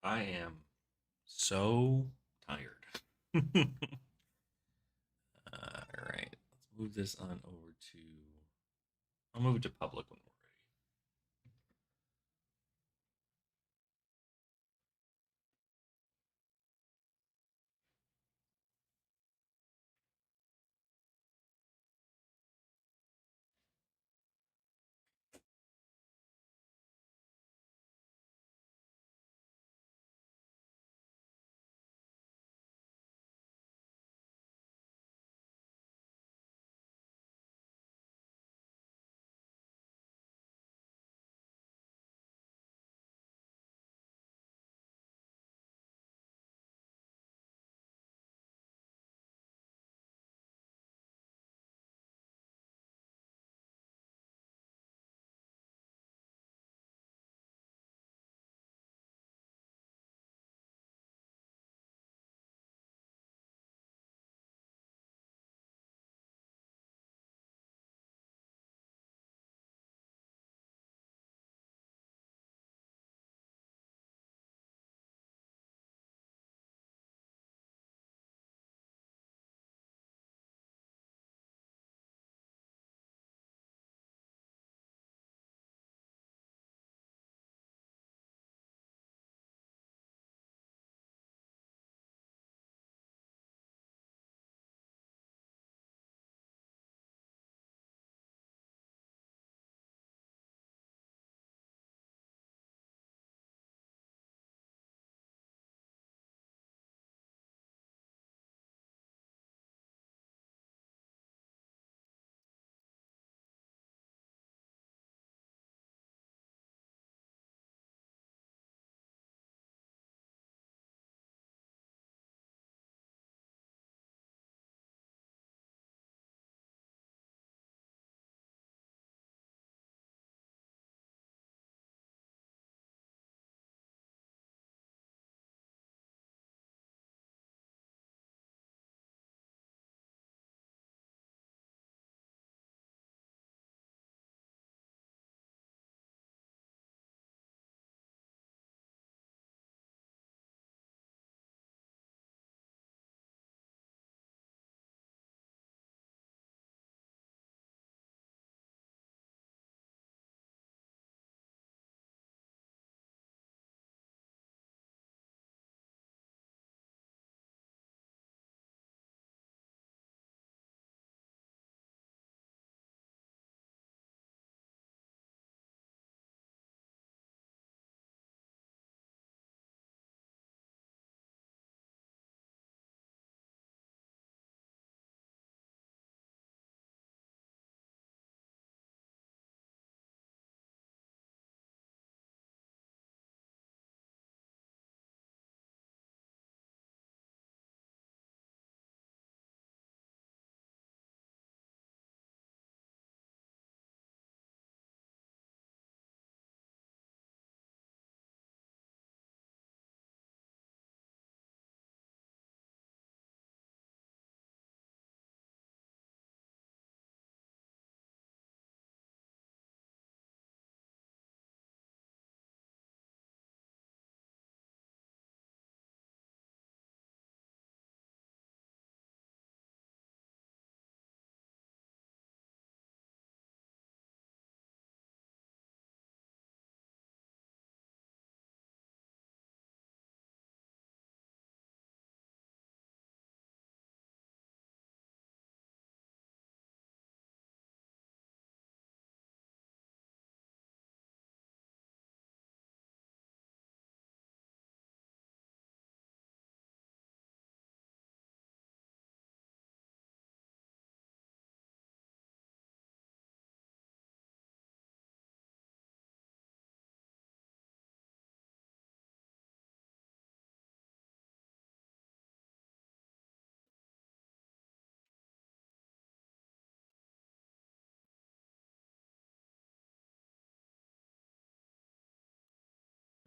I am so tired. All right, let's move this on over to. I'll move it to public when we're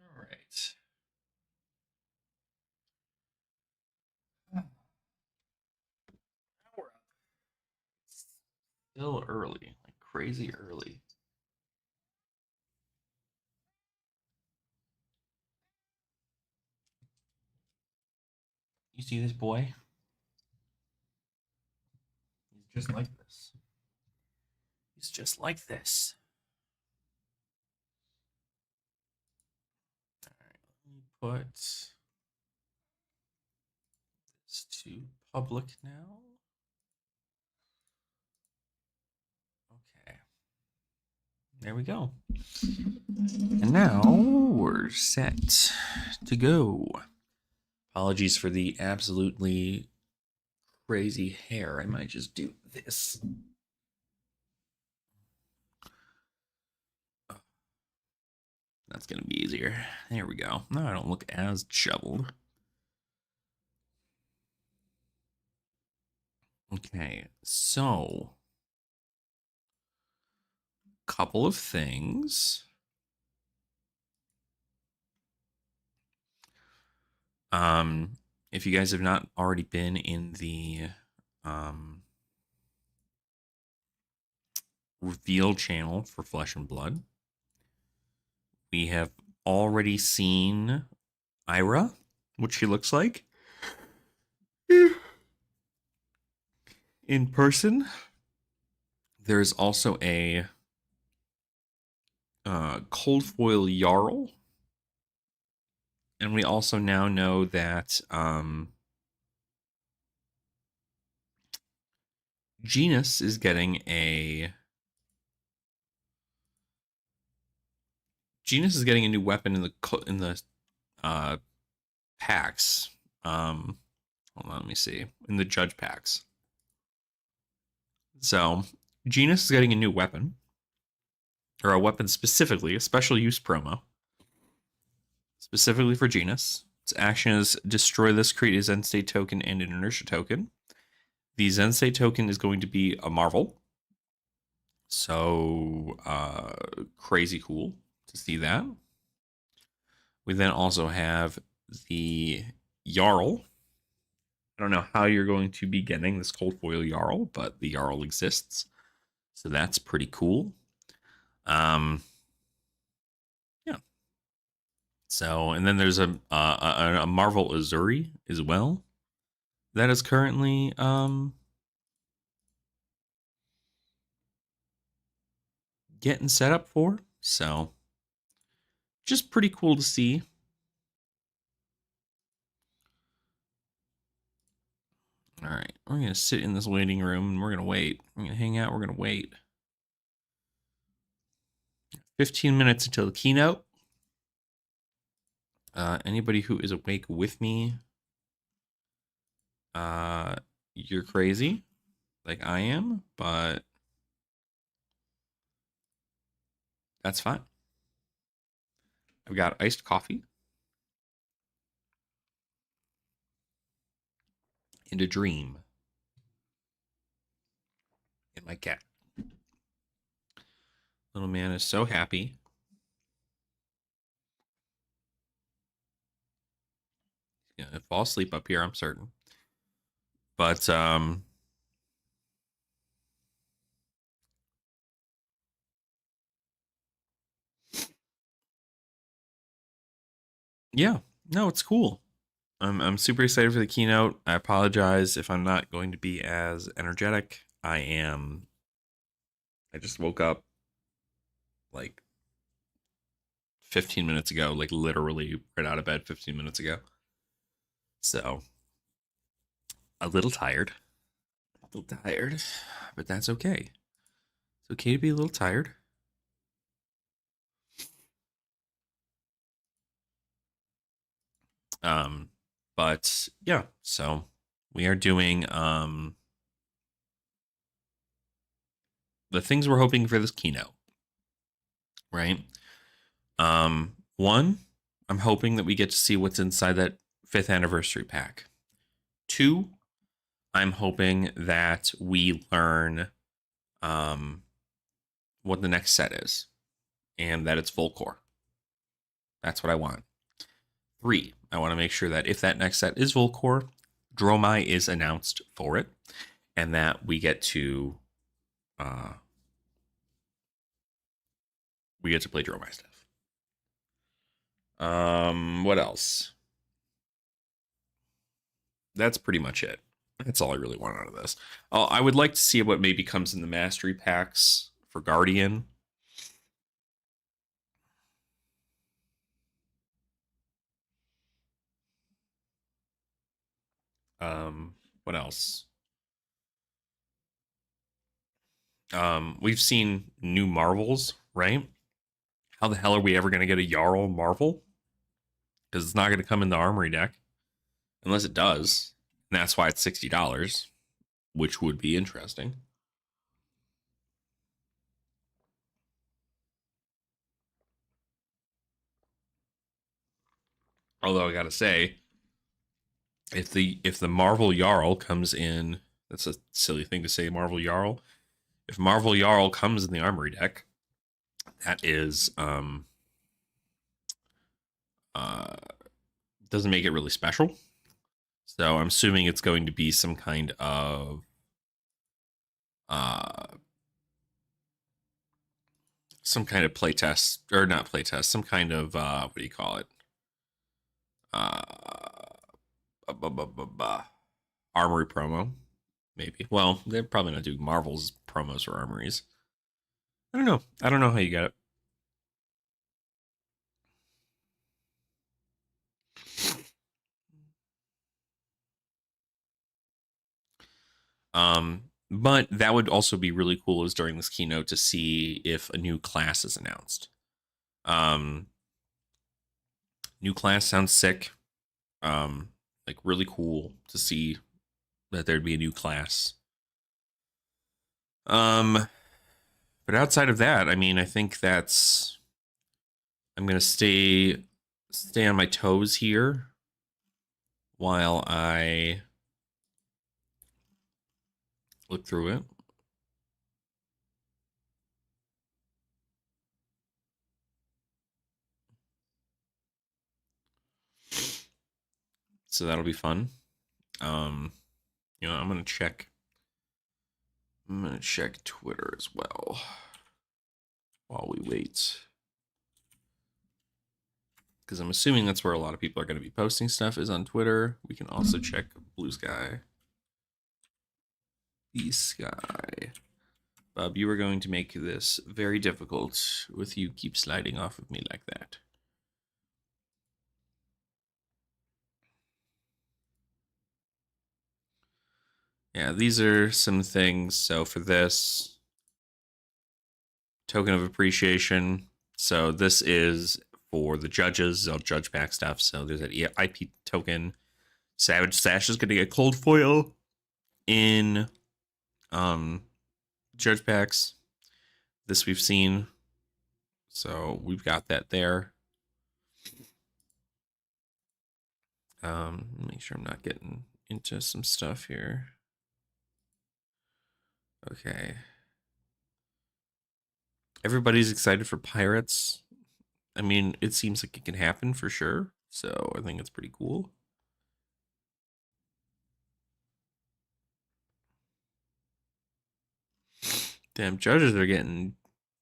all right. Now we're up. It's still early, like crazy early. You see this boy? He's just like this. He's just like this. All right, let me put this to public now. Okay. There we go. And now we're set to go. Apologies for the absolutely crazy hair. I might just do this. That's going to be easier. There we go. Now I don't look as shoveled. Okay, so couple of things. If you guys have not already been in the reveal channel for Flesh and Blood, we have already seen Ira, what she looks like in person. There's also a cold foil Jarl. And we also now know that Genus is getting a new weapon in the packs. Hold on, let me see. In the judge packs. So Genus is getting a new weapon, or a weapon specifically, a special use promo, specifically for Genus. Its action is destroy this, create a Zen State token and an inertia token. The Zen State token is going to be a Marvel. So crazy cool to see that. We then also have the Jarl. I don't know how you're going to be getting this cold foil Jarl, but the Jarl exists. So that's pretty cool. Yeah. So, and then there's a Marvel Azuri as well that is currently getting set up for. So, just pretty cool to see. All right, we're going to sit in this waiting room and we're going to wait. We're going to hang out. We're going to wait. 15 minutes until the keynote. Anybody who is awake with me, you're crazy, like I am, but that's fine. I've got iced coffee and a dream in my cat. Little man is so happy. He's gonna fall asleep up here, I'm certain. But yeah, no, it's cool. I'm super excited for the keynote. I apologize if I'm not going to be as energetic. I just woke up like 15 minutes ago, like literally right out of bed 15 minutes ago. So a little tired. But that's okay. It's okay to be a little tired. But yeah, so we are doing the things we're hoping for this keynote, right? One, I'm hoping that we get to see what's inside that 5th anniversary pack. 2, I'm hoping that we learn what the next set is and that it's full core. That's what I want. 3, I want to make sure that if that next set is full core, Dromai is announced for it and that we get to play Dromai stuff. What else? that's pretty much it. That's all I really want out of this. I would like to see what maybe comes in the mastery packs for Guardian. What else? We've seen new Marvels, right? How the hell are we ever going to get a Jarl Marvel? Because it's not going to come in the Armory deck unless it does, and that's why it's $60, which would be interesting. Although I gotta say, if the Marvel Jarl comes in, that's a silly thing to say, Marvel Jarl. If Marvel Jarl comes in the Armory deck, that is uh doesn't make it really special. So I'm assuming it's going to be uh some kind of playtest, or not playtest, some kind of what do you call it? Uh Armory promo, maybe. Well, they're probably not doing Marvel's promos for armories. I don't know. I don't know how you get it. But that would also be really cool is during this keynote to see if a new class is announced. Um, New class sounds sick. Like really cool to see that there'd be a new class. But outside of that, I mean, I think that's I'm gonna stay on my toes here while I look through it. So that'll be fun. Um, I'm gonna check. I'm gonna check Twitter as well while we wait, because I'm assuming that's where a lot of people are going to be posting stuff is on Twitter. We can also check Blue Sky. The Sky. Bob, you are going to make this very difficult with you keep sliding off of me like that. Yeah, these are some things. So for this token of appreciation, so this is for the judges. They'll judge back stuff. So there's an IP token. Savage Sash is going to get cold foil in judge packs. This we've seen. So we've got that there. Make sure I'm not getting into some stuff here. Okay. Everybody's excited for Pirates. I mean, it seems like it can happen for sure. So I think it's pretty cool. Damn, judges are getting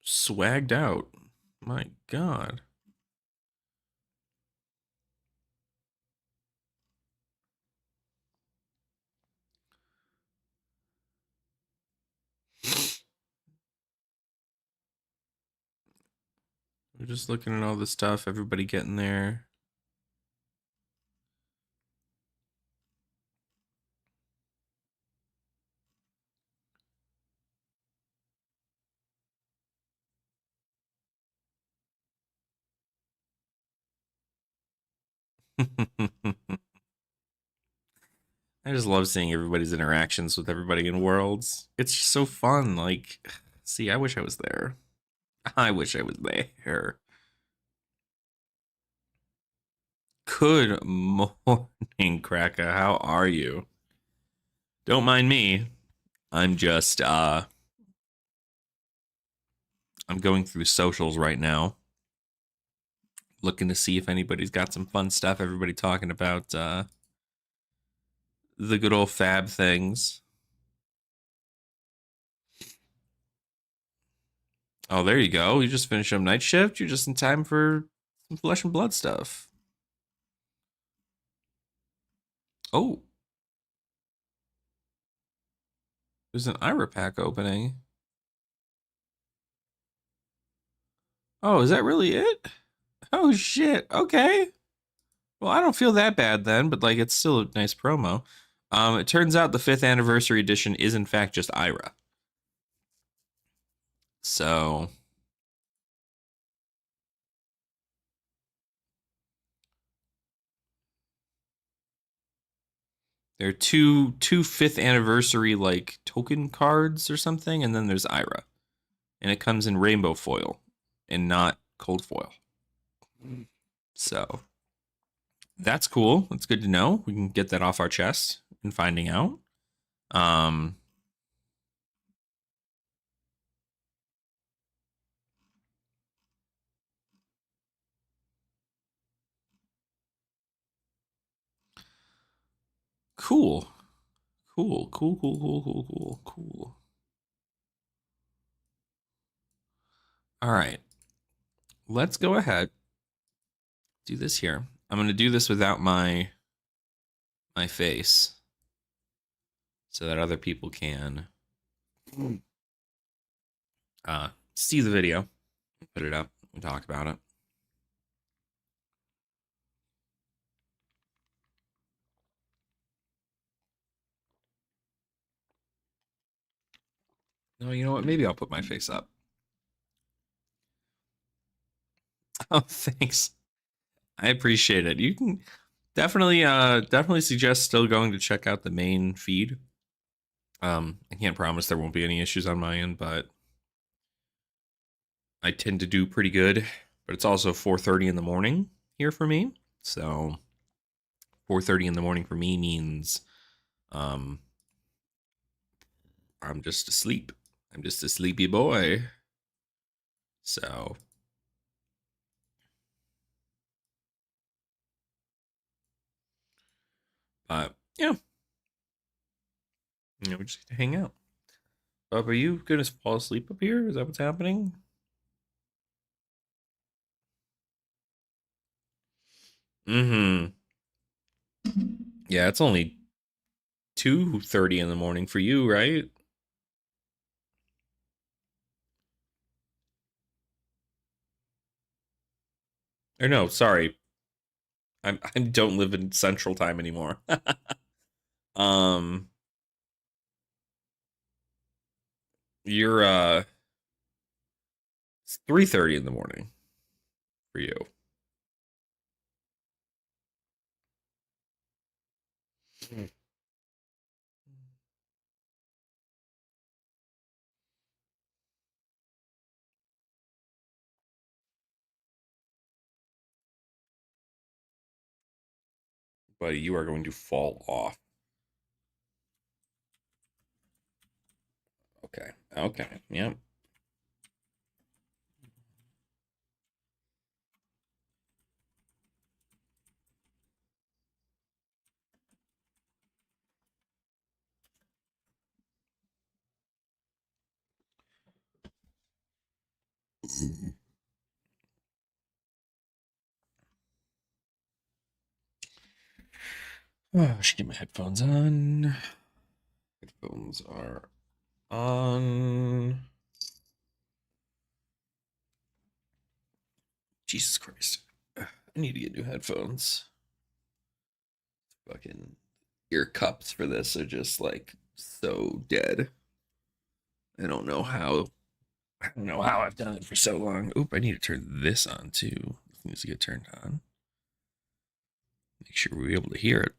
swagged out. My God. We're just looking at all the stuff, everybody getting there. I just love seeing everybody's interactions with everybody in Worlds. It's just so fun. Like, see, I wish I was there. I wish I was there. Good morning, Kraka. How are you? Don't mind me. I'm just I'm going through socials right now, looking to see if anybody's got some fun stuff. Everybody talking about the good old fab things. Oh, there you go. You just finished up night shift. You're just in time for some flesh and blood stuff. Oh, There's an Ira pack opening. Oh, is that really it? Oh shit. Okay. Well, I don't feel that bad then, but like it's still a nice promo. It turns out the 5th anniversary edition is in fact just Ira. So there are two 5th anniversary like token cards or something, and then there's Ira. And it comes in rainbow foil and not cold foil. So that's cool. That's good to know. We can get that off our chest and finding out. Um, cool. Cool. All right. Let's go ahead. Do this here. I'm going to do this without my face so that other people can see the video. Put it up and talk about it. No, you know what? Maybe I'll put my face up. Oh, thanks. I appreciate it. You can definitely suggest still going to check out the main feed. I can't promise there won't be any issues on my end, but I tend to do pretty good. But it's also 4:30 in the morning here for me, so 4:30 in the morning for me means I'm just asleep. I'm just a sleepy boy. So but yeah. We just get to hang out. Bob, are you gonna fall asleep up here? Is that what's happening? Mm-hmm. Yeah, it's only 2:30 in the morning for you, right? Or no, sorry. I don't live in Central Time anymore. um, you're it's 3:30 in the morning for you. But you are going to fall off. Okay. Okay. Yep. Oh, I should get my headphones on. Headphones are on. Jesus Christ. I need to get new headphones. Fucking ear cups for this are just like so dead. I don't know how. I don't know how I've done it for so long. Oop, I need to turn this on too. This needs to get turned on. Make sure we're able to hear it.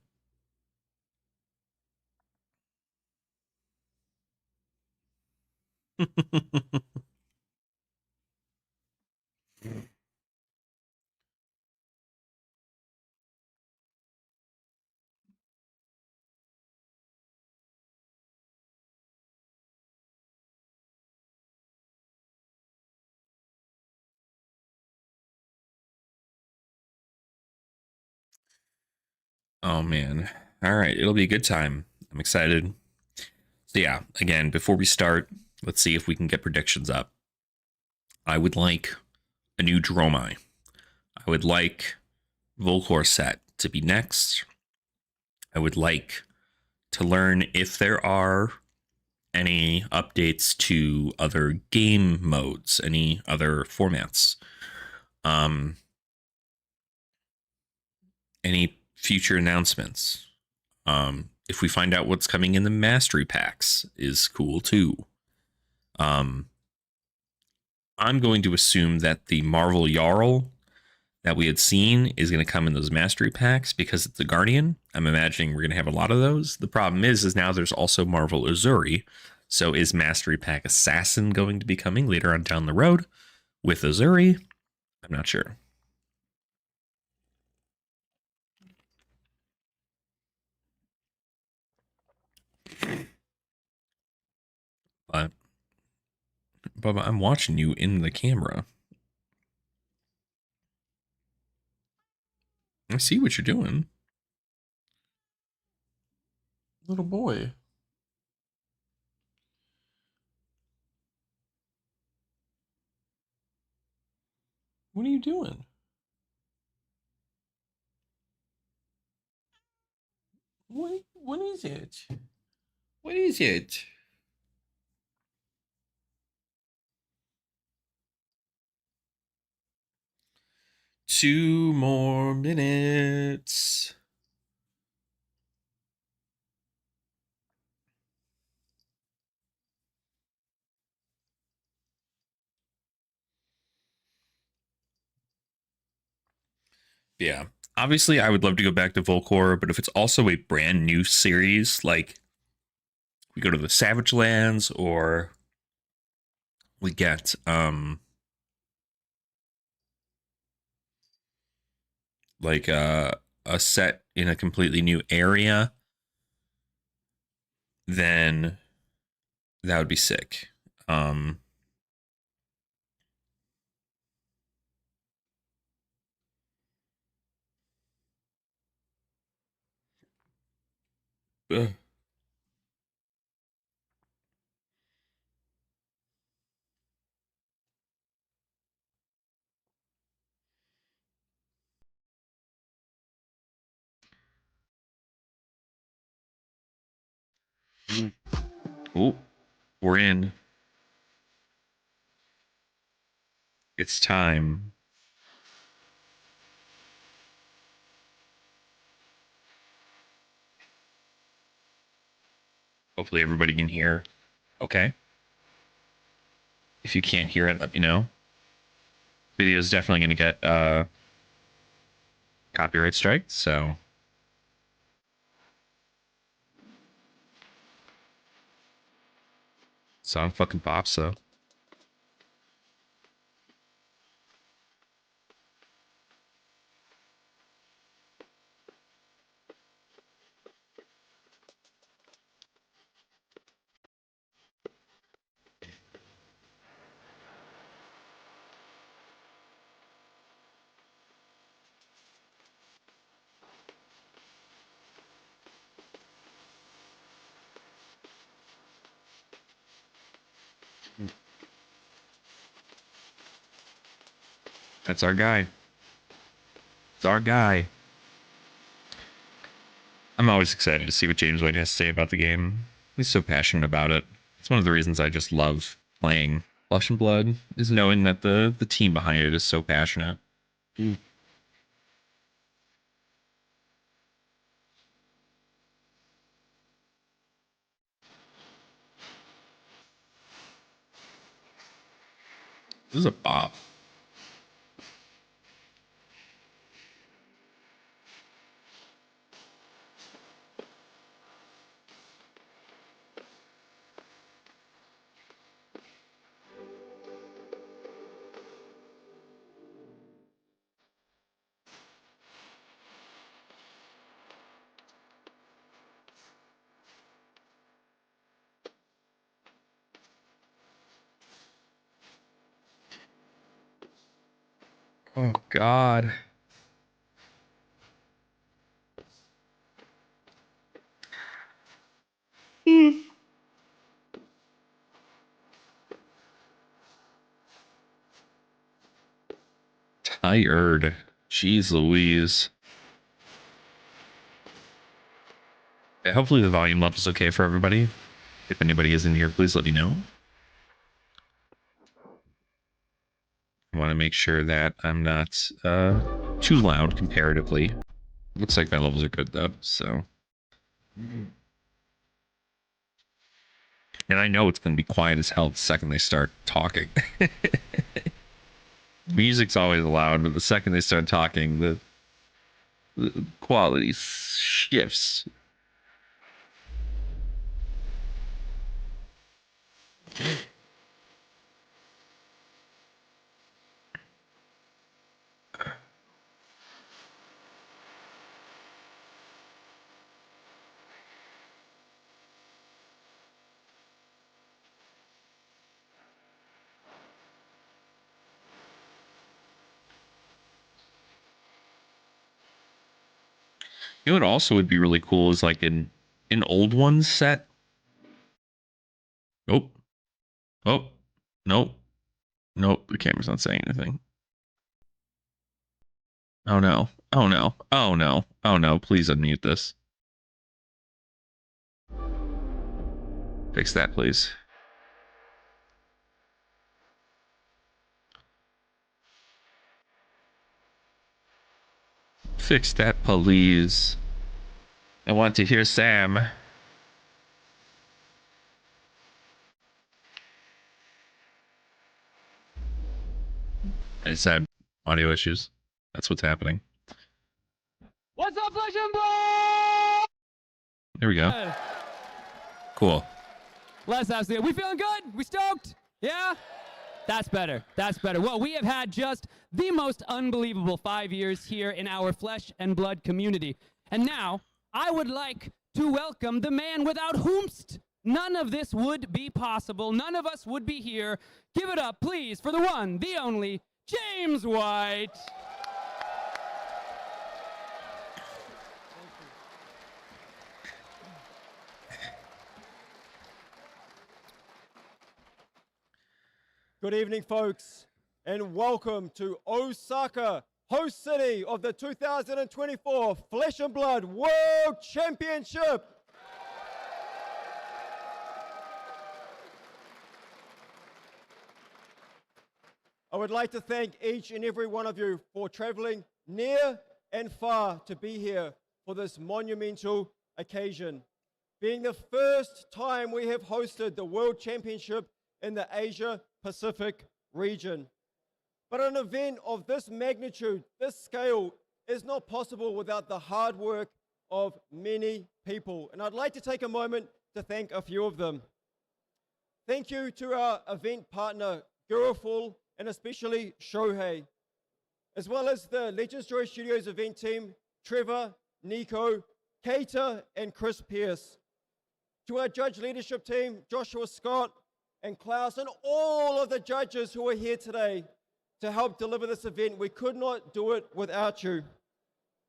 Oh man. All right, it'll be a good time. I'm excited. So yeah, again, before we start, let's see if we can get predictions up. I would like a new Dromai. I would like Volcor set to be next. I would like to learn if there are any updates to other game modes, any other formats, um, any future announcements. If we find out what's coming in the mastery packs, is cool too. Um, I'm going to assume that the Marvel Jarl that we had seen is going to come in those mastery packs because it's a Guardian. I'm imagining we're going to have a lot of those. The problem is now there's also Marvel Azuri. So is Mastery Pack Assassin going to be coming later on down the road with Azuri? I'm not sure. But Bubba, I'm watching you in the camera. I see what you're doing. Little boy. What are you doing? What is it? What is it? 2 more minutes. Yeah. Obviously, I would love to go back to Volcor, but if it's also a brand new series, like we go to the Savage Lands or we get like a set in a completely new area, then that would be sick. Um ugh. Oh, we're in. It's time. Hopefully everybody can hear. Okay. If you can't hear it, let me know. Video is definitely going to get copyright strike, so song fucking pops though. That's our guy. It's our guy. I'm always excited to see what James White has to say about the game. He's so passionate about it. It's one of the reasons I just love playing Flesh and Blood, is knowing that the team behind it is so passionate. Mm. This is a bop. Oh God. Tired. Jeez Louise. Yeah, hopefully the volume level's okay for everybody. If anybody is in here, please let me know. I want to make sure that I'm not too loud comparatively. Looks like my levels are good though, so. And I know it's going to be quiet as hell the second they start talking. Music's always loud, but the second they start talking, the quality shifts. You know what also would be really cool is like an old ones set. Oh, oh, nope, nope. The camera's not saying anything. Oh no! Oh no! Oh no! Oh no! Please unmute this. Fix that, please. Fix that, please. I want to hear Sam. I just had audio issues. That's what's happening. What's up, Flesh and Blood? There we go. Cool. Let's ask you. We feeling good? We stoked? Yeah? That's better. That's better. Well, we have had just the most unbelievable 5 years here in our Flesh and Blood community. And now, I would like to welcome the man without whomst none of this would be possible. None of us would be here. Give it up, please, for the one, the only, James White. Good evening, folks, and welcome to Osaka, host city of the 2024 Flesh and Blood World Championship. I would like to thank each and every one of you for traveling near and far to be here for this monumental occasion, being the first time we have hosted the World Championship in the Asia Pacific region. But an event of this magnitude, this scale, is not possible without the hard work of many people. And I'd like to take a moment to thank a few of them. Thank you to our event partner, Guruful, and especially Shohei, as well as the Legends Joy Studios event team, Trevor, Nico, Keita, and Chris Pierce. To our judge leadership team, Joshua Scott, and Klaus, and all of the judges who are here today to help deliver this event. We could not do it without you.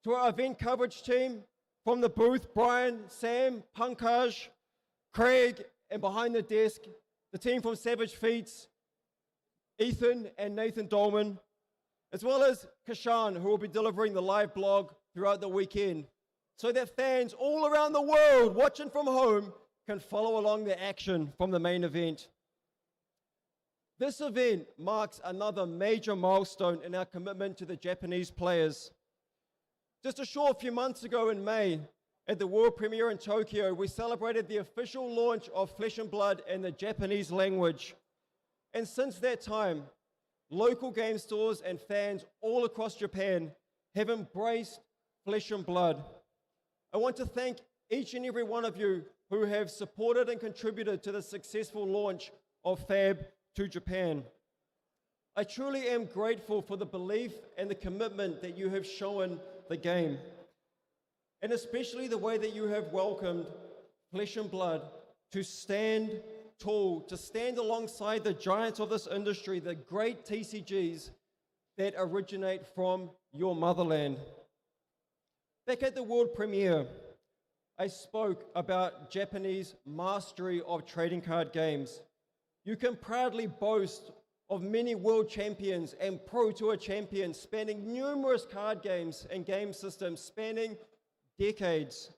To our event coverage team, from the booth, Brian, Sam, Pankaj, Craig, and behind the desk, the team from Savage Feats, Ethan and Nathan Dolman, as well as Kashan, who will be delivering the live blog throughout the weekend, so that fans all around the world watching from home can follow along the action from the main event. This event marks another major milestone in our commitment to the Japanese players. Just a short few months ago in May, at the world premiere in Tokyo, we celebrated the official launch of Flesh and Blood in the Japanese language. And since that time, local game stores and fans all across Japan have embraced Flesh and Blood. I want to thank each and every one of you who have supported and contributed to the successful launch of Fab to Japan. I truly am grateful for the belief and the commitment that you have shown the game, and especially the way that you have welcomed Flesh and Blood to stand tall, to stand alongside the giants of this industry, the great TCGs that originate from your motherland. Back at the world premiere, I spoke about Japanese mastery of trading card games. You can proudly boast of many world champions and pro tour champions spanning numerous card games and game systems spanning decades.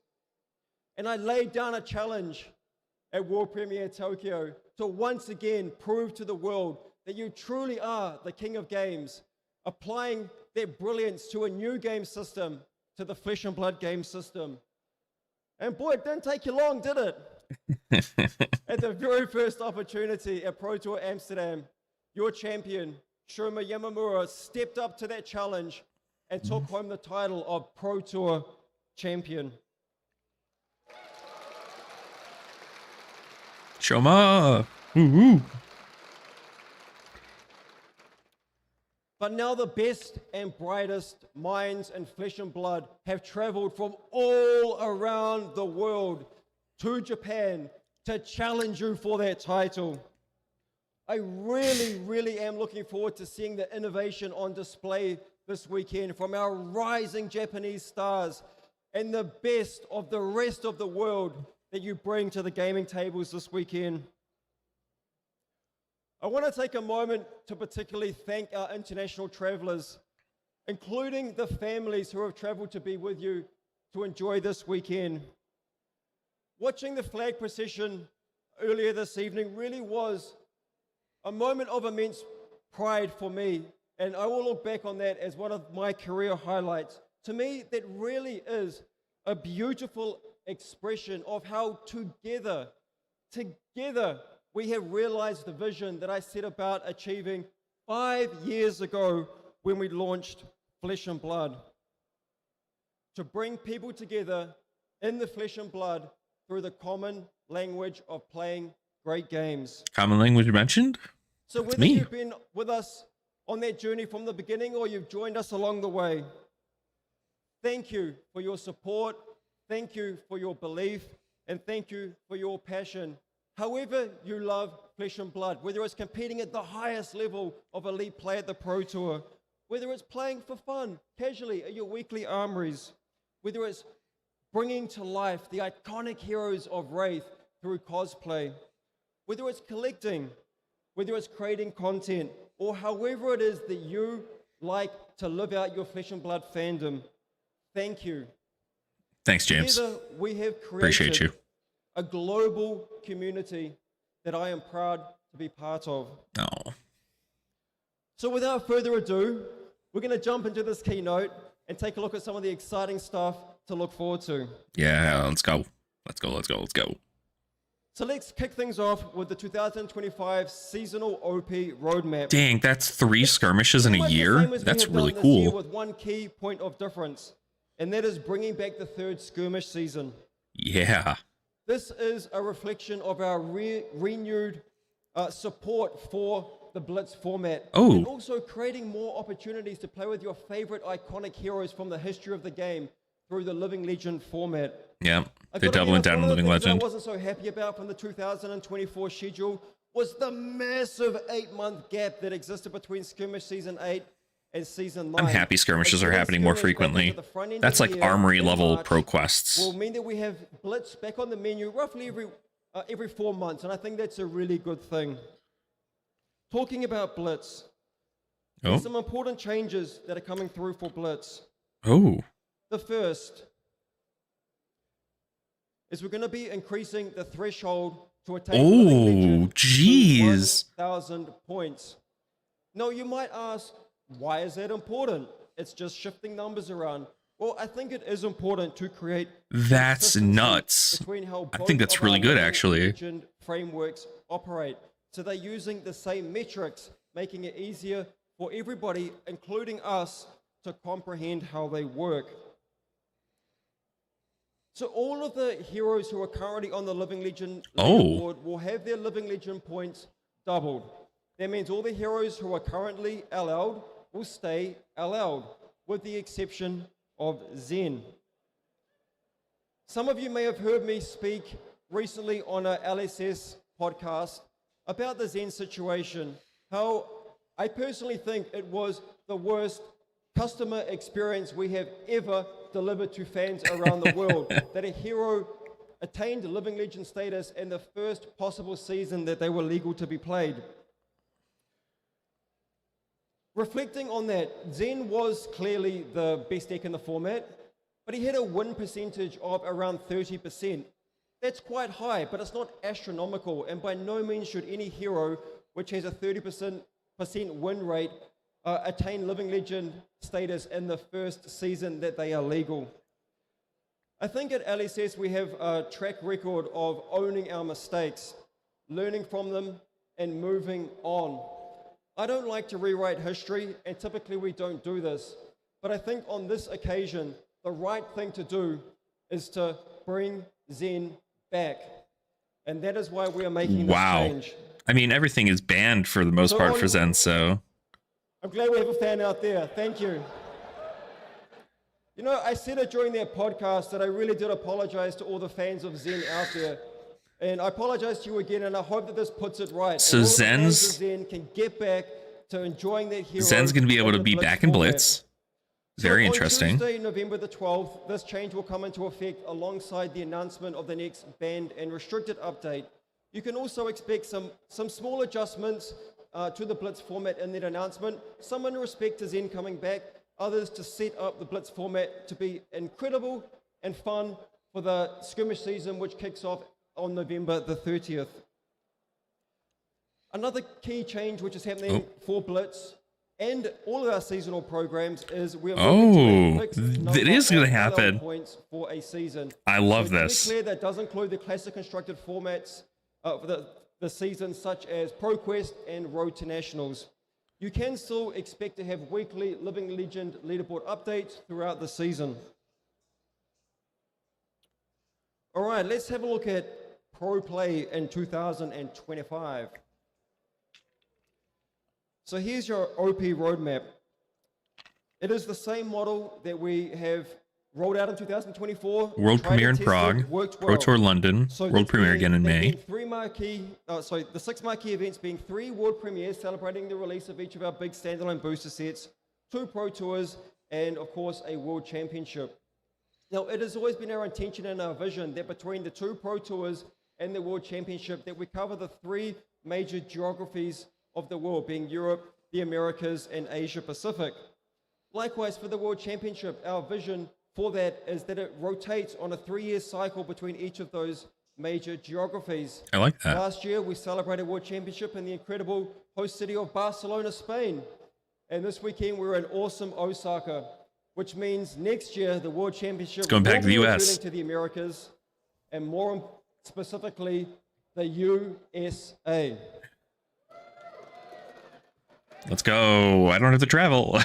And I laid down a challenge at World Premiere Tokyo to once again prove to the world that you truly are the king of games, applying their brilliance to a new game system, to the Flesh and Blood game system. And boy, it didn't take you long, did it? At the very first opportunity at Pro Tour Amsterdam, your champion, Shoma Yamamura, stepped up to that challenge and took home the title of Pro Tour champion. Shoma! Woo-hoo. But now the best and brightest minds in Flesh and Blood have traveled from all around the world to Japan to challenge you for that title. I really am looking forward to seeing the innovation on display this weekend from our rising Japanese stars and the best of the rest of the world that you bring to the gaming tables this weekend. I want to take a moment to particularly thank our international travelers, including the families who have traveled to be with you to enjoy this weekend. Watching the flag procession earlier this evening really was a moment of immense pride for me, and I will look back on that as one of my career highlights. To me, that really is a beautiful expression of how together we have realized the vision that I set about achieving 5 years ago when we launched Flesh and Blood. To bring people together in the Flesh and Blood through the common language of playing great games. Common language mentioned? So That's whether me. you've been with us on that journey from the beginning or you've joined us along the way, thank you for your support, thank you for your belief, and thank you for your passion. However you love Flesh and Blood, whether it's competing at the highest level of elite play at the Pro Tour, whether it's playing for fun, casually at your weekly armories, whether it's bringing to life the iconic heroes of Wraith through cosplay, whether it's collecting, whether it's creating content, or however it is that you like to live out your Flesh and Blood fandom, thank you. Thanks, James. Together, we have Appreciate you. created a global community that I am proud to be part of. Oh. So without further ado, we're going to jump into this keynote and take a look at some of the exciting stuff to look forward to. Yeah, let's go. Let's go. So let's kick things off with the 2025 seasonal OP roadmap. Dang, that's 3 skirmishes in Pretty a much the year? same as we That's have really done this year cool. with one key point of difference, and that is bringing back the 3rd skirmish season. Yeah. This is a reflection of our renewed support for the Blitz format. Oh. And also creating more opportunities to play with your favorite iconic heroes from the history of the game through the Living Legend format. Yeah. I've They're gotta be doubling honest, down on one of the Living things Legend. I wasn't so happy about from the 2024 schedule was the massive 8-month gap that existed between Skirmish Season 8 and Season 9. I'm happy skirmishes are Again, happening more Skirmish back frequently. into the front end That's of the like year armory in level March pro quests. will mean that we have Blitz back on the menu roughly every 4 months, and I think that's a really good thing. Talking about Blitz, there's some important changes that are coming through for Blitz. Oh. The first is we're going to be increasing the threshold to attain Living Legend to jeez. 1,000 points. Now, you might ask, why is that important? It's just shifting numbers around. Well, I think it is important to create That's consistency nuts. between how I both think that's of really our good, Living actually. Legend frameworks operate. So they're using the same metrics, making it easier for everybody, including us, to comprehend how they work. So all of the heroes who are currently on the Living Legend leaderboard will have their Living Legend points doubled. That means all the heroes who are currently allowed will stay allowed, with the exception of Zen. Some of you may have heard me speak recently on a LSS podcast about the Zen situation, how I personally think it was the worst customer experience we have ever delivered to fans around the world, that a hero attained Living Legend status in the first possible season that they were legal to be played. Reflecting on that, Zen was clearly the best deck in the format, but he had a win percentage of around 30%. That's quite high, but it's not astronomical, and by no means should any hero, which has a 30% win rate, attain living legend status in the first season that they are legal. I think at LSS we have a track record of owning our mistakes, learning from them, and moving on. I don't like to rewrite history, and typically we don't do this, but I think on this occasion, the right thing to do is to bring Zen back. And that is why we are making this change. I mean, everything is banned for the most part for Zen, so. I'm glad we have a fan out there. Thank you. You know, I said it during their podcast that I really did apologize to all the fans of Zen out there. And I apologize to you again, and I hope that this puts it right. So Zen can get back to enjoying their hero. Zen's going to be able to be back in Blitz. Very interesting. On Tuesday, November the 12th, this change will come into effect alongside the announcement of the next banned and restricted update. You can also expect some small adjustments to the Blitz format in that announcement. Some in respect to Zen coming back, others to set up the Blitz format to be incredible and fun for the skirmish season, which kicks off on November the 30th. Another key change which is happening for Blitz and all of our seasonal programs is we're moving to it is going to happen. Points for a season. I love this. To be clear, that does include the classic constructed formats for the season, such as ProQuest and Road to Nationals. You can still expect to have weekly Living Legend leaderboard updates throughout the season. All right, let's have a look at Pro Play in 2025. So here's your OP roadmap. It is the same model that we have rolled out in 2024. World premiere in Prague, Pro Tour London, World premiere again in May. The 6 marquee events being 3 world premieres celebrating the release of each of our big standalone booster sets, 2 Pro Tours, and of course a World Championship. Now, it has always been our intention and our vision that between the 2 Pro Tours and the World Championship that we cover the 3 major geographies of the world, being Europe, the Americas, and Asia Pacific. Likewise, for the World Championship, our vision for that is that it rotates on a 3-year cycle between each of those major geographies. I like that. Last year, we celebrated World Championship in the incredible host city of Barcelona, Spain. And this weekend, we're in awesome Osaka, which means next year, the World Championship going back to the US. Returning to the Americas, and more specifically, the USA. Let's go. I don't have to travel.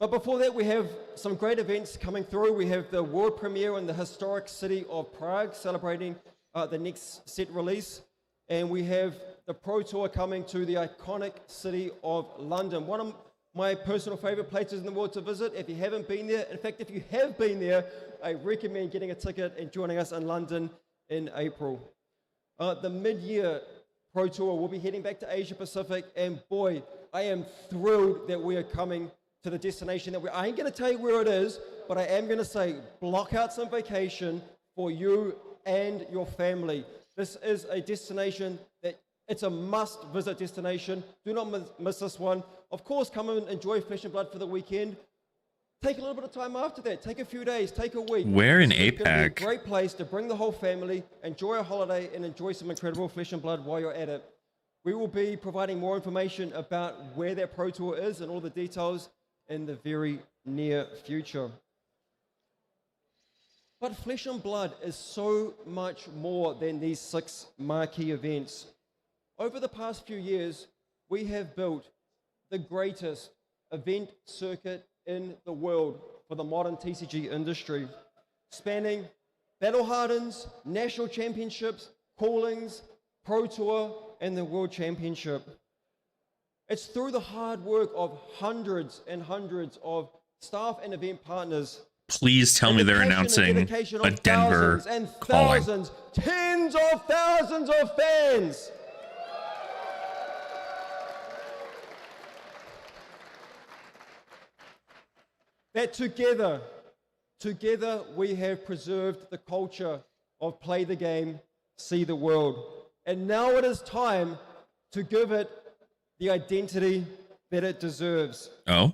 But before that, we have some great events coming through. We have the world premiere in the historic city of Prague, celebrating the next set release. And we have the Pro Tour coming to the iconic city of London. One of my personal favorite places in the world to visit. If you haven't been there, in fact, if you have been there, I recommend getting a ticket and joining us in London in April. The mid-year Pro Tour will be heading back to Asia Pacific, and boy, I am thrilled that we are coming to the destination that I ain't going to tell you where it is, but I am going to say block out some vacation for you and your family. This is a destination that it's a must-visit destination. Do not miss this one. Of course, come and enjoy Flesh and Blood for the weekend. Take a little bit of time after that. Take a few days. Take a week. Where in APAC? It's gonna be a great place to bring the whole family, enjoy a holiday, and enjoy some incredible Flesh and Blood while you're at it. We will be providing more information about where that Pro Tour is and all the details in the very near future. But Flesh and Blood is so much more than these 6 marquee events. Over the past few years, we have built the greatest event circuit in the world for the modern TCG industry, spanning Battle Hardens, National Championships, Callings, Pro Tour, and the World Championship. It's through the hard work of hundreds and hundreds of staff and event partners. Please tell me they're announcing a Denver and calling. thousands, tens of thousands of fans. That together we have preserved the culture of play the game, see the world. And now it is time to give it the identity that it deserves. Oh?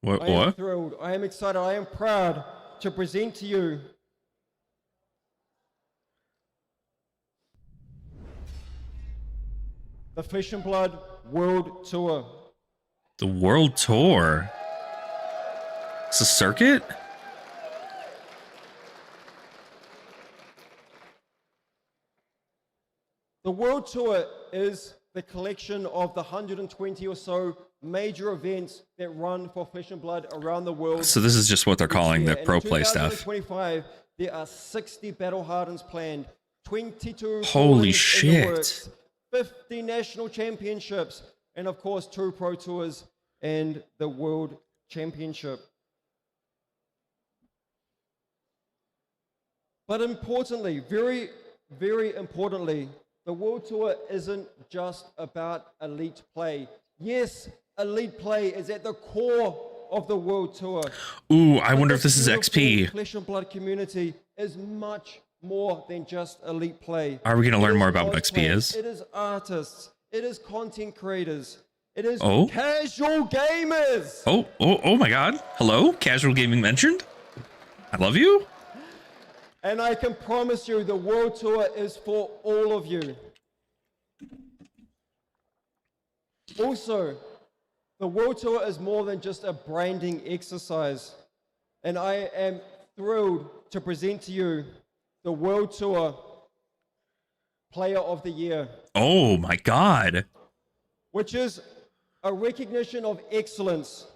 I am thrilled. I am excited. I am proud to present to you the Flesh and Blood World Tour. The World Tour? It's a circuit? The World Tour is the collection of the 120 or so major events that run for Flesh and Blood around the world. So this is just what they're calling the pro play stuff. In 2025, there are 60 Battle Hardens planned, 22 Holy tournaments in the works, shit. 50 national championships, and of course 2 pro tours and the World Championship. But importantly, very, very importantly, the World Tour isn't just about elite play. Yes, elite play is at the core of the World Tour. Ooh, I wonder if the this is XP. Flesh and Blood community is much more than just elite play. Are we going to learn It more about what XP cosplayers, is? It is artists. It is content creators. It is Oh? casual gamers. Oh my god. Hello? Casual gaming mentioned? I love you? And I can promise you the World Tour is for all of you. Also, the World Tour is more than just a branding exercise. And I am thrilled to present to you the World Tour Player of the Year, Oh my god. which is a recognition of excellence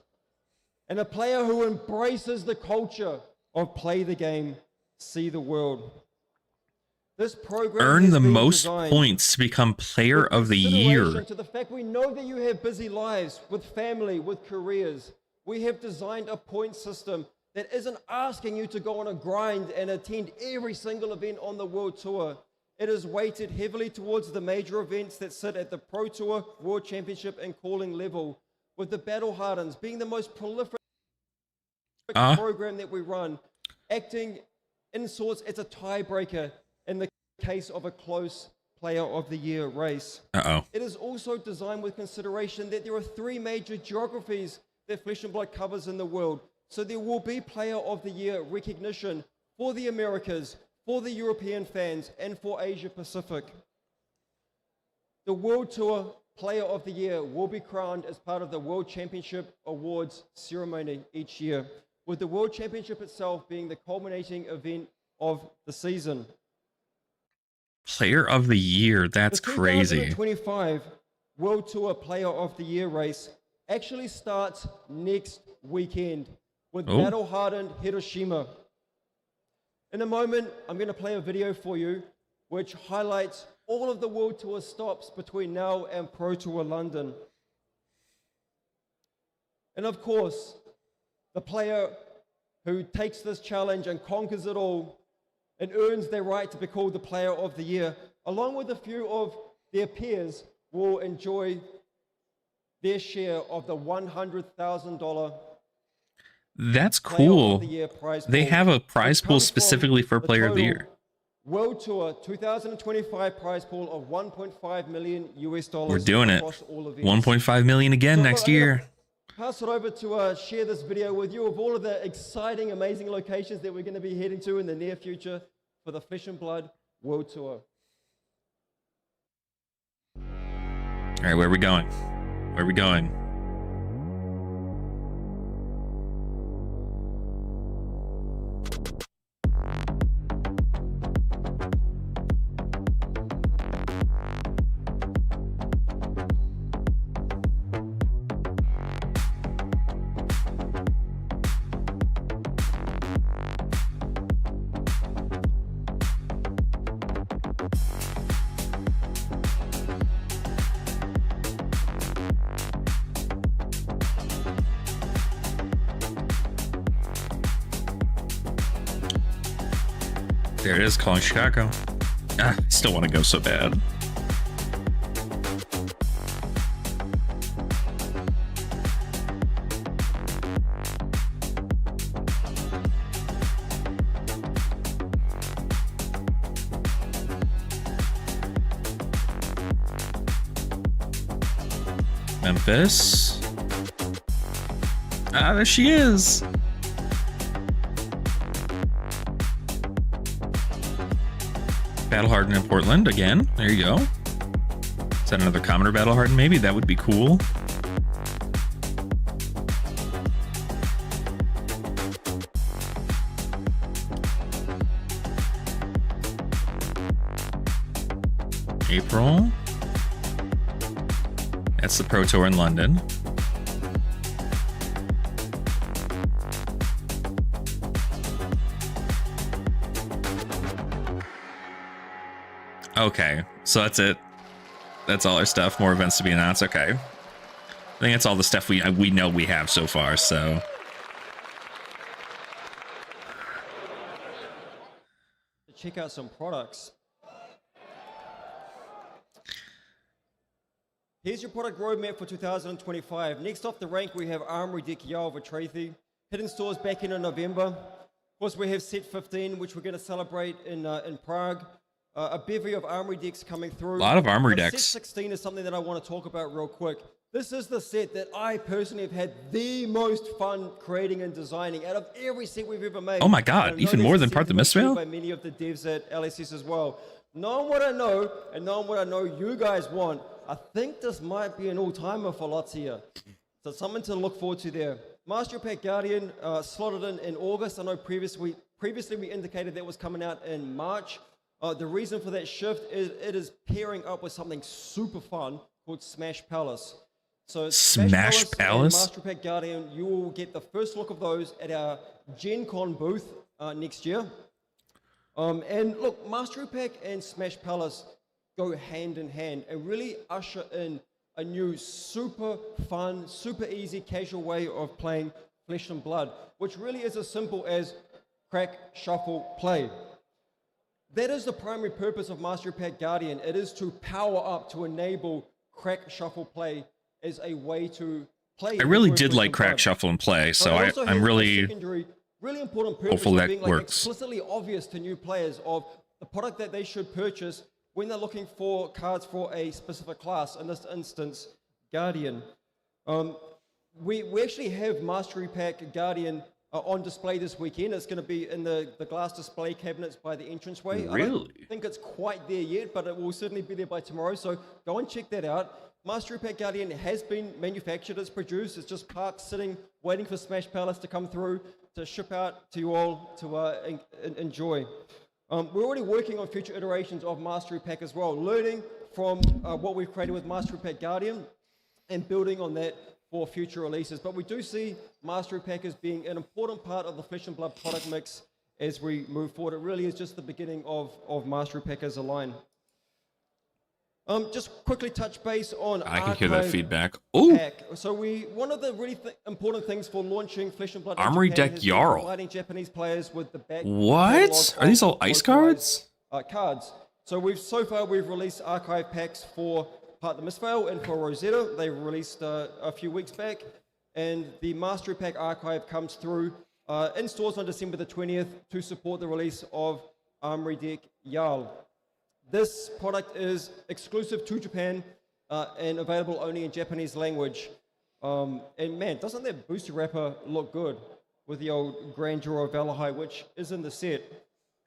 and a player who embraces the culture of play the game, see the world. This program Earn has the been most designed points to become player with of the consideration year. to the fact we know that you have busy lives with family, with careers. We have designed a point system that isn't asking you to go on a grind and attend every single event on the World Tour. It is weighted heavily towards the major events that sit at the Pro Tour, World Championship, and calling level, with the Battle Hardens being the most prolific program that we run, acting in sorts as a tiebreaker in the case of a close Player of the Year race. It is also designed with consideration that there are 3 major geographies that Flesh and Blood covers in the world. So there will be Player of the Year recognition for the Americas, for the European fans, and for Asia Pacific. The World Tour Player of the Year will be crowned as part of the World Championship Awards ceremony each year, with the World Championship itself being the culminating event of the season. Player of the year. That's The crazy. 2025 World Tour Player of the Year race actually starts next weekend with Battle Hardened Hiroshima. In a moment, I'm going to play a video for you which highlights all of the World Tour stops between now and Pro Tour London. And of course, the player who takes this challenge and conquers it all and earns their right to be called the Player of the Year, along with a few of their peers, will enjoy their share of the $100,000 That's Player of cool. the Year prize They pool, have a which prize pool comes from specifically for the player of the total year. World Tour 2025 prize pool of $1.5 million US. We're doing it. across all events. 1.5 million again So, next I'm gonna year. Pass it over to share this video with you of all of the exciting, amazing locations that we're going to be heading to in the near future for the Flesh and Blood World Tour. All right, where are we going? Where are we going? There it is, calling Chicago. I still want to go so bad. Memphis. Ah, there she is. Battle Hardened in Portland again. There you go. Is that another Commoner Battle Hardened? Maybe that would be cool. April. That's the Pro Tour in London. Okay, so that's it. That's all our stuff. More events to be announced. Okay, I think that's all the stuff we know we have so far. So check out some products. Here's your product roadmap for 2025. Next off the rank, we have Armory Deck Jarl Vatrathi. Hidden stores back in November. Of course, we have Set 15, which we're going to celebrate in Prague. A bevy of Armory decks coming through. A lot of Armory decks. Set 16 is something that I want to talk about real quick. This is the set that I personally have had the most fun creating and designing out of every set we've ever made. Oh my god, even more than Part the Mistveil? By many of the devs at LSS as well. Knowing what I know, and knowing what I know you guys want, I think this might be an all-timer for lots here. So something to look forward to there. Master Pack Guardian slotted in August. I know previously we indicated that was coming out in March. The reason for that shift is it is pairing up with something super fun called Smash Palace. So Smash Palace and Master Pack Guardian, you will get the first look of those at our Gen Con booth next year. And look, Mastery Pack and Smash Palace go hand in hand and really usher in a new super fun, super easy, casual way of playing Flesh and Blood, which really is as simple as crack, shuffle, play. That is the primary purpose of Mastery Pack Guardian. It is to power up, to enable crack, shuffle, play as a way to play. I really did like crack, shuffle, and play, so I'm really important purpose hopeful that being works. Explicitly obvious to new players of the product that they should purchase when they're looking for cards for a specific class, in this instance, Guardian. We actually have Mastery Pack Guardian on display this weekend. It's going to be in the glass display cabinets by the entranceway. Really? I don't think it's quite there yet, but it will certainly be there by tomorrow, so go and check that out. Mastery Pack Guardian has been manufactured, it's produced, it's just parked, sitting, waiting for Smash Palace to come through, to ship out to you all to enjoy. We're already working on future iterations of Mastery Pack as well, learning from what we've created with Mastery Pack Guardian and building on that for future releases. But we do see Mastery Pack as being an important part of the Flesh and Blood product mix as we move forward. It really is just the beginning of Mastery Pack as a line. Just quickly touch base on I can hear that feedback. Ooh. So one of the really important things for launching Flesh and Blood Armory Deck Jarl. Providing Japanese players with the back. What? Are these all ice cards? Cards. So so far we've released archive packs for Part the Mistveil and for Rosetta. They were released a few weeks back, and the Mastery Pack archive comes through in stores on December the 20th to support the release of Armory Deck Jarl. This product is exclusive to Japan and available only in Japanese language. And man, doesn't that booster wrapper look good with the old Grandeur of Valahai, which is in the set?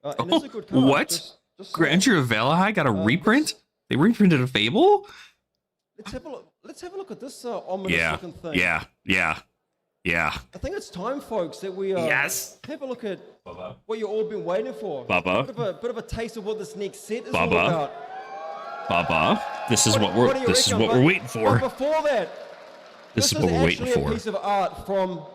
And it's a good card. What? Just Grandeur of Valahai got a reprint? They reprinted a Fable? Let's have a look. Let's have a look at this ominous looking thing. Yeah. I think it's time, folks, that we have a look at what you've all been waiting for. Bubba. A bit of a taste of what this next set is all about. Bubba. This is what we're waiting for. But before that, this is what we're waiting for. A piece of art from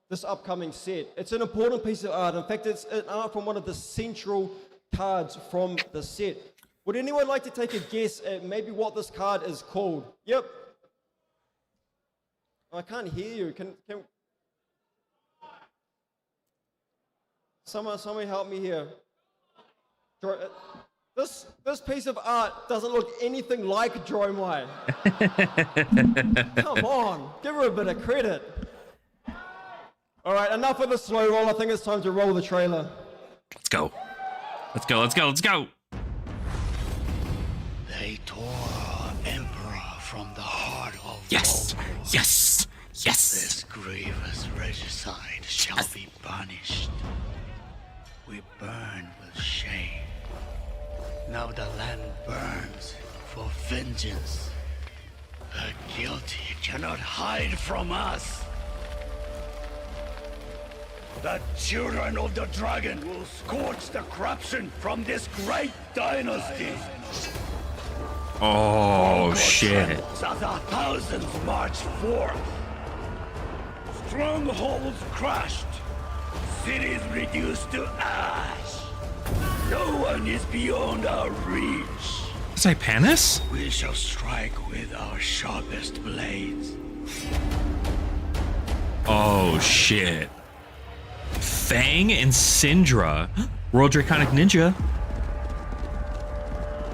this upcoming set. It's an important piece of art. In fact, it's an art from one of the central cards from the set. Would anyone like to take a guess at maybe what this card is called? Yep. I can't hear you. Can someone help me here? This piece of art doesn't look anything like Dromai. Come on, give her a bit of credit. All right, enough of the slow roll. I think it's time to roll the trailer. Let's go. Let's go. They tore our emperor from the heart of Yes. This grievous regicide shall be punished. We burn with shame. Now the land burns for vengeance. The guilty cannot hide from us. The children of the dragon will scorch the corruption from this great dynasty. Oh, shit. As the thousands march forth. Strongholds crushed. Cities reduced to ash. No one is beyond our reach. Is Ipanis? We shall strike with our sharpest blades. Oh, shit. Fang and Syndra. Royal Draconic Ninja.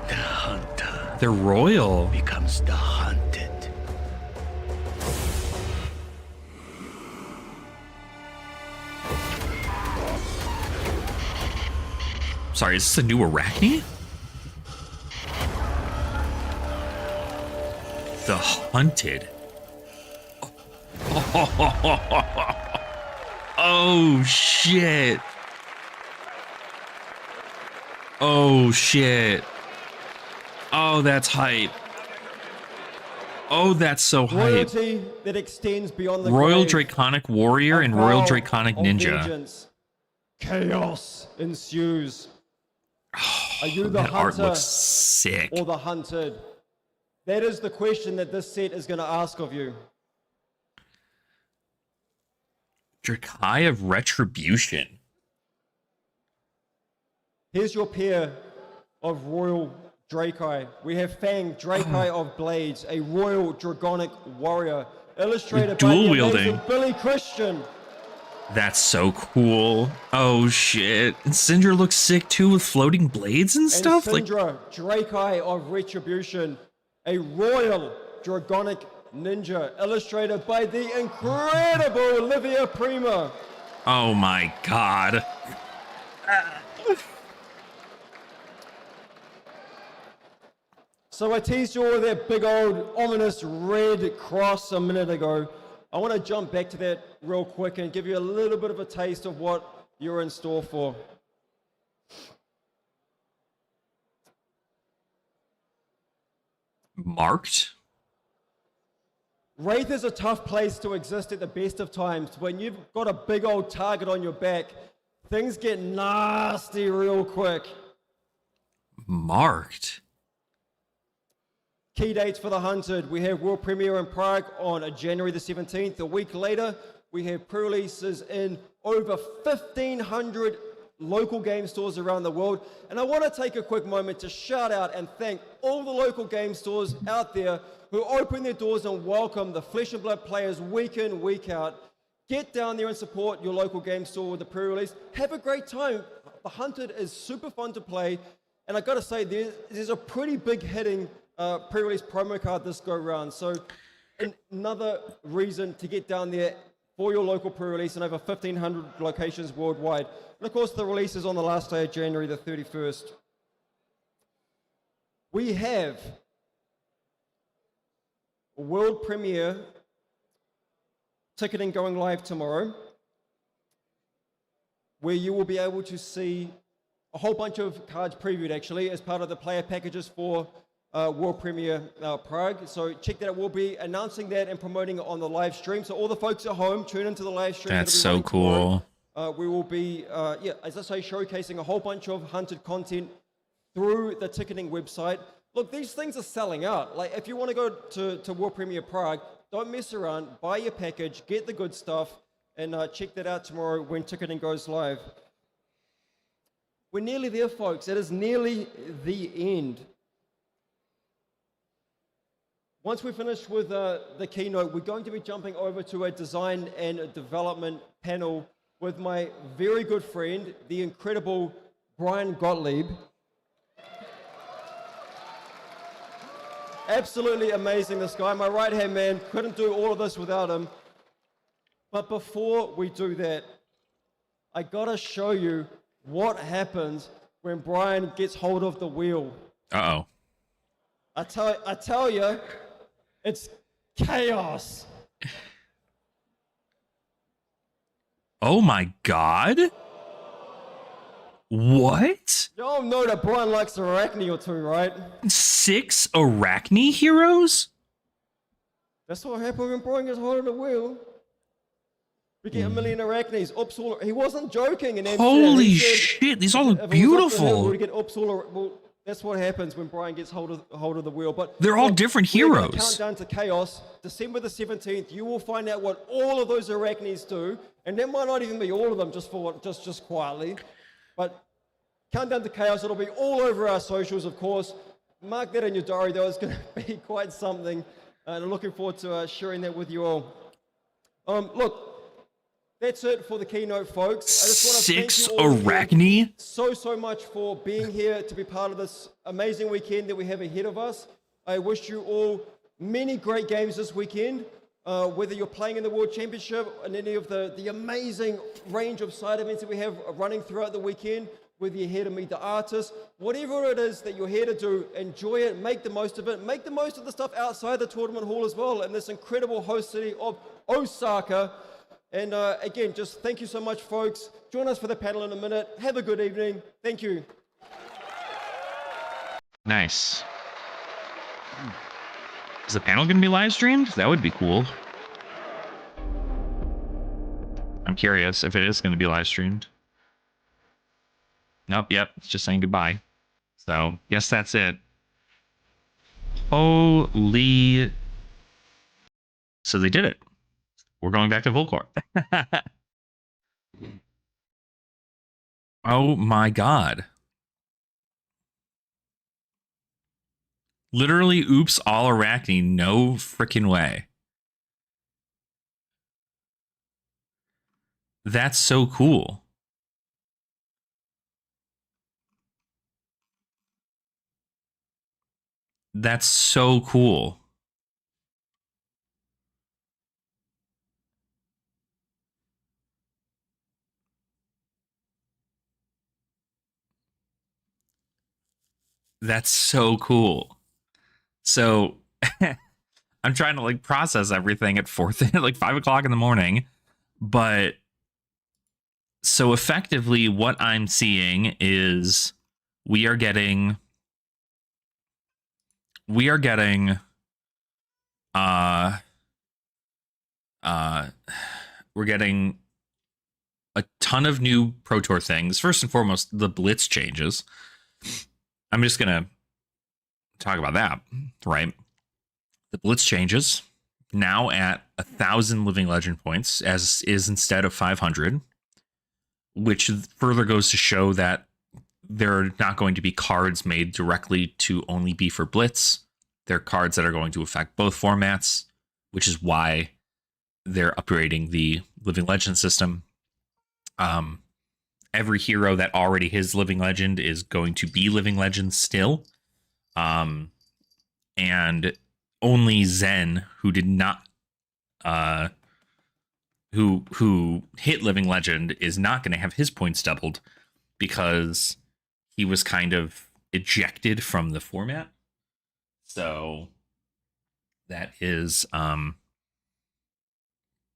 The hunter They're royal. becomes the hunted. Sorry, is this a new Arachne? The Hunted. Oh, shit. Oh, shit. Oh, that's hype. Oh, that's so hype. Royalty that extends beyond the Royal grave. Draconic Warrior A and Royal vow Draconic of Ninja. vengeance. Chaos ensues. Are you the That art hunter looks sick. or the hunted? That is the question that this set is going to ask of you. Drakai of Retribution. Here's your pair of Royal Drakai. We have Fang, Drakai of Blades, a Royal Dragonic Warrior, illustrated by dual the wielding. amazing Billy Christian. That's so cool. Oh shit. And Syndra looks sick too with floating blades and stuff. And Like, Syndra, Drakai of Retribution, a Royal Dragonic Ninja, illustrated by the incredible Olivia Prima. oh my god. So I teased you all with that big old ominous red cross a minute ago. I want to jump back to that real quick and give you a little bit of a taste of what you're in store for. Marked? Wraith is a tough place to exist at the best of times. When you've got a big old target on your back, things get nasty real quick. Marked? Key dates for the Hunted. We have world premiere in Prague on January the 17th. A week later, we have pre-releases in over 1,500 local game stores around the world. And I want to take a quick moment to shout out and thank all the local game stores out there who open their doors and welcome the Flesh and Blood players week in, week out. Get down there and support your local game store with the pre-release. Have a great time. The Hunted is super fun to play. And I got to say, there's a pretty big hitting pre-release promo card this go round. So another reason to get down there for your local pre-release in over 1,500 locations worldwide. And of course, the release is on the last day of January the 31st. We have a world premiere ticketing going live tomorrow, where you will be able to see a whole bunch of cards previewed actually as part of the player packages for World Premiere Prague. So check that out. We'll be announcing that and promoting it on the live stream. So all the folks at home, tune into the live stream. That's It'll be so cool. tomorrow. We will be, as I say, showcasing a whole bunch of Hunted content through the ticketing website. Look, these things are selling out. Like, if you want to go to World Premiere Prague, don't mess around. Buy your package, get the good stuff, and check that out tomorrow when ticketing goes live. We're nearly there, folks. It is nearly the end. Once we finish with the keynote, we're going to be jumping over to a design and a development panel with my very good friend, the incredible Brian Gottlieb. Absolutely amazing, this guy. My right-hand man. Couldn't do all of this without him. But before we do that, I gotta show you what happens when Brian gets hold of the wheel. Uh-oh. I tell you, it's chaos. Oh my god. What? Y'all know that Brian likes Arachne or two, right? 6 Arachne heroes? That's what happened when Brian gets hold of the wheel. We get a million Arachnes. He wasn't joking in Amsterdam. Holy He said, shit, these all look if it was up to him, beautiful. we'd get well, that's what happens when Brian gets hold of the wheel. But They're all look, different we're gonna heroes. count down to chaos. December the 17th, you will find out what all of those Arachnes do. And that might not even be all of them, just quietly. But countdown to chaos, it'll be all over our socials, of course. Mark that in your diary, though. It's going to be quite something. And I'm looking forward to sharing that with you all. Look, that's it for the keynote, folks. I just want to thank 6 you all Arachne? so much for being here to be part of this amazing weekend that we have ahead of us. I wish you all many great games this weekend, whether you're playing in the World Championship and any of the amazing range of side events that we have running throughout the weekend, whether you're here to meet the artists, whatever it is that you're here to do, enjoy it, make the most of it, make the most of the stuff outside the tournament hall as well, in this incredible host city of Osaka. And again, just thank you so much, folks. Join us for the panel in a minute. Have a good evening. Thank you. Nice. Is the panel going to be live streamed? That would be cool. I'm curious if it is going to be live streamed. Nope, yep, it's just saying goodbye. So, yes, that's it. Holy... So they did it. We're going back to Volcor. Oh my god. Literally, oops, all Arachne. No freaking way. That's so cool. That's so cool. That's so cool. So I'm trying to like process everything at 5 o'clock in the morning, but so effectively what I'm seeing is we're getting a ton of new Pro Tour things. First and foremost, the Blitz changes. I'm just gonna talk about that, right? The Blitz changes now at 1,000 Living Legend points, as is instead of 500, which further goes to show that there are not going to be cards made directly to only be for Blitz. They're cards that are going to affect both formats, which is why they're upgrading the Living Legend system. Every hero that already is Living Legend is going to be Living Legend still. And only Zen, who did not who hit Living Legend, is not going to have his points doubled because he was kind of ejected from the format. So that is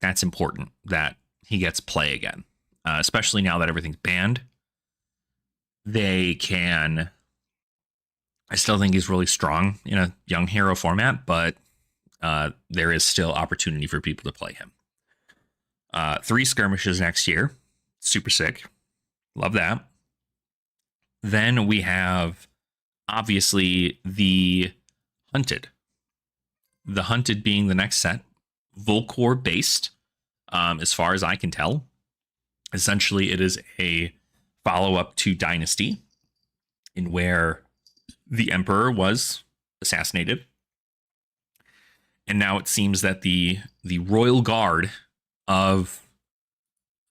that's important that he gets play again, especially now that everything's banned. They can. I still think he's really strong in a young hero format, but there is still opportunity for people to play him. 3 skirmishes next year. Super sick. Love that. Then we have, obviously, the Hunted. The Hunted being the next set. Volcor based, as far as I can tell. Essentially, it is a follow-up to Dynasty, in where the Emperor was assassinated. And now it seems that the Royal Guard of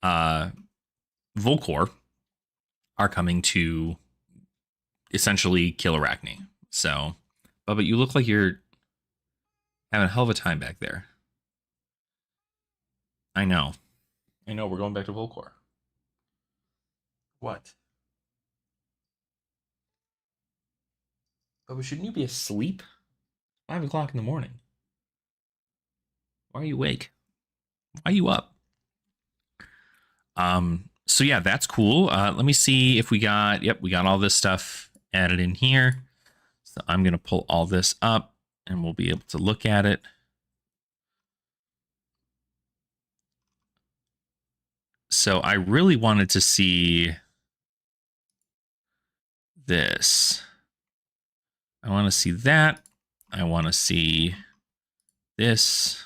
Volcor are coming to essentially kill Arachne. So, Bubba, you look like you're having a hell of a time back there. I know, we're going back to Volcor. What? Bubba, shouldn't you be asleep? 5 o'clock in the morning. Why are you awake? Why are you up? So yeah, that's cool. Let me see if we got, yep, we got all this stuff added in here. So I'm going to pull all this up and we'll be able to look at it. So I really wanted to see this. I want to see that. I want to see this.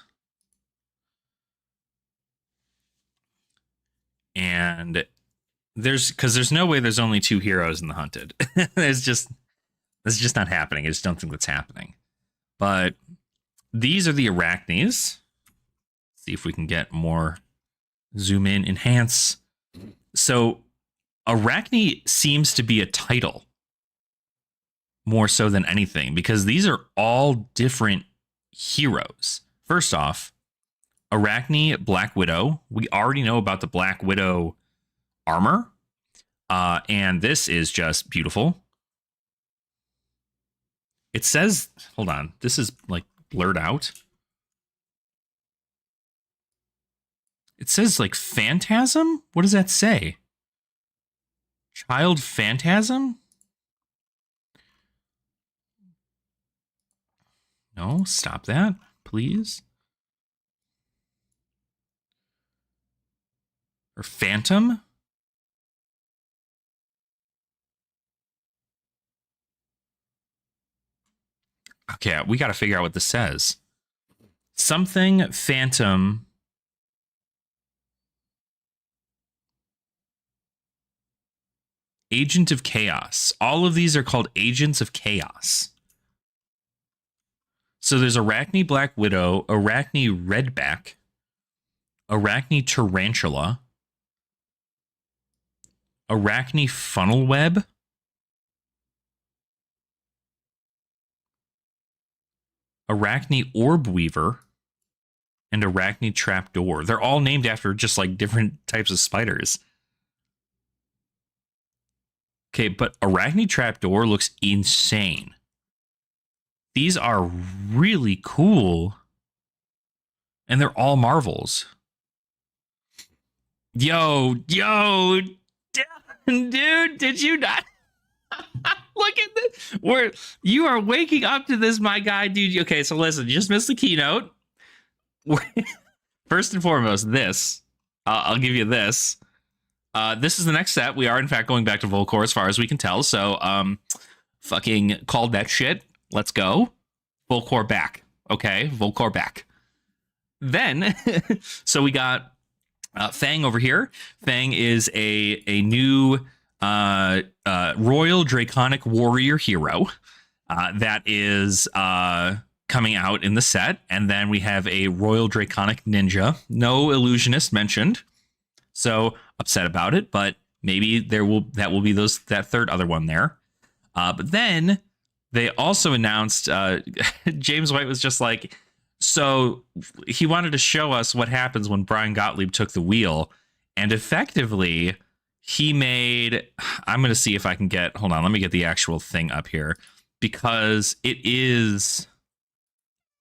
And there's no way there's only 2 heroes in the hunted. That's just not happening. I just don't think that's happening. But these are the Arachnes. See if we can get more zoom in, enhance. So Arachne seems to be a title more so than anything, because these are all different heroes. First off, Arachne, Black Widow. We already know about the Black Widow armor. And this is just beautiful. It says, hold on, this is like blurred out. It says like Phantasm? What does that say? Child Phantasm? No, stop that, please. Or Phantom? Okay, we got to figure out what this says. Something Phantom. Agent of Chaos. All of these are called Agents of Chaos. So there's Arachne Black Widow, Arachne Redback, Arachne Tarantula, Arachne Funnel Web, Arachne Orb Weaver, and Arachne Trapdoor. They're all named after just like different types of spiders. Okay, but Arachne Trapdoor looks insane. These are really cool. And they're all Marvels. Yo, dude, did you not? Look at this. You are waking up to this, my guy, dude. Okay, so listen, you just missed the keynote. First and foremost, this. I'll give you this. This is the next set. We are, in fact, going back to Volcor as far as we can tell. So, fucking called that shit. Let's go. Volcor back. Okay, Volcor back. Then, so we got Fang over here. Fang is a new Royal Draconic Warrior hero that is coming out in the set. And then we have a Royal Draconic Ninja. No Illusionist mentioned. So upset about it, but maybe that will be that third other one there. But then they also announced James White was just like, so he wanted to show us what happens when Brian Gottlieb took the wheel, and effectively he made, I'm going to see if I can get, hold on, let me get the actual thing up here, because it is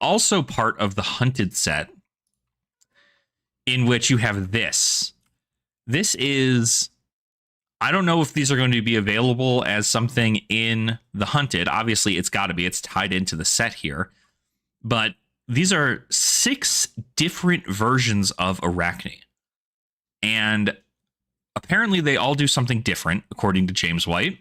also part of the Hunted set, in which you have this. This is, I don't know if these are going to be available as something in the Hunted. Obviously, it's got to be. It's tied into the set here. But these are 6 different versions of Arachne. And apparently they all do something different, according to James White.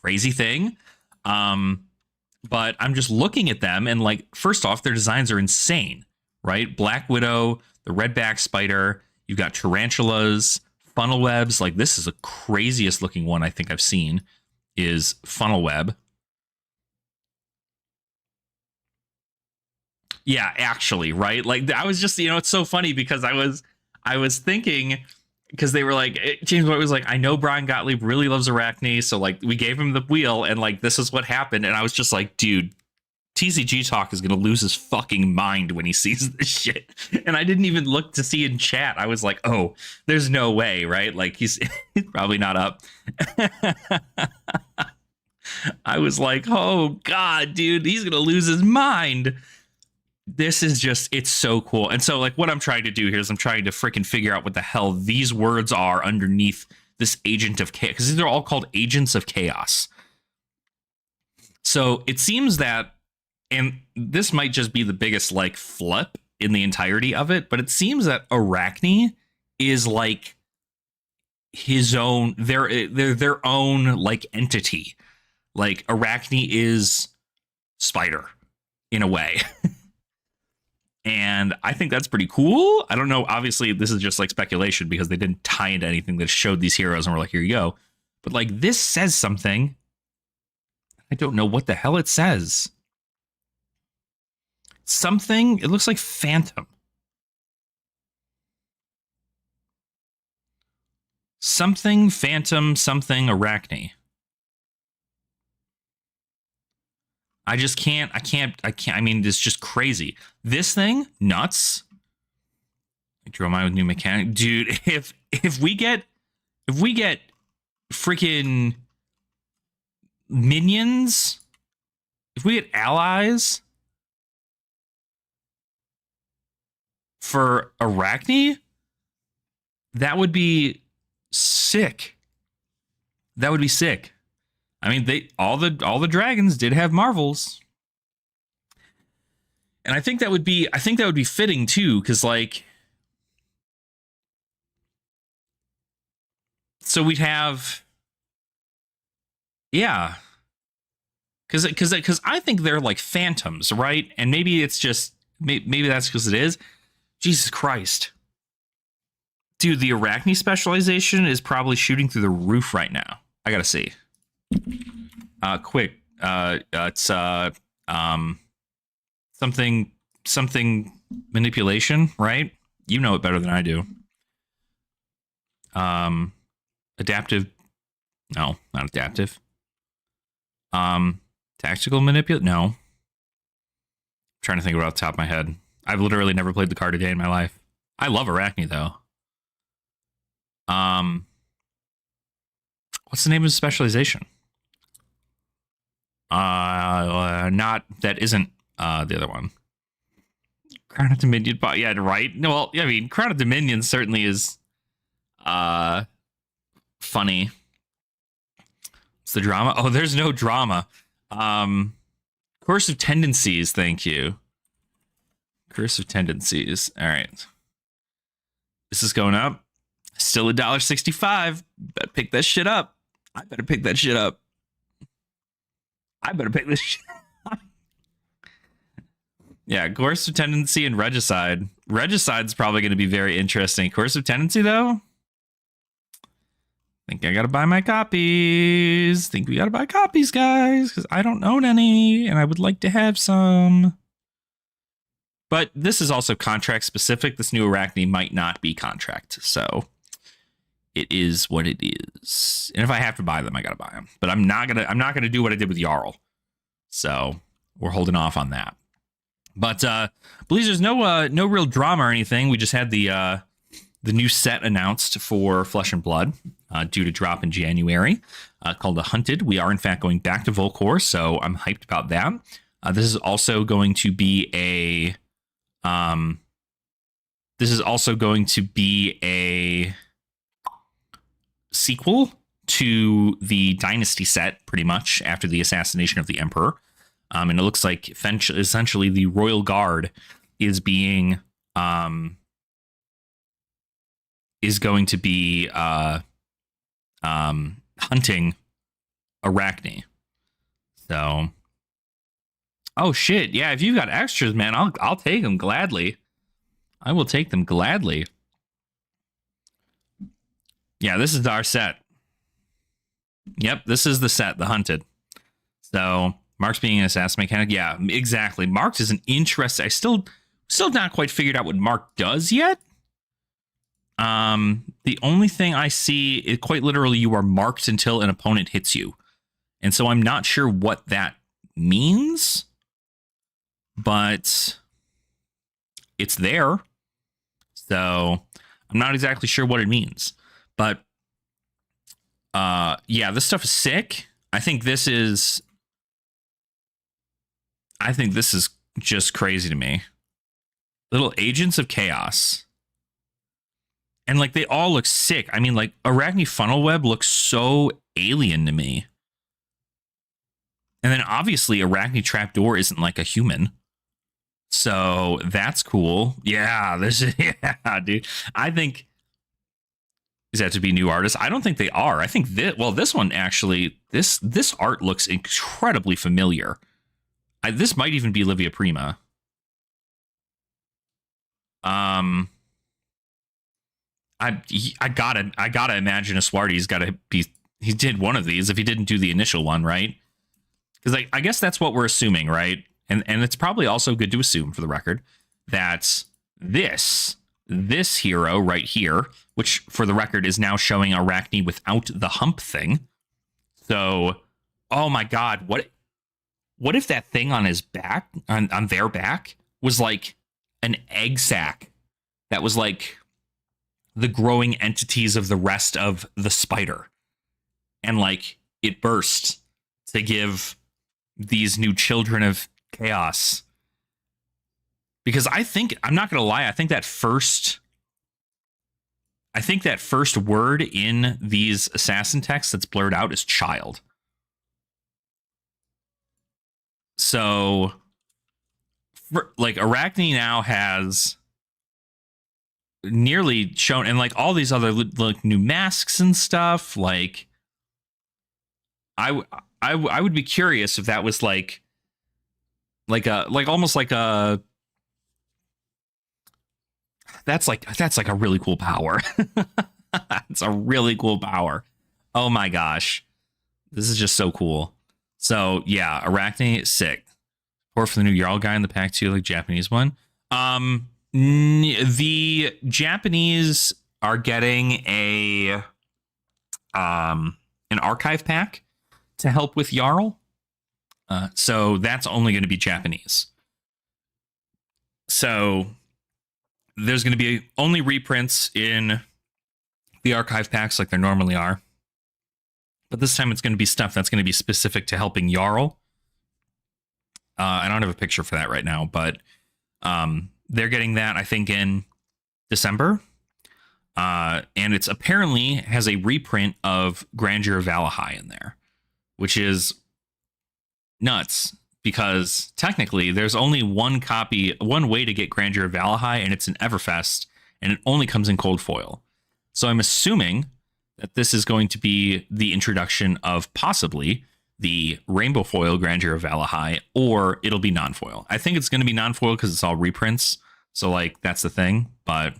Crazy thing. But I'm just looking at them, and like, first off, their designs are insane, right? Black Widow, the Redback Spider, you've got tarantulas, funnel webs. Like, this is the craziest looking one I think I've seen, is funnel web. Yeah, actually, right? Like, I was just, it's so funny because I was thinking, because they were like, James White was like, I know Brian Gottlieb really loves Arachne, so like we gave him the wheel, and like this is what happened. And I was just like, dude, TCG Talk is gonna lose his fucking mind when he sees this shit. And I didn't even look to see in chat. I was like, oh, there's no way, right? Like he's probably not up. I was like, oh god, dude, he's gonna lose his mind. this is just, it's so cool. And so like what I'm trying to do here is I'm trying to freaking figure out what the hell these words are underneath this agent of chaos, because these are all called agents of chaos. So it seems that, and this might just be the biggest like flip in the entirety of it, but it seems that Arachne is like his own, their own like entity. Like Arachne is Spider in a way. And I think that's pretty cool. I don't know. Obviously, this is just like speculation because they didn't tie into anything that showed these heroes and we're like, here you go. But like this says something. I don't know what the hell it says. Something. It looks like Phantom. Something Phantom, something Arachne. I just can't. I mean, it's just crazy. This thing, nuts. I drew mine with new mechanic, dude. If we get freaking minions, if we get allies for Arachne, that would be sick. That would be sick. I mean, all the dragons did have marvels. And I think that would be fitting too, because like, so we'd have, yeah, because I think they're like phantoms, right? And maybe it's just maybe that's because it is. Jesus Christ, dude, the Arachne specialization is probably shooting through the roof right now. I gotta see. Quick. It's something manipulation, right? You know it better than I do. Adaptive. No, not adaptive. Tactical manipulate. No. I'm trying to think about the top of my head. I've literally never played the card a day in my life. I love Arachne though. What's the name of the specialization? Not that isn't the other one. Crown of Dominion, but yeah, right. No, well, I mean, Crown of Dominion certainly is funny. It's the drama. Oh, there's no drama. Course of Tendencies, thank you. Curse of Tendencies. All right. This is going up. Still $1.65. Better pick that shit up. I better pick that shit up. I better pick this shit up. Yeah, Course of Tendency and Regicide. Regicide's probably going to be very interesting. Course of Tendency, though? Think I gotta buy my copies. Think we gotta buy copies, guys, because I don't own any, and I would like to have some. But this is also contract specific. This new Arachne might not be contract, so it is what it is. And if I have to buy them, I gotta buy them. But I'm not gonna do what I did with Jarl. So we're holding off on that. But please, there's no real drama or anything. We just had the new set announced for Flesh and Blood, due to drop in January, called The Hunted. We are in fact going back to Volcor, so I'm hyped about that. This is also going to be a sequel to the Dynasty set, pretty much after the assassination of the Emperor. And it looks like essentially the Royal Guard is being is going to be hunting Arachne. So, oh shit, yeah. If you've got extras, man, I'll take them gladly. I will take them gladly. Yeah, this is our set. Yep, this is the set, The Hunted. So Mark's being an assassin mechanic. Yeah, exactly. Mark's is an interesting. I still not quite figured out what Mark does yet. The only thing I see is quite literally you are marked until an opponent hits you. And so I'm not sure what that means, but it's there. So I'm not exactly sure what it means, but yeah, this stuff is sick. I think this is just crazy to me. Little agents of chaos. And like they all look sick. I mean, like Arachne Funnel Web looks so alien to me. And then obviously Arachne Trapdoor isn't like a human. So that's cool. Yeah, yeah, dude. I think is that to be new artists? I don't think they are. I think this one actually, this art looks incredibly familiar. This might even be Livia Prima. I gotta imagine Aswardi's gotta be. He did one of these if he didn't do the initial one, right? Because I guess that's what we're assuming, right? And it's probably also good to assume, for the record, that this hero right here, which for the record is now showing Arachne without the hump thing. So, oh my God, what if that thing on his back, on their back, was like an egg sac that was like the growing entities of the rest of the spider, and like it burst to give these new children of chaos. Because I'm not gonna lie, I think that first word in these assassin texts that's blurred out is child. So like Arachne now has nearly shown, and like all these other like new masks and stuff, like I would be curious if that was like almost like a that's like a really cool power. It's a really cool power. Oh my gosh, this is just so cool. So yeah, Arachne, sick. Or for the new Jarl guy in the pack too, like Japanese one. The Japanese are getting an archive pack to help with Jarl. So that's only going to be Japanese. So there's going to be only reprints in the archive packs like there normally are. But this time it's going to be stuff that's going to be specific to helping Jarl. I don't have a picture for that right now, but they're getting that, I think, in December. And it's apparently has a reprint of Grandeur of Valahai in there, which is nuts because technically there's only one way to get Grandeur of Valahai, and it's an Everfest, and it only comes in cold foil. So I'm assuming that this is going to be the introduction of possibly the rainbow foil Grandeur of Valahai, or it'll be non-foil. I think it's going to be non-foil because it's all reprints. So like that's the thing, but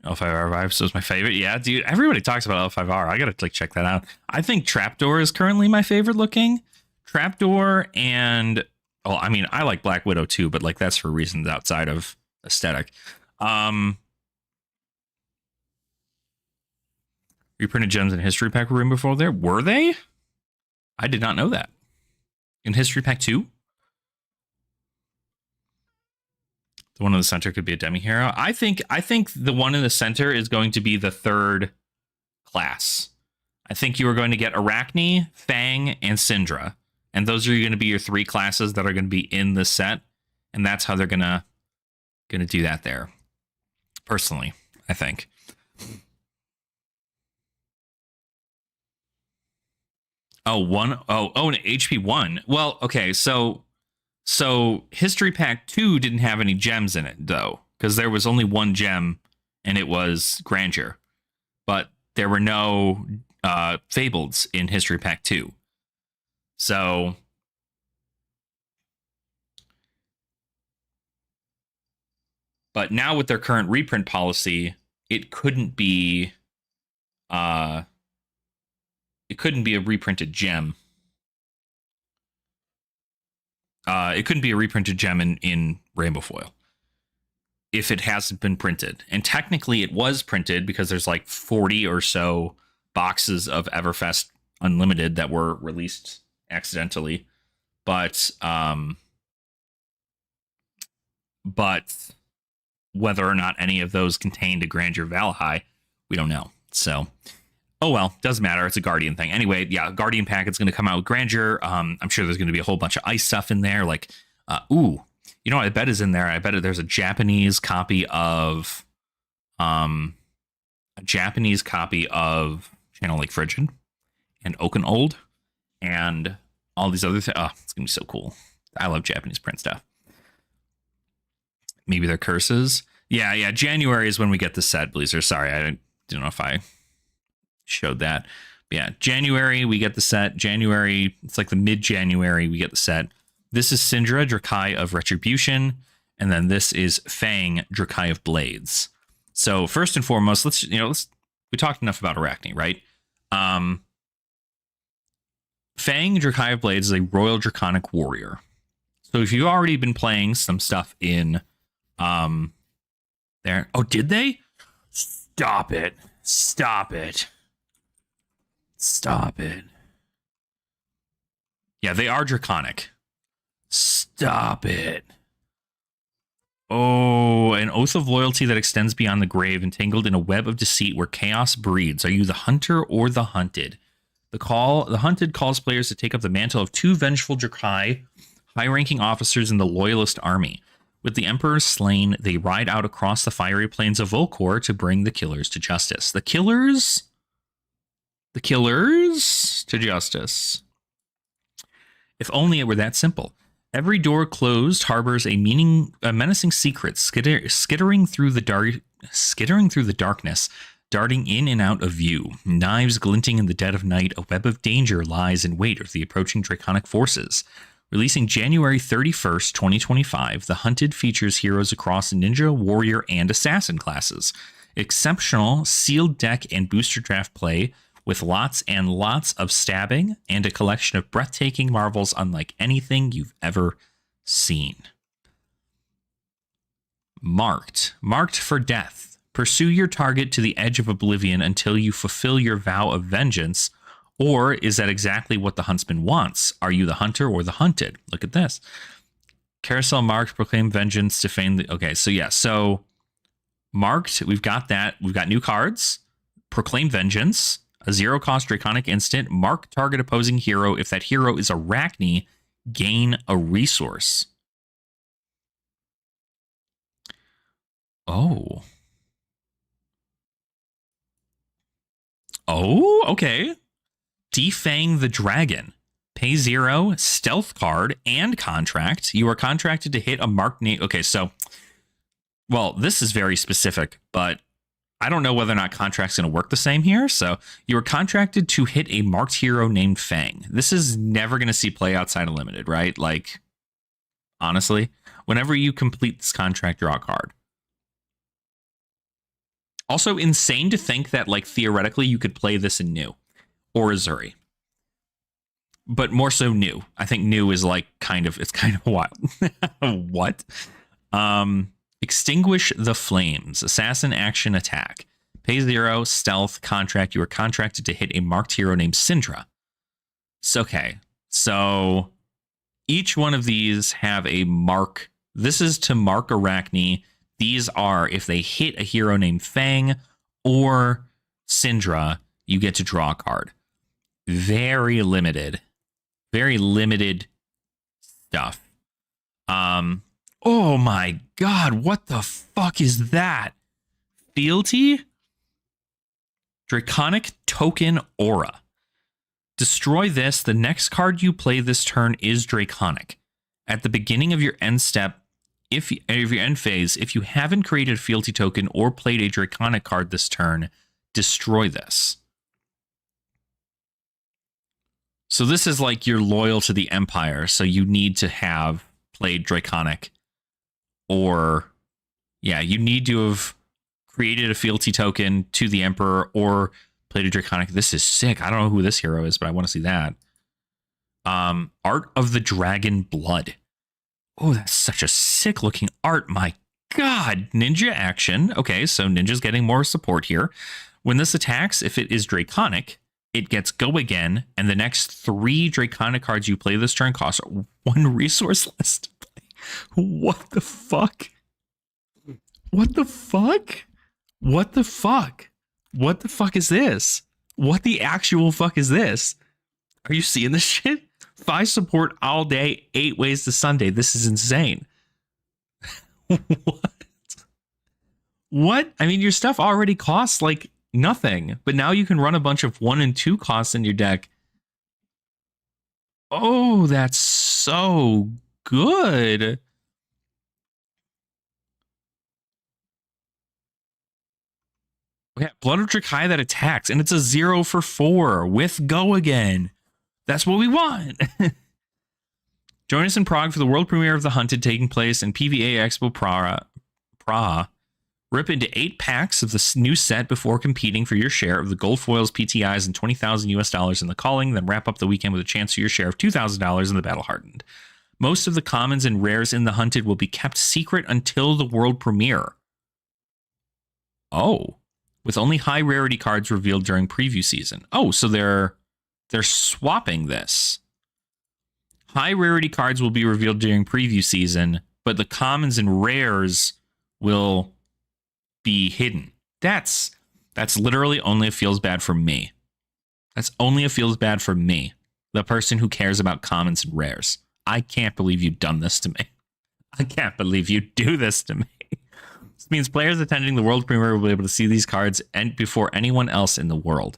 L5R Vibes was my favorite. Yeah, dude, everybody talks about L5R. I gotta like check that out. I think Trapdoor is currently my favorite looking. Trapdoor and I mean, I like Black Widow too, but like that's for reasons outside of aesthetic. Reprinted gems in History Pack were in before there. Were they? I did not know that. In History Pack 2? The one in the center could be a demi-hero. I think the one in the center is going to be the third class. I think you are going to get Arachne, Fang, and Syndra. And those are going to be your three classes that are going to be in the set. And that's how they're going to do that there. Personally, I think. An HP 1. Well, okay, so History Pack 2 didn't have any gems in it, though, because there was only one gem, and it was Grandeur. But there were no Fableds in History Pack 2. So but now with their current reprint policy, it couldn't be a reprinted gem. It couldn't be a reprinted gem in rainbow foil if it hasn't been printed. And technically it was printed because there's like 40 or so boxes of Everfest Unlimited that were released accidentally. But whether or not any of those contained a Grandeur Valahai, we don't know. So Oh well, doesn't matter. It's a Guardian thing. Anyway, yeah, Guardian packet's going to come out with Grandeur. I'm sure there's going to be a whole bunch of ice stuff in there. Like, you know what I bet is in there? I bet there's a Japanese copy of, Channel Lake Frigid and Oaken Old and all these other things. Oh, it's going to be so cool. I love Japanese print stuff. Maybe they're curses. Yeah. January is when we get the set, Bleezer. Sorry, I don't know if I showed that. But yeah, January, we get the set. January, it's like the mid-January, we get the set. This is Syndra, Drakai of Retribution. And then this is Fang, Drakai of Blades. So first and foremost, we talked enough about Arachne, right? Fang, Drakai of Blades is a Royal Draconic Warrior. So if you've already been playing some stuff in there. Oh, did they? Stop it. Yeah, they are Draconic. Stop it. Oh, an oath of loyalty that extends beyond the grave, entangled in a web of deceit where chaos breeds. Are you the hunter or the hunted? The hunted calls players to take up the mantle of 2 vengeful Drakai, high-ranking officers in the Loyalist army. With the Emperor slain, they ride out across the fiery plains of Volcor to bring the killers to justice. The killers to justice. If only it were that simple. Every door closed harbors a menacing secret, skittering through the darkness, darting in and out of view. Knives glinting in the dead of night, a web of danger lies in wait of the approaching Draconic forces. Releasing January 31st, 2025, The Hunted features heroes across ninja, warrior, and assassin classes. Exceptional sealed deck and booster draft play with lots and lots of stabbing and a collection of breathtaking marvels unlike anything you've ever seen. Marked for death. Pursue your target to the edge of oblivion until you fulfill your vow of vengeance. Or is that exactly what the huntsman wants? Are you the hunter or the hunted? Look at this. Carousel marked, proclaim vengeance to feign the... Okay, so yeah, so marked, we've got that. We've got new cards. Proclaim vengeance, a 0-cost Draconic instant. Mark target opposing hero. If that hero is Arachne, gain a resource. Oh, okay. Defang the Dragon. Pay 0, stealth card, and contract. You are contracted to hit a marked name. Okay, so, well, this is very specific, but I don't know whether or not contract's going to work the same here. So you are contracted to hit a marked hero named Fang. This is never going to see play outside of Limited, right? Like, honestly, whenever you complete this contract, draw a card. Also insane to think that, like, theoretically you could play this in New or Azuri. But more so New. I think New is like it's kind of wild. What? Extinguish the Flames. Assassin action attack. Pay 0, stealth, contract. You are contracted to hit a marked hero named Syndra. So, okay. So each one of these have a mark. This is to mark Arachne. These are if they hit a hero named Fang or Syndra, you get to draw a card. Very limited stuff. Oh my god, what the fuck is that? Fealty? Draconic Token Aura. Destroy this. The next card you play this turn is Draconic. At the beginning of your end step, if your end phase, if you haven't created a fealty token or played a Draconic card this turn, destroy this. So this is like you're loyal to the Empire, so you need to have played Draconic. Or, yeah, you need to have created a fealty token to the Emperor or played a Draconic. This is sick. I don't know who this hero is, but I want to see that. Art of the Dragon Blood. Oh, that's such a sick looking art. My god. Ninja action. Okay, so Ninja's getting more support here. When this attacks, if it is Draconic, it gets go again, and the next 3 Draconic cards you play this turn cost 1 resource less to play. What the fuck? What the fuck? What the fuck? What the fuck is this? What the actual fuck is this? Are you seeing this shit? 5 support all day, 8 ways to Sunday. This is insane. What? What? I mean, your stuff already costs like nothing, but now you can run a bunch of 1 and 2 costs in your deck. Oh, that's so good. Okay, Blood of Drakai that attacks, and it's a 0 for 4 with Go Again. That's what we want. Join us in Prague for the world premiere of The Hunted taking place in PVA Expo Prague. Rip into 8 packs of the new set before competing for your share of the gold foils, PTIs, and $20,000 in the calling, then wrap up the weekend with a chance for your share of $2,000 in the Battle Hardened. Most of the commons and rares in The Hunted will be kept secret until the world premiere. Oh, with only high rarity cards revealed during preview season. Oh, so they're swapping this. High rarity cards will be revealed during preview season, but the commons and rares will be hidden. That's literally only a feels bad for me. That's only a feels bad for me, the person who cares about commons and rares. I can't believe you've done this to me. I can't believe you do this to me. This means players attending the world premiere will be able to see these cards and before anyone else in the world.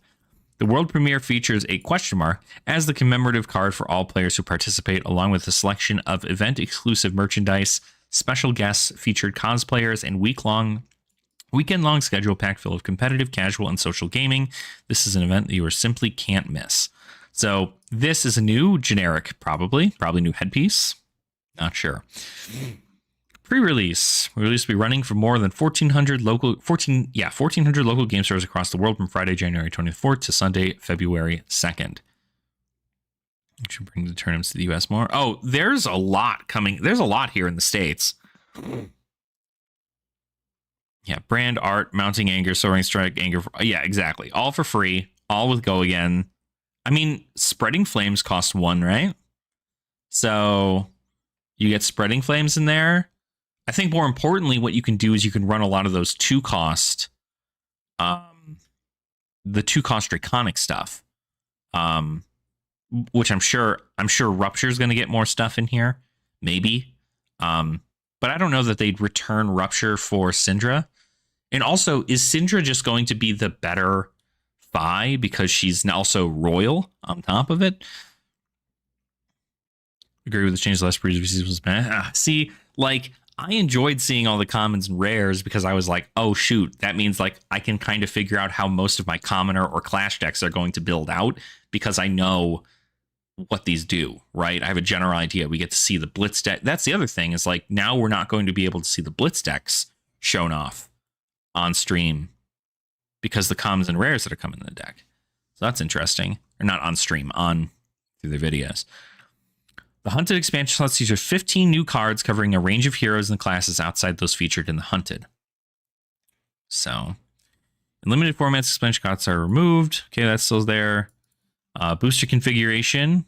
The world premiere features a question mark as the commemorative card for all players who participate, along with a selection of event-exclusive merchandise, special guests, featured cosplayers, and weekend-long schedule packed full of competitive, casual, and social gaming. This is an event that you simply can't miss. So this is a new generic, probably new headpiece. Not sure. Pre-release. Release will be running for more than 1,400 local game stores across the world from Friday, January 24th to Sunday, February 2nd. Which should bring the tournaments to the US more. Oh, there's a lot coming. There's a lot here in the States. Yeah, brand art, mounting anger, soaring strike, anger. Yeah, exactly. All for free. All with Go Again. I mean, spreading flames cost 1, right? So you get spreading flames in there. I think more importantly, what you can do is you can run a lot of those 2-cost, the 2-cost draconic stuff, which I'm sure Rupture is going to get more stuff in here, maybe. But I don't know that they'd return Rupture for Syndra. And also, is Syndra just going to be the better Fi because she's also royal on top of it? Agree with the change last previous was bad. See, like, I enjoyed seeing all the commons and rares because I was like, oh, shoot, that means like I can kind of figure out how most of my commoner or clash decks are going to build out because I know what these do, right? I have a general idea. We get to see the blitz deck. That's the other thing is like now we're not going to be able to see the blitz decks shown off on stream because the commons and rares that are coming in the deck. So that's interesting. Or not on stream, on through their videos. The Hunted expansion slots feature 15 new cards covering a range of heroes and classes outside those featured in the Hunted. So, in limited formats, expansion cards are removed. Okay, that's still there. Booster configuration.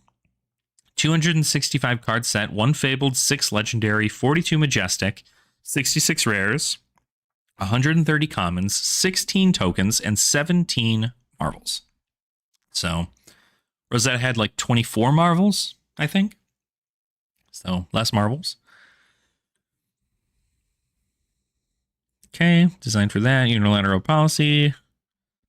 265 card set, 1 Fabled, 6 Legendary, 42 Majestic, 66 Rares, 130 Commons, 16 Tokens, and 17 Marvels. So, Rosetta had like 24 Marvels, I think. So, less Marvels. Okay, designed for that. Unilateral policy.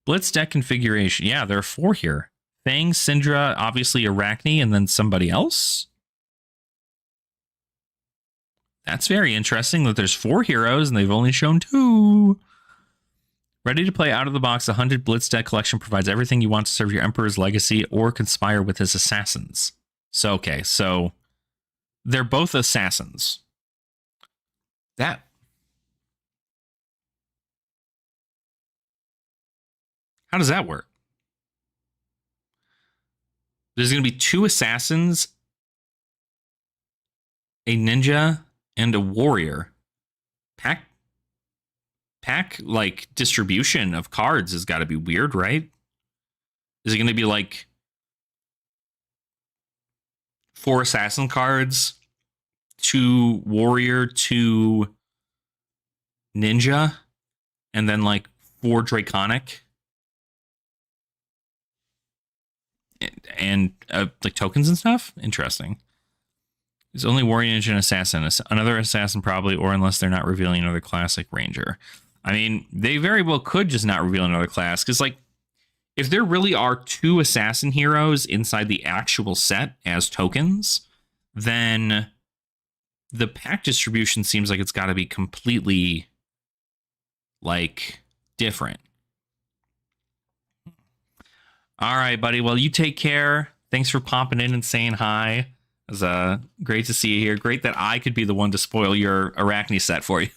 Blitz deck configuration. Yeah, there are 4 here. Fang, Syndra, obviously Arachne, and then somebody else. That's very interesting that there's 4 heroes and they've only shown 2. Ready to play out of the box, the Hunted Blitz deck collection provides everything you want to serve your Emperor's legacy or conspire with his assassins. So, okay, so they're both assassins. How does that work? There's going to be 2 assassins, a ninja, and a warrior. Pack like distribution of cards has got to be weird, right? Is it going to be like 4 assassin cards, 2 warrior, 2 ninja, and then like 4 draconic? and like tokens and stuff. Interesting. It's only Warrior Ninja and Assassin. Another Assassin probably, or unless they're not revealing another classic Ranger. I mean, they very well could just not reveal another class, because like, if there really are 2 Assassin heroes inside the actual set as tokens, then the pack distribution seems like it's got to be completely, like, different. All right, buddy. Well, you take care. Thanks for popping in and saying hi. It was great to see you here. Great that I could be the one to spoil your Arachne set for you.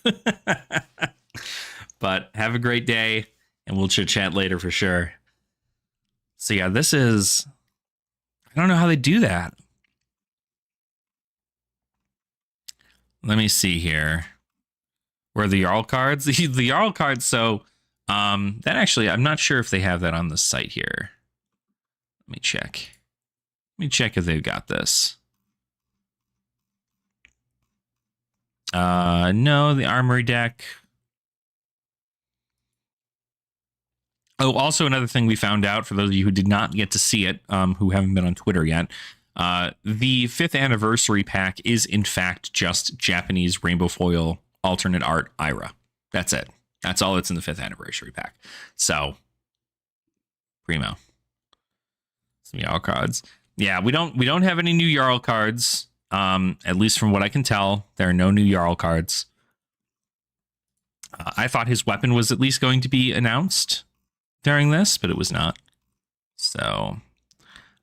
But have a great day, and we'll chit-chat later for sure. So yeah, this is... I don't know how they do that. Let me see here. Where are the Jarl cards? The Jarl cards, so... that actually, I'm not sure if they have that on the site here. Let me check. Let me check if they've got this. No, the Armory deck... Oh, also another thing we found out, for those of you who did not get to see it, who haven't been on Twitter yet, the 5th anniversary pack is in fact just Japanese rainbow foil alternate art Ira. That's it. That's all that's in the 5th anniversary pack. So, primo. Some Jarl cards. Yeah, we don't have any new Jarl cards. At least from what I can tell, there are no new Jarl cards. I thought his weapon was at least going to be announced during this, but it was not. So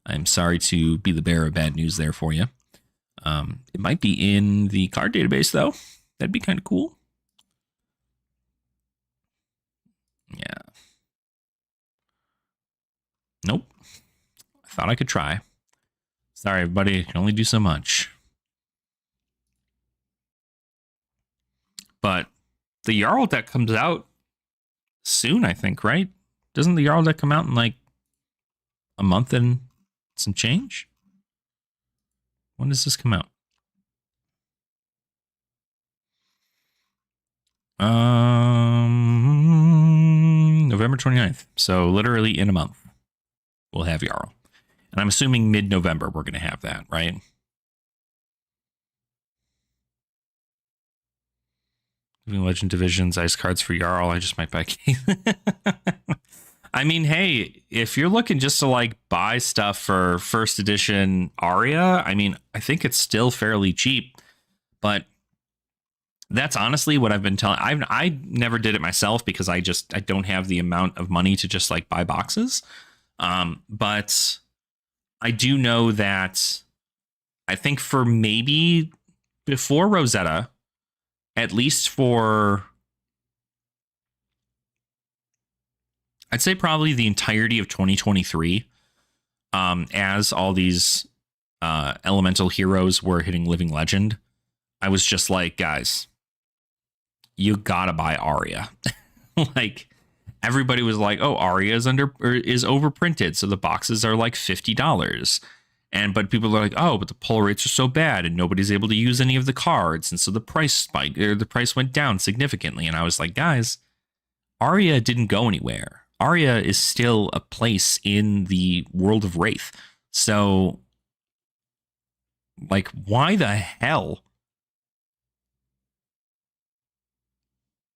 I'm sorry to be the bearer of bad news there for you. It might be in the card database, though. That'd be kind of cool. Yeah. Nope. I thought I could try. Sorry, everybody. I can only do so much. But the Jarl deck comes out soon, I think, right? Doesn't the Jarl deck come out in like a month and some change? When does this come out? November 29th. So literally in a month, we'll have Jarl. And I'm assuming mid-November we're going to have that, right? Legend Divisions, ice cards for Jarl. I just might buy. I mean, hey, if you're looking just to like buy stuff for first edition Aria, I mean, I think it's still fairly cheap. But that's honestly what I've been telling. I never did it myself because I don't have the amount of money to just like buy boxes. But I do know that I think for maybe before Rosetta, at least for, I'd say probably the entirety of 2023, as all these elemental heroes were hitting Living Legend, I was just like, guys, you gotta buy Aria. Like, everybody was like, oh, Aria is overprinted, so the boxes are like $50. But people are like, oh, but the pull rates are so bad and nobody's able to use any of the cards. And so the price spiked, or the price went down significantly. And I was like, guys, Aria didn't go anywhere. Aria is still a place in the world of Wraith. So, like, why the hell?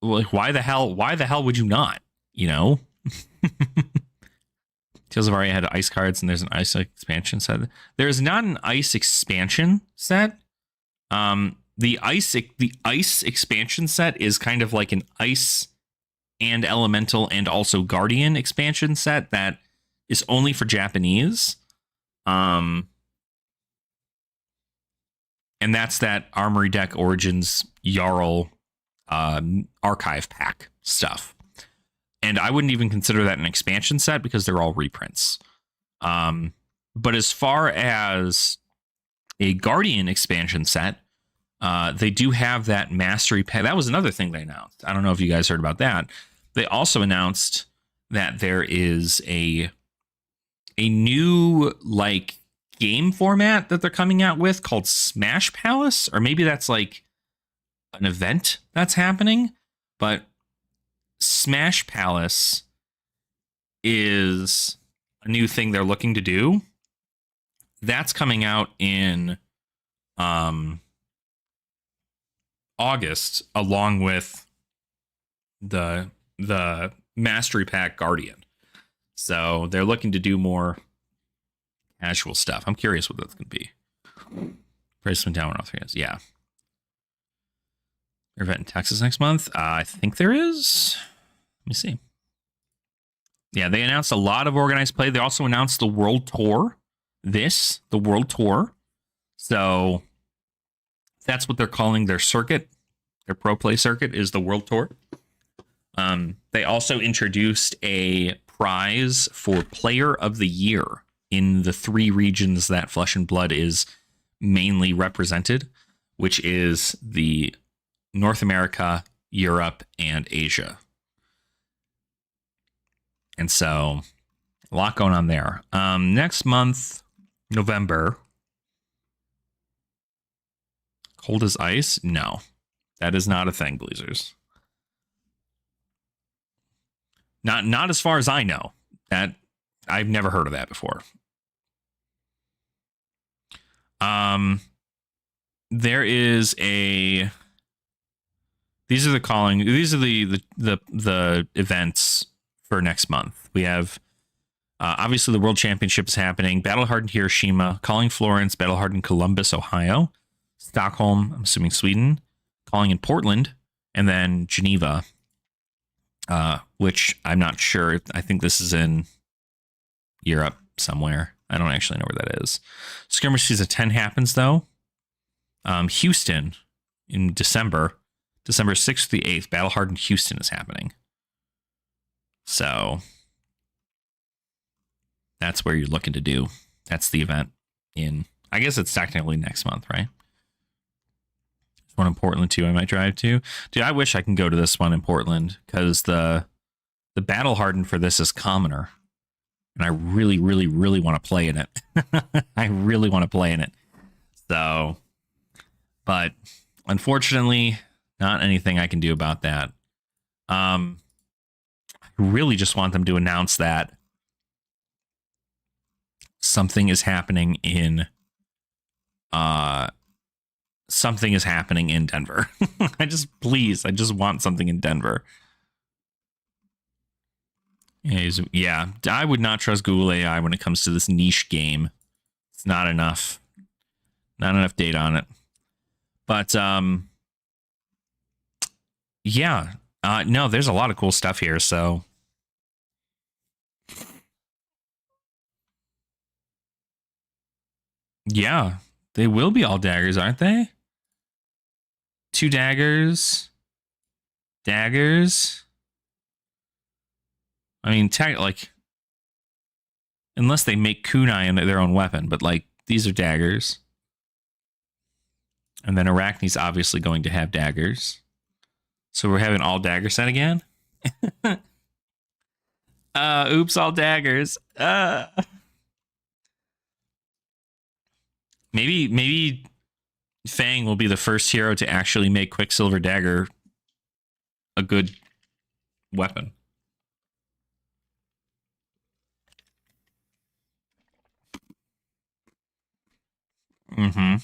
Like, why the hell would you not? You know? Tales of Aria had ice cards, and there's an ice expansion set. There's not an ice expansion set. The ice expansion set is kind of like an ice and elemental and also guardian expansion set that is only for Japanese. And that's that Armory Deck Origins Jarl archive pack stuff. And I wouldn't even consider that an expansion set because they're all reprints. But as far as a Guardian expansion set, they do have that Mastery pack. That was another thing they announced. I don't know if you guys heard about that. They also announced that there is a new like game format that they're coming out with called Smash Palace, or maybe that's like an event that's happening. But Smash Palace is a new thing they're looking to do. that's coming out in August, along with the Mastery Pack Guardian. So they're looking to do more casual stuff. I'm curious what that's going to be. Price went down when all 3 is. Yeah. Event in Texas next month. I think there is. Let me see. Yeah, they announced a lot of organized play. They also announced the World Tour. The World Tour. So that's what they're calling their circuit. Their pro play circuit is the World Tour. They also introduced a prize for Player of the Year in the 3 regions that Flesh and Blood is mainly represented, which is the North America, Europe, and Asia. And so a lot going on there. Next month, November. Cold as ice? No, that is not a thing, Bleezers. Not as far as I know. That I've never heard of that before. There is a. These are the events for next month. We have obviously the World Championship is happening. Battle Hardened Hiroshima, Calling Florence, Battle Hardened Columbus, Ohio, Stockholm, I'm assuming Sweden, Calling in Portland, and then Geneva, which I'm not sure. I think this is in Europe somewhere. I don't actually know where that is. Skirmish Season 10 happens though. Houston in December 6th to the 8th, Battle Hardened Houston is happening. So that's where you're looking to do. That's the event in, I guess it's technically next month, right? There's one in Portland too I might drive to. Dude, I wish I can go to this one in Portland because the Battle Hardened for this is commoner. And I really, really, really want to play in it. I really want to play in it. So, but unfortunately, not anything I can do about that. I really just want them to announce that something is happening in Denver. I just want something in Denver. Yeah, I would not trust Google AI when it comes to this niche game. It's not enough data on it. But yeah, no, there's a lot of cool stuff here. So yeah, they will be all daggers, aren't they? 2 daggers. I mean, unless they make kunai their own weapon, but like these are daggers. And then Arachne's obviously going to have daggers. So we're having all dagger set again? Oops, all daggers. Maybe Fang will be the first hero to actually make Quicksilver Dagger a good weapon. Mm-hmm.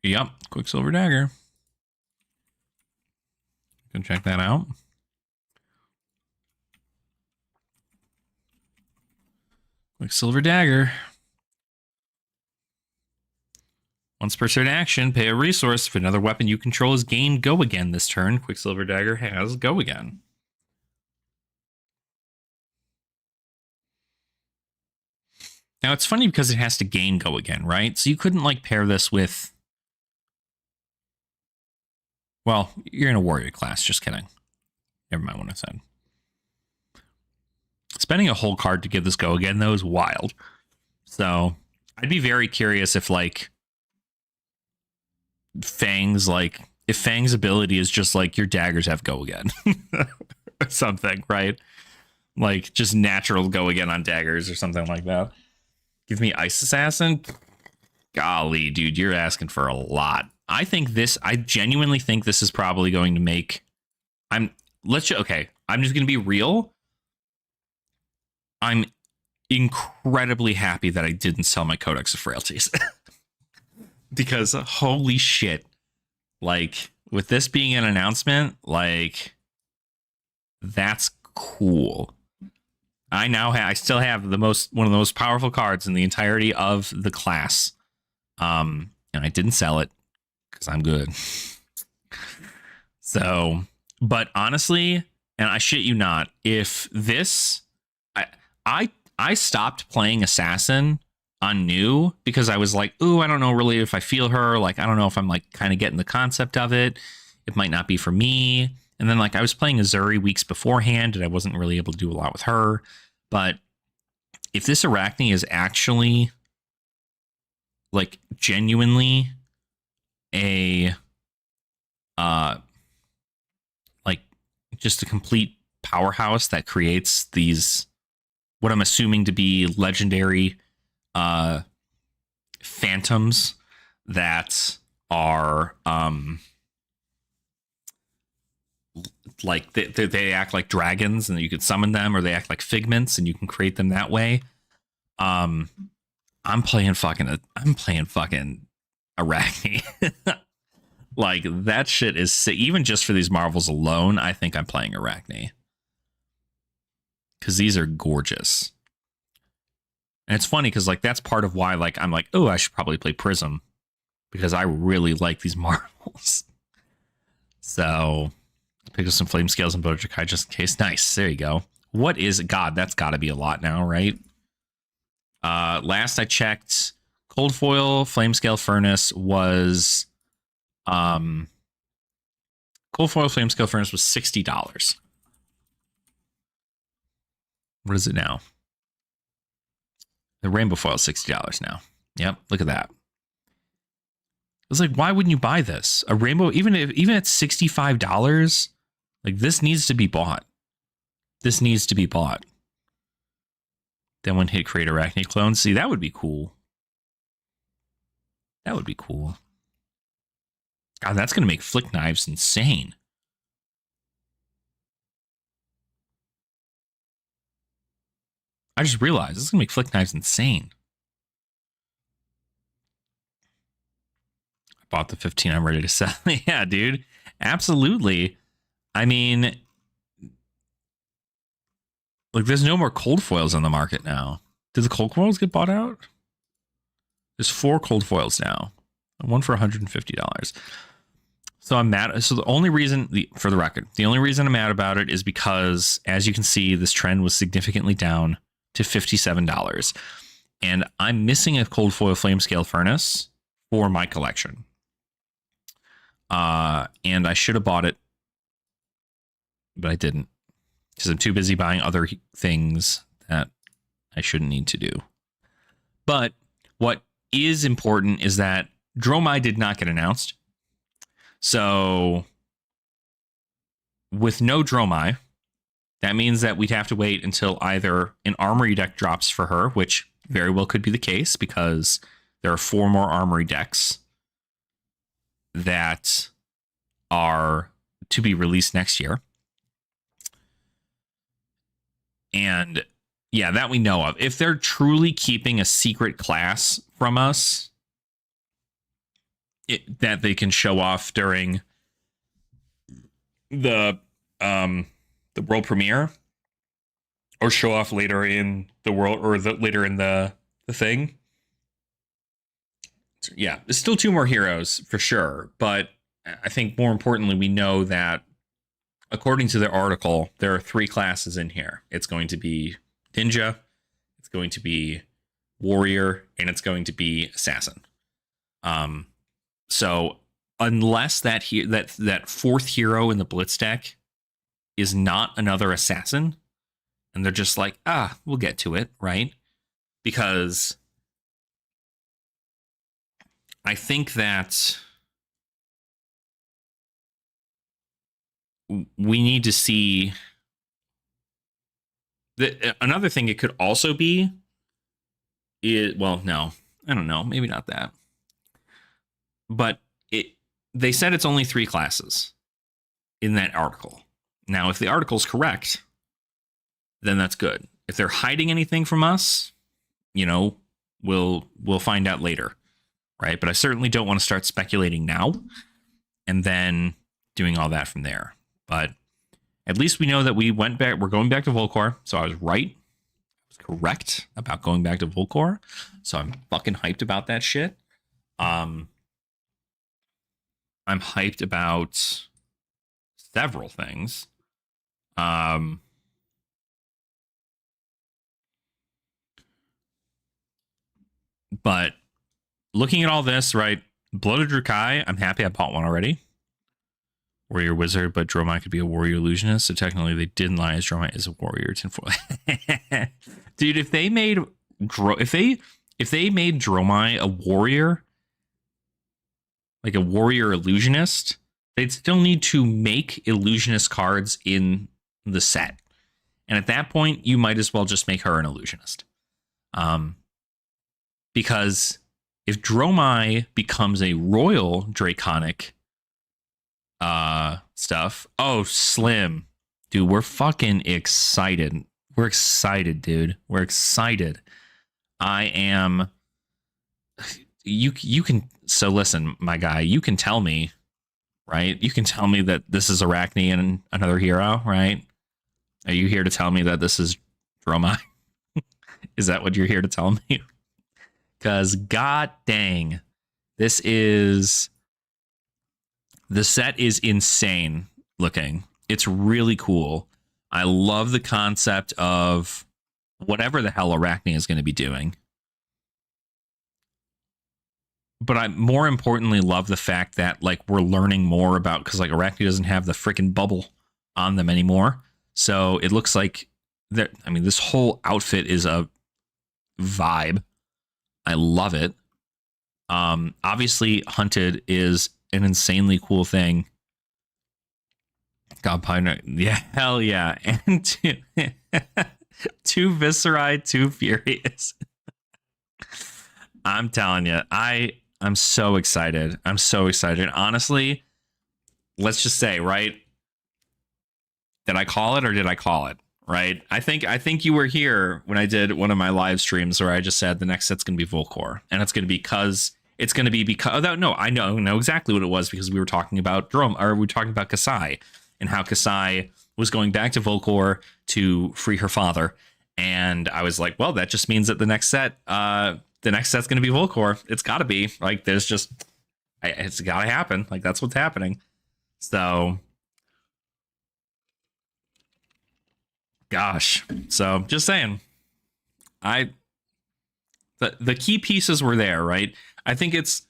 Yep, Quicksilver Dagger. Go check that out. Quicksilver Dagger. Once per turn action, pay a resource. If another weapon you control is gained Go Again this turn, Quicksilver Dagger has Go Again. Now, it's funny because it has to gain Go Again, right? So you couldn't, like, pair this with... Well, you're in a warrior class. Just kidding. Never mind what I said. Spending a whole card to give this Go Again, though, is wild. So I'd be very curious if, like, Fang's, like... If Fang's ability is just, like, your daggers have Go Again. Or something, right? Like, just natural Go Again on daggers or something like that. Give me Ice Assassin? Golly, dude, you're asking for a lot. I genuinely think this is probably going to make... I'm just going to be real. If incredibly happy that I didn't sell my Codex of Frailties. Because holy shit. Like, with this being an announcement, like, that's cool. I still have one of the most powerful cards in the entirety of the class. And I didn't sell it because I'm good. So, but honestly, and I shit you not, if this, I stopped playing Assassin on new because I was like, ooh, I don't know really if I feel her. Like, I don't know if I'm like kind of getting the concept of it. It might not be for me. And then like I was playing Azuri weeks beforehand and I wasn't really able to do a lot with her. But if this Arachne is actually like genuinely a like just a complete powerhouse that creates these what I'm assuming to be legendary phantoms that are like they act like dragons and you could summon them, or they act like figments and you can create them that way. I'm playing fucking Arachne. Like, that shit is sick. Even just for these Marvels alone, I think I'm playing Arachne. Because these are gorgeous. And it's funny because, like, that's part of why, like, I'm like, oh, I should probably play Prism. Because I really like these Marvels. So, pick up some Flame Scales and Bojakai just in case. Nice. There you go. What is it? God, that's got to be a lot now, right? Last I checked, Cold Foil Flame Scale Furnace was... Cold Foil Flame Scale Furnace was $60. What is it now? The Rainbow Foil is $60 now. Yep, look at that. It's like, why wouldn't you buy this? A Rainbow, even at $65, like, this needs to be bought. This needs to be bought. Then one hit create Arachne clones. See, that would be cool. That would be cool. God, that's going to make Flick Knives insane. I just realized this is going to make Flick Knives insane. I bought the 15. I'm ready to sell. Yeah, dude. Absolutely. I mean, like, there's no more cold foils on the market now. Did the cold foils get bought out? There's 4 cold foils now. One for $150. So I'm mad. So the only reason, for the record, the only reason I'm mad about it is because, as you can see, this trend was significantly down to $57. And I'm missing a cold foil flame scale furnace for my collection. And I should have bought it, but I didn't because I'm too busy buying other things that I shouldn't need to do. But what is important is that Dromai did not get announced. So with no Dromai, that means that we'd have to wait until either an Armory deck drops for her, which very well could be the case because there are 4 more Armory decks that are to be released next year. And yeah, that we know of. If they're truly keeping a secret class from us, that they can show off during the world premiere, or show off later in the world, or later in the thing. So, yeah, there's still 2 more heroes for sure, but I think more importantly, we know that according to their article, there are 3 classes in here. It's going to be Ninja, it's going to be Warrior, and it's going to be Assassin. So unless that 4th hero in the Blitz deck is not another Assassin, and they're just like, we'll get to it, right? Because I think that we need to see another thing it could also be is, well, no, I don't know, maybe not that. But they said it's only 3 classes in that article. Now, if the article's correct, then that's good. if they're hiding anything from us, you know, we'll find out later, right? But I certainly don't want to start speculating now and then doing all that from there. But at least we know that we're going back to Volcor, so I was right. I was correct about going back to Volcor. So I'm fucking hyped about that shit. I'm hyped about several things. But looking at all this, right? Blooded Drukai, I'm happy I bought one already. Warrior Wizard, but Dromai could be a Warrior Illusionist, so technically they didn't lie as Dromai is a Warrior tinfoil. Dude, if they made Dromai a warrior, like a Warrior Illusionist, they'd still need to make Illusionist cards in the set. And at that point, you might as well just make her an Illusionist. Because if Dromai becomes a Royal Draconic stuff, oh, Slim. Dude, we're fucking excited. We're excited, dude. We're excited. I am... You can... So listen, my guy, you can tell me, right? You can tell me that this is Arachne and another hero, right? Are you here to tell me that this is Dromai? Is that what you're here to tell me? Because god dang, the set is insane looking. It's really cool. I love the concept of whatever the hell Arachne is going to be doing. But I more importantly love the fact that like we're learning more about, because like Arachne doesn't have the freaking bubble on them anymore. So it looks like that. I mean, this whole outfit is a vibe. I love it. Obviously, Hunted is an insanely cool thing. God, partner, yeah, hell yeah, and two Viscerai, two Furious. I'm telling you, I'm so excited. I'm so excited. Honestly, let's just say, right? Did I call it or did I call it? Right. I think you were here when I did one of my live streams where I just said the next set's going to be Volcor, and it's going to be because no, I know exactly what it was, because we were talking about Kasai and how Kasai was going back to Volcor to free her father. And I was like, well, that just means that the next set's going to be Volcor. It's got to be like, it's got to happen. Like, that's what's happening. So gosh, so just saying, the key pieces were there, right? I think it's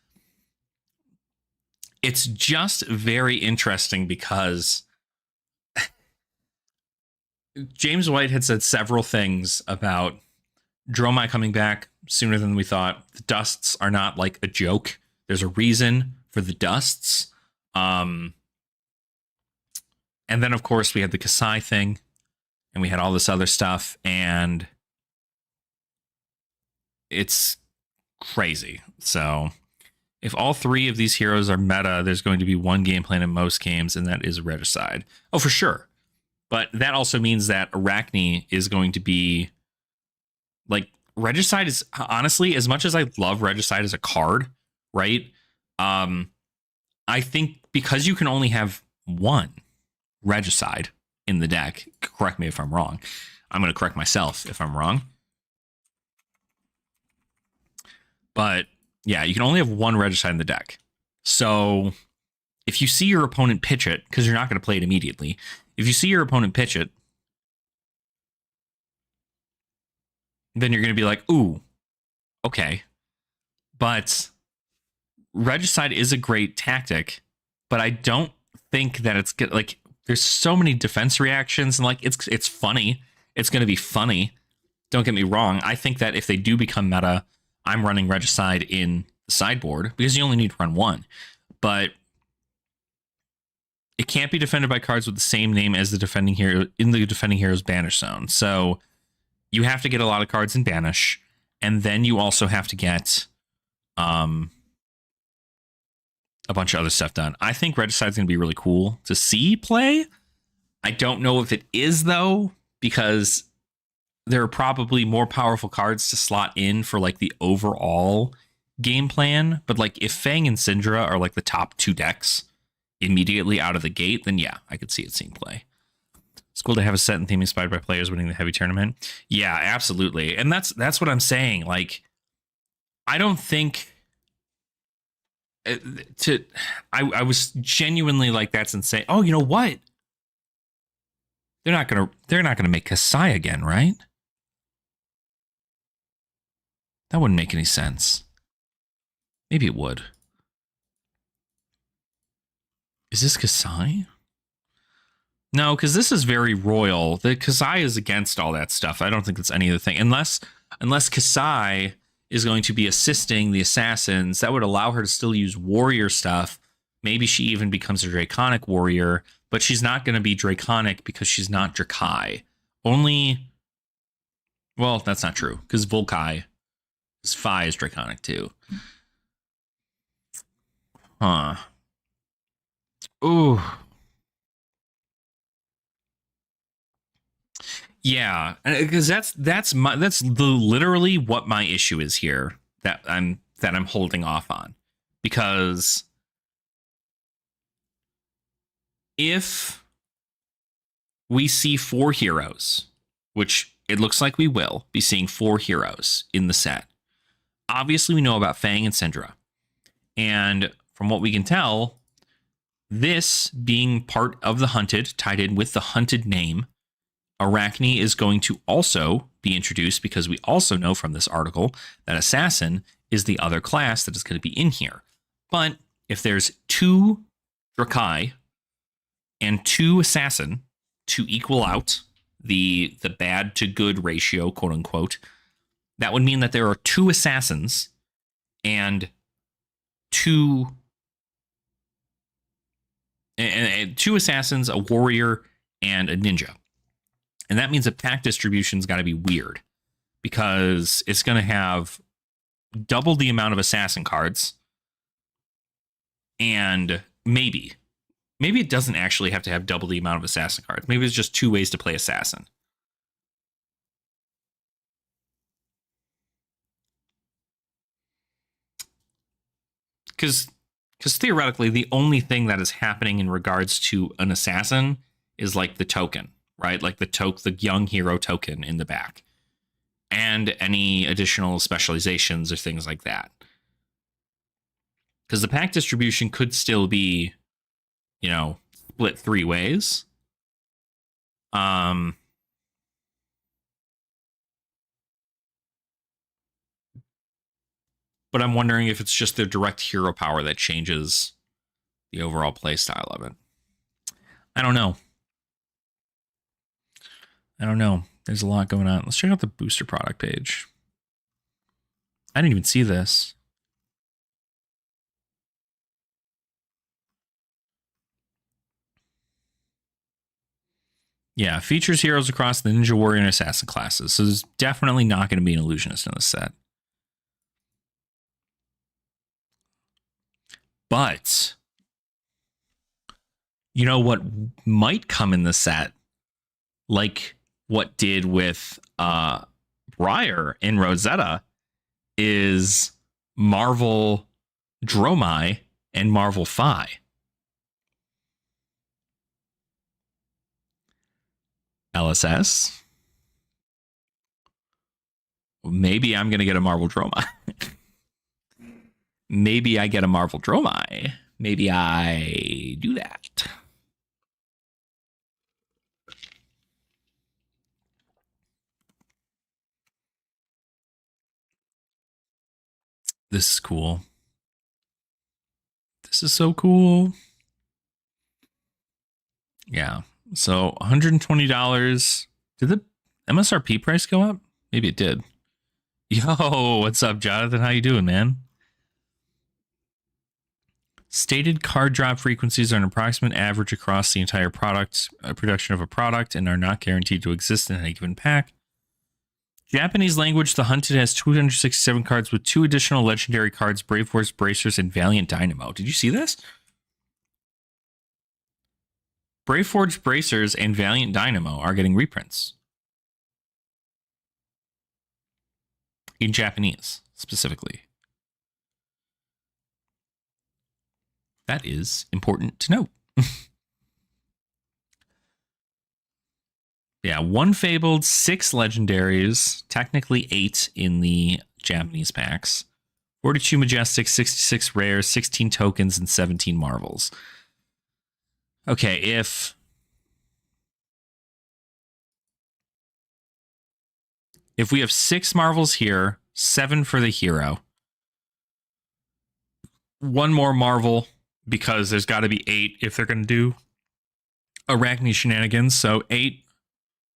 just very interesting because James White had said several things about Dromai coming back sooner than we thought. The dusts are not like a joke. There's a reason for the dusts. And then of course we had the Kasai thing. And we had all this other stuff, and it's crazy. So if all three of these heroes are meta, there's going to be one game plan in most games, and that is Regicide. Oh, for sure. But that also means that Arachne is going to be... Like, Regicide is... Honestly, as much as I love Regicide as a card, right? I think because you can only have one Regicide in the deck, correct me if I'm wrong. I'm going to correct myself if I'm wrong. But yeah, you can only have one Regicide in the deck. So if you see your opponent pitch it, because you're not going to play it immediately, if you see your opponent pitch it, then you're going to be like, ooh, okay. But Regicide is a great tactic, but I don't think that it's good. Like, there's so many defense reactions, and like it's funny. It's going to be funny. Don't get me wrong. I think that if they do become meta, I'm running Regicide in the sideboard because you only need to run one. But it can't be defended by cards with the same name as the defending hero in the defending hero's banish zone. So you have to get a lot of cards in banish, and then you also have to get a bunch of other stuff done. I think Regicide's going to be really cool to see play. I don't know if it is, though, because there are probably more powerful cards to slot in for like the overall game plan. But like if Fang and Syndra are like the top 2 decks immediately out of the gate, then yeah, I could see it seeing play. It's cool to have a set and theme inspired by players winning the heavy tournament. Yeah, absolutely. And that's what I'm saying. Like, I don't think I was genuinely like, that's insane. Oh, you know what? They're not gonna make Kasai again, right? That wouldn't make any sense. Maybe it would. Is this Kasai? No, because this is very royal. The Kasai is against all that stuff. I don't think it's any other thing. Unless Kasai is going to be assisting the assassins, that would allow her to still use warrior stuff. Maybe she even becomes a Draconic warrior, but she's not going to be Draconic because she's not Drakai. Only, well, that's not true, because Volkai, his Phi is Draconic too. Huh. Ooh. Yeah, because that's literally what my issue is here, that I'm holding off on, because if we see 4 heroes, which it looks like we will be seeing 4 heroes in the set, obviously we know about Fang and Syndra, and from what we can tell, this being part of the Hunted, tied in with the Hunted name, Arachne is going to also be introduced, because we also know from this article that Assassin is the other class that is going to be in here. But if there's 2 Drakai and 2 Assassin to equal out the bad to good ratio, quote unquote, that would mean that there are 2 Assassins and 2 Assassins, a warrior, and a ninja. And that means the pack distribution's got to be weird, because it's going to have double the amount of assassin cards, and maybe it doesn't actually have to have double the amount of assassin cards. Maybe it's just 2 ways to play assassin. Because theoretically, the only thing that is happening in regards to an assassin is like the token, right? Like the young hero token in the back, and any additional specializations or things like that. Because the pack distribution could still be, split 3 ways. But I'm wondering if it's just the direct hero power that changes the overall play style of it. I don't know. There's a lot going on. Let's check out the booster product page. I didn't even see this. Yeah, features heroes across the Ninja Warrior and Assassin classes. So there's definitely not going to be an illusionist in this set. But you know what might come in the set, like what did with Briar in Rosetta, is Marvel Dromai and Marvel Phi. LSS. Maybe I'm going to get a Marvel Dromai. Maybe I get a Marvel Dromai. Maybe I do that. This is cool. This is so cool. Yeah. So $120. Did the MSRP price go up? Maybe it did. Yo, what's up, Jonathan? How you doing, man? Stated card drop frequencies are an approximate average across the entire production of a product, and are not guaranteed to exist in any given pack. Japanese language, the Hunted has 267 cards with 2 additional legendary cards, Brave Force Bracers and Valiant Dynamo. Did you see this? Brave Force Bracers and Valiant Dynamo are getting reprints. in Japanese specifically. That is important to note. Yeah, 1 fabled, 6 legendaries, technically 8 in the Japanese packs, 42 majestic, 66 rares, 16 tokens, and 17 marvels. Okay, if we have 6 marvels here, 7 for the hero, 1 more marvel, because there's got to be 8 if they're going to do Arachne shenanigans, so 8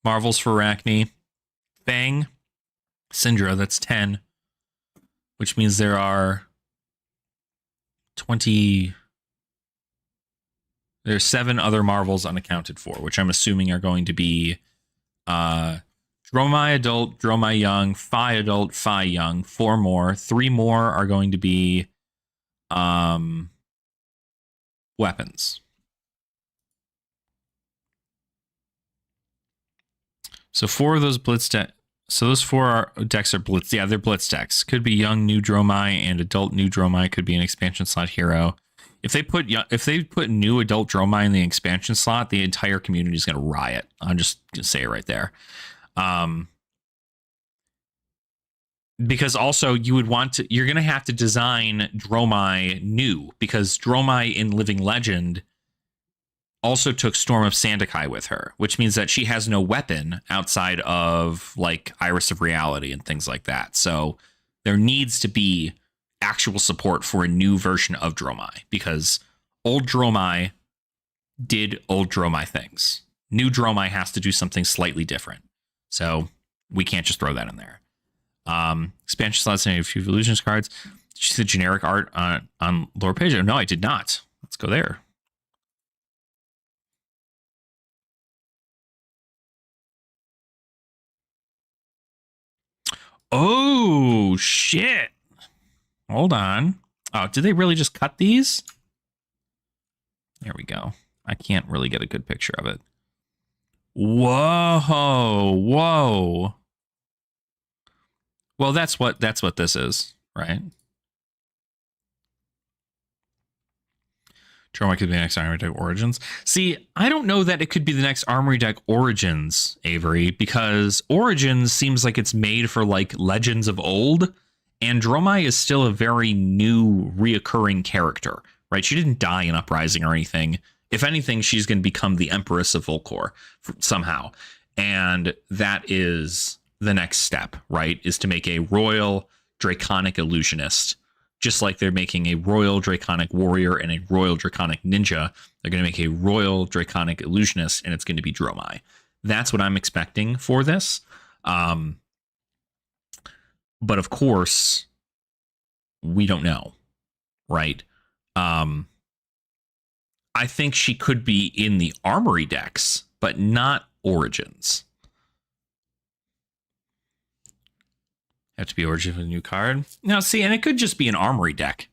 marvels for Arachne. Fang, Syndra, that's 10, which means there are 20. There's 7 other marvels unaccounted for, which I'm assuming are going to be Dromai adult, Dromai young, Phi adult, Phi young, 4 more. 3 more are going to be weapons. So 4 of those blitz decks. So those 4 decks are blitz. Yeah, they're blitz decks. Could be young new Dromai and adult new Dromai. Could be an expansion slot hero. If they put new adult Dromai in the expansion slot, the entire community is going to riot. I'm just going to say it right there. Because also you're going to have to design Dromai new, because Dromai in Living Legend also took Storm of Sandakai with her, which means that she has no weapon outside of like Iris of Reality and things like that. So there needs to be actual support for a new version of Dromai, because old Dromai did old Dromai things. New Dromai has to do something slightly different. So we can't just throw that in there. Expansion slots and a few illusions cards. Did you see the generic art on lower page? Oh, no, I did not. Let's go there. Oh, shit. Hold on. Oh, did they really just cut these? There we go. I can't really get a good picture of it. Whoa. Whoa. Well, that's what this is, right? Dromai could be the next Armory Deck Origins. See, I don't know that it could be the next Armory Deck Origins, Avery, because Origins seems like it's made for like Legends of old, and Dromai is still a very new, reoccurring character, right? She didn't die in Uprising or anything. If anything, she's going to become the Empress of Volcor somehow, and that is the next step, right? Is to make a Royal Draconic Illusionist. Just like they're making a Royal Draconic Warrior and a Royal Draconic Ninja, they're going to make a Royal Draconic Illusionist, and it's going to be Dromai. That's what I'm expecting for this. But of course, we don't know, right? I think she could be in the Armory decks, but not Origins. Have to be Origin with a new card. Now, see, and it could just be an Armory deck,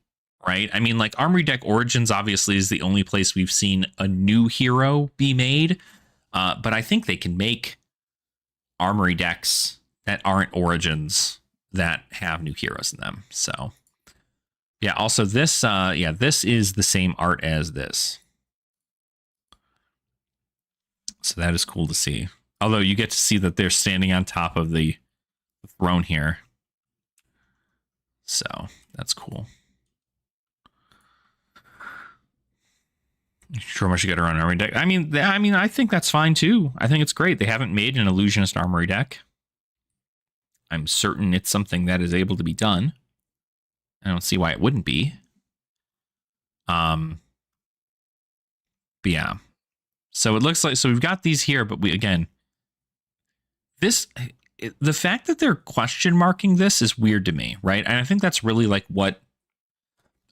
right? I mean, like, Armory deck Origins obviously is the only place we've seen a new hero be made. But I think they can make Armory decks that aren't Origins that have new heroes in them. So, yeah, also this, this is the same art as this. So that is cool to see. Although you get to see that they're standing on top of the throne here. So that's cool. Sure, much you got to run an Armory deck. I mean, I think that's fine too. I think it's great. They haven't made an Illusionist Armory deck. I'm certain it's something that is able to be done. I don't see why it wouldn't be. But yeah. So it looks like, so we've got these here, but the fact that they're question marking this is weird to me, right? And I think that's really like what's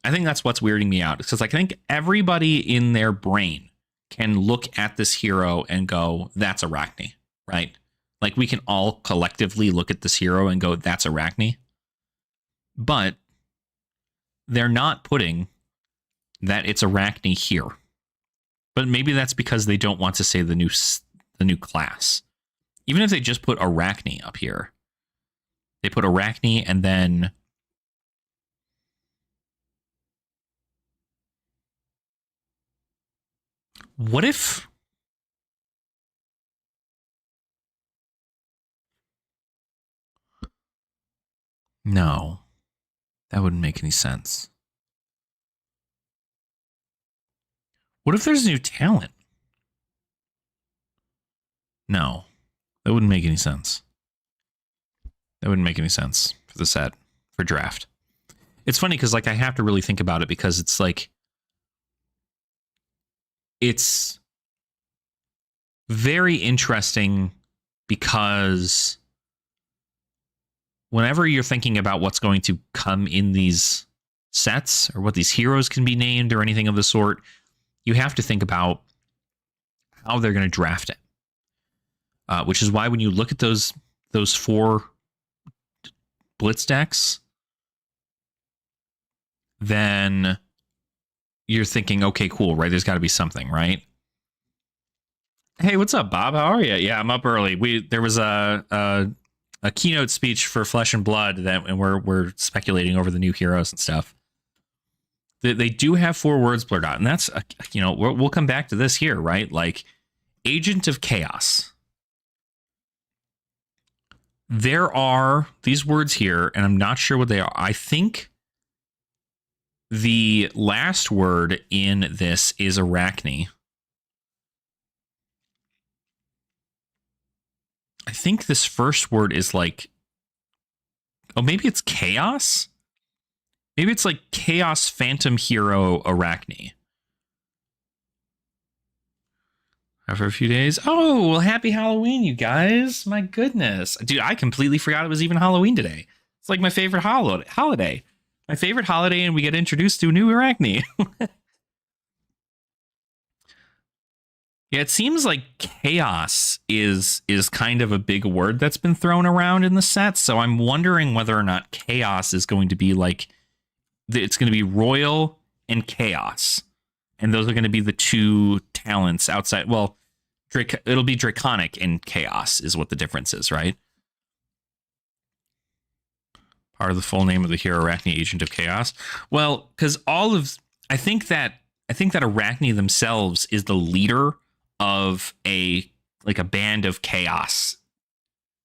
weirding me out. Because I think everybody in their brain can look at this hero and go, that's Arachne, right? Like we can all collectively look at this hero and go, that's Arachne. But they're not putting that it's Arachne here. But maybe that's because they don't want to say the new class. Even if they just put Arachne up here, They put Arachne and then what if no, that wouldn't make any sense. What if there's new talent? No, that wouldn't make any sense. That wouldn't make any sense for the set, for draft. It's funny because like I have to really think about it because it's like it's very interesting because whenever you're thinking about what's going to come in these sets or what these heroes can be named or anything of the sort, you have to think about how they're going to draft it. Which is why when you look at those 4 Blitz decks, then you're thinking, okay, cool, right? There's got to be something, right? Hey, what's up, Bob? How are you? Yeah, I'm up early. There was a keynote speech for Flesh and Blood and we're speculating over the new heroes and stuff. They do have 4 words blurred out, and that's we'll come back to this here, right? Like Agent of Chaos. There are these words here, and I'm not sure what they are. I think the last word in this is Arachne. I think this first word is like, oh, maybe it's Chaos? Maybe it's like Chaos Phantom Hero Arachne. After a few days. Oh, well, happy Halloween, you guys. My goodness. Dude, I completely forgot it was even Halloween today. It's like my favorite holiday. My favorite holiday, and we get introduced to a new Arachne. Yeah, it seems like chaos is kind of a big word that's been thrown around in the set. So I'm wondering whether or not chaos is going to be like, it's going to be royal and chaos. And those are going to be the 2 talents outside. Well, it'll be draconic and chaos is what the difference is, right? Part of the full name of the hero, Arachne, Agent of Chaos. Well, because I think that Arachne themselves is the leader of a band of chaos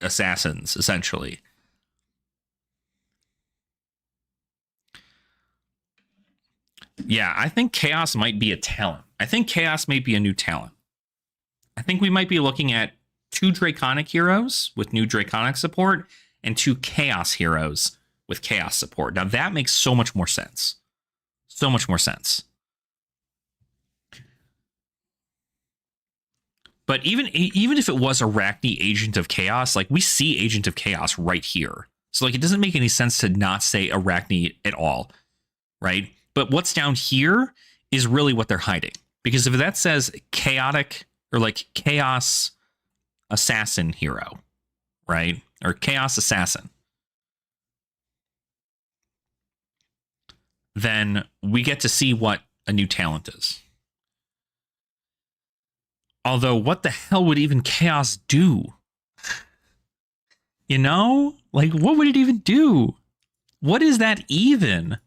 assassins, essentially. Yeah, I think chaos might be a talent. I think chaos might be a new talent. I think we might be looking at 2 draconic heroes with new draconic support and 2 chaos heroes with chaos support. Now that makes so much more sense. So much more sense. But even if it was Arachne, Agent of Chaos, like we see Agent of Chaos right here. So like it doesn't make any sense to not say Arachne at all, right? But what's down here is really what they're hiding. Because if that says chaotic or like chaos assassin hero, right? Or chaos assassin, then we get to see what a new talent is. Although, what the hell would even chaos do? You know? Like, what would it even do? What is that even?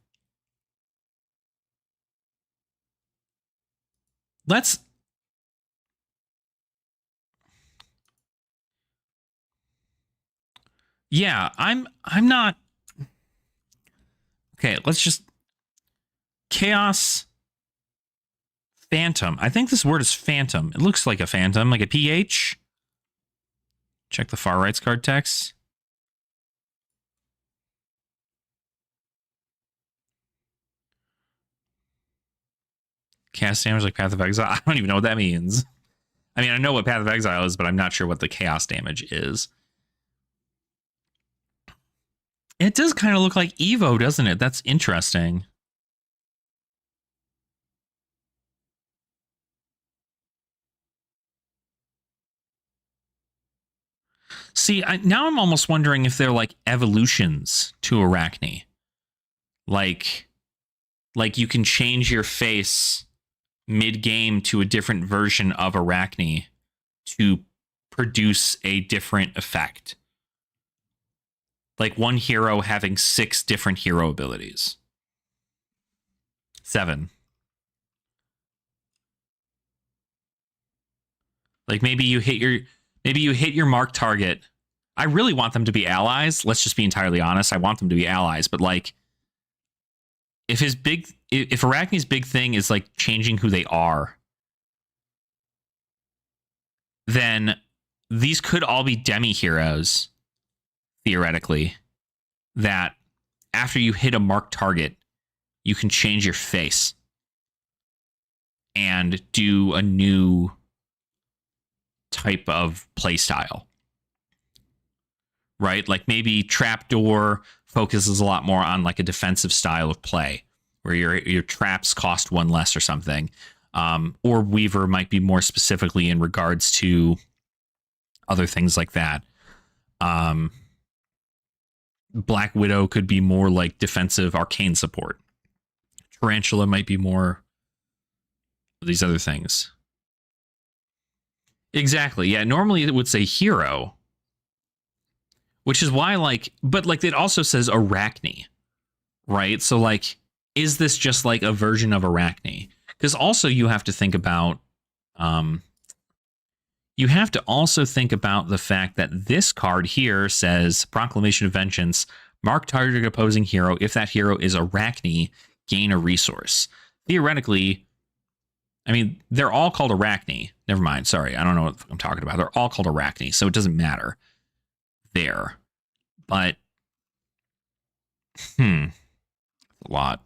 Yeah, I'm not. Okay, let's just chaos phantom. I think this word is phantom. It looks like a phantom, like a PH. Check the far right's card text. Cast damage like Path of Exile. I don't even know what that means. I mean, I know what Path of Exile is, but I'm not sure what the chaos damage is. It does kind of look like Evo, doesn't it? That's interesting. See, now I'm almost wondering if they're like evolutions to Arachne. Like you can change your face mid-game to a different version of Arachne to produce a different effect. Like one hero having 6 different hero abilities. 7. Like maybe you hit your mark target. I really want them to be allies. Let's just be entirely honest. I want them to be allies, but like if Arachne's big thing is like changing who they are, then these could all be demi-heroes, theoretically, that after you hit a marked target, you can change your face and do a new type of playstyle. Right? Like maybe Trapdoor focuses a lot more on like a defensive style of play, where your traps cost 1 less or something. Or Weaver might be more specifically in regards to other things like that. Black Widow could be more like defensive arcane support. Tarantula might be more these other things. Exactly. Yeah, normally it would say hero, which is why but it also says Arachne, right? So like, is this just like a version of Arachne? Because also you have to think about the fact that this card here says Proclamation of Vengeance, mark target opposing hero. If that hero is Arachne, gain a resource. Theoretically, I mean, they're all called Arachne. Never mind. Sorry. I don't know what I'm talking about. They're all called Arachne, so it doesn't matter there. But, a lot.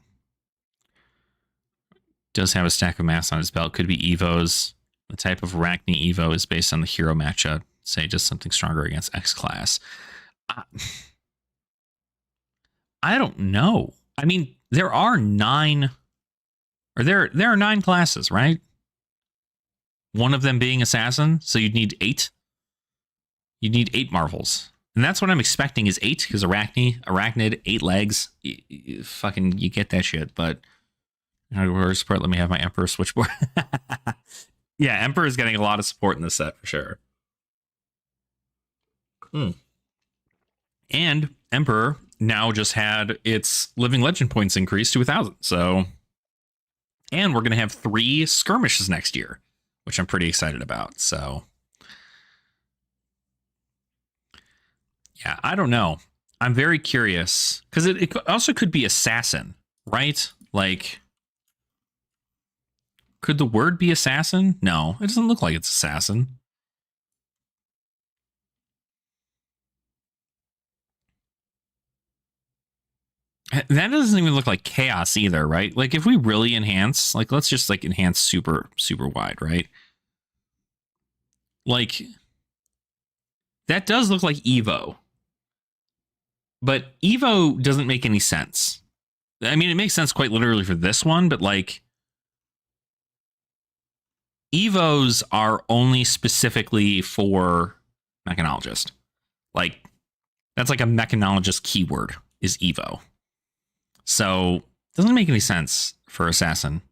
Does have a stack of mass on his belt. Could be Evos. The type of Arachne Evo is based on the hero matchup. Say just something stronger against X class. I don't know. I mean, there are 9 classes, right? One of them being assassin, so you'd need 8. You'd need 8 marvels. And that's what I'm expecting is 8, because Arachnid, 8 legs. You get that shit, but support. Let me have my Emperor switchboard. Yeah, Emperor is getting a lot of support in this set for sure. And Emperor now just had its Living Legend points increased to 1,000. So, and we're going to have 3 skirmishes next year, which I'm pretty excited about. So, yeah, I don't know. I'm very curious because it also could be assassin, right? Like, could the word be assassin? No, it doesn't look like it's assassin. That doesn't even look like chaos either, right? Like if we really enhance, like let's just like enhance super, super wide, right? Like that does look like Evo. But Evo doesn't make any sense. I mean, it makes sense quite literally for this one, but like Evos are only specifically for mechanologist. Like that's like a mechanologist keyword is Evo. So doesn't make any sense for assassin.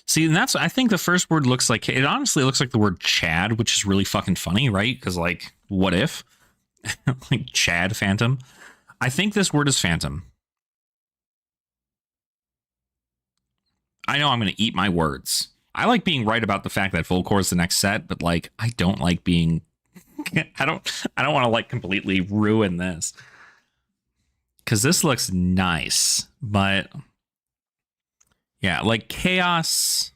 See, and that's, I think the first word looks like, it honestly looks like the word Chad, which is really fucking funny, right? Because, like, what if? Like, Chad Phantom. I think this word is Phantom. I know I'm going to eat my words. I like being right about the fact that Volcor is the next set, but, like, I don't like being, I don't want to, like, completely ruin this. Because this looks nice, but yeah, like Chaos.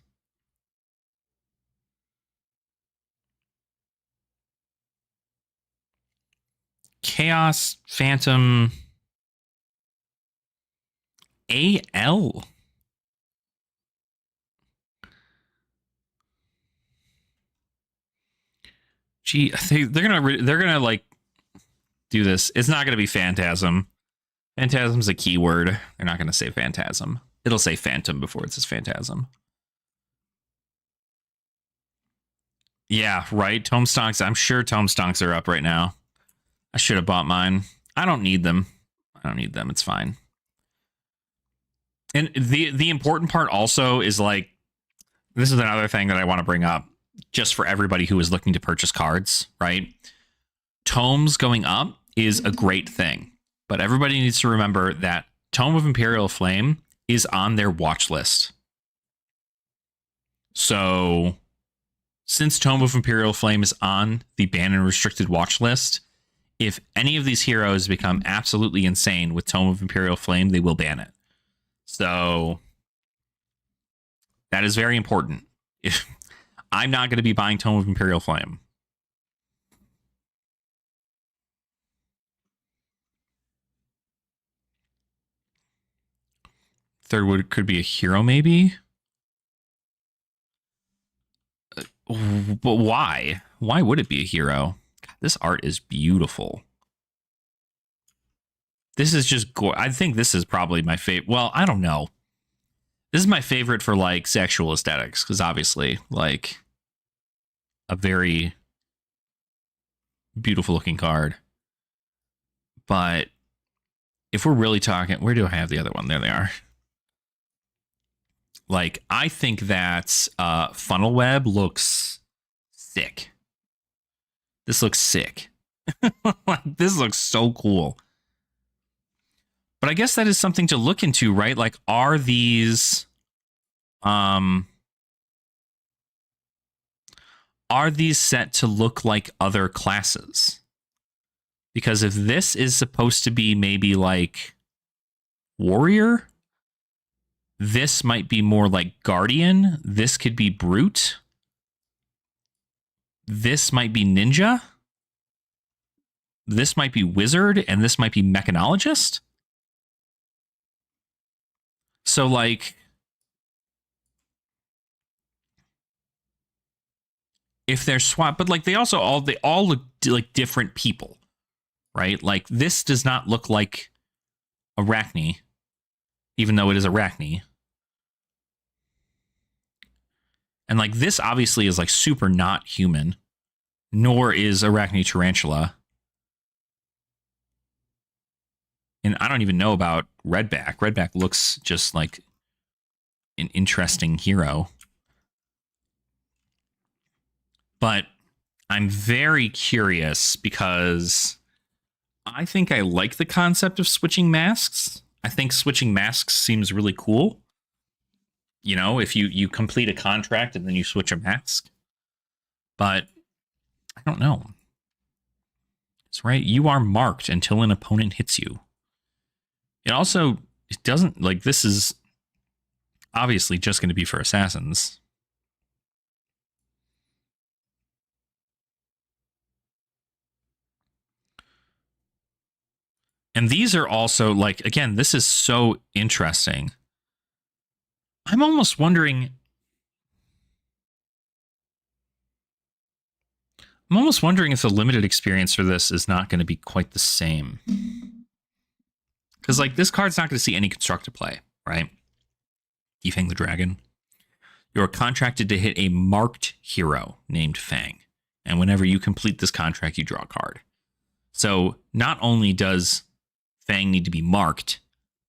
Chaos Phantom AL. Gee, they're gonna like do this. It's not gonna be Phantasm. Phantasm's a keyword. They're not gonna say Phantasm. It'll say Phantom before it says Phantasm. Yeah, right. Tome stonks. I'm sure tome stonks are up right now. I should have bought mine. I don't need them. It's fine. And the important part also is like, this is another thing that I want to bring up just for everybody who is looking to purchase cards, right? Tomes going up is a great thing, but everybody needs to remember that Tome of Imperial Flame is on their watch list. So since Tome of Imperial Flame is on the banned and restricted watch list, if any of these heroes become absolutely insane with Tome of Imperial Flame, they will ban it. So that is very important. If I'm not going to be buying Tome of Imperial Flame. Third would could be a hero, maybe. But why? Why would it be a hero? God, this art is beautiful. This is just I think this is probably my favorite. Well, I don't know. This is my favorite for like sexual aesthetics, because obviously, like, a very beautiful looking card. But if we're really talking, where do I have the other one? There they are. Like, I think that Funnel Web looks sick. This looks sick. Like, this looks so cool. But I guess that is something to look into, right? Like, are these set to look like other classes? Because if this is supposed to be maybe like warrior, this might be more like guardian. This could be brute. This might be ninja. This might be wizard, and this might be mechanologist. So, like, if they're swap, but like they all look like different people, right? Like, this does not look like Arachne, even though it is Arachne. And like, this obviously is like super not human, nor is Arachne Tarantula. And I don't even know about Redback. Redback looks just like an interesting hero. But I'm very curious because I think I like the concept of switching masks. I think switching masks seems really cool. You know, if you complete a contract and then you switch a mask. But I don't know. It's right. You are marked until an opponent hits you. It doesn't, like, this is obviously just going to be for assassins. And these are also, like, again, this is so interesting. I'm almost wondering if the limited experience for this is not going to be quite the same. Because, like, this card's not going to see any constructed play, right? You Fang the Dragon. You're contracted to hit a marked hero named Fang. And whenever you complete this contract, you draw a card. So not only does Fang need to be marked,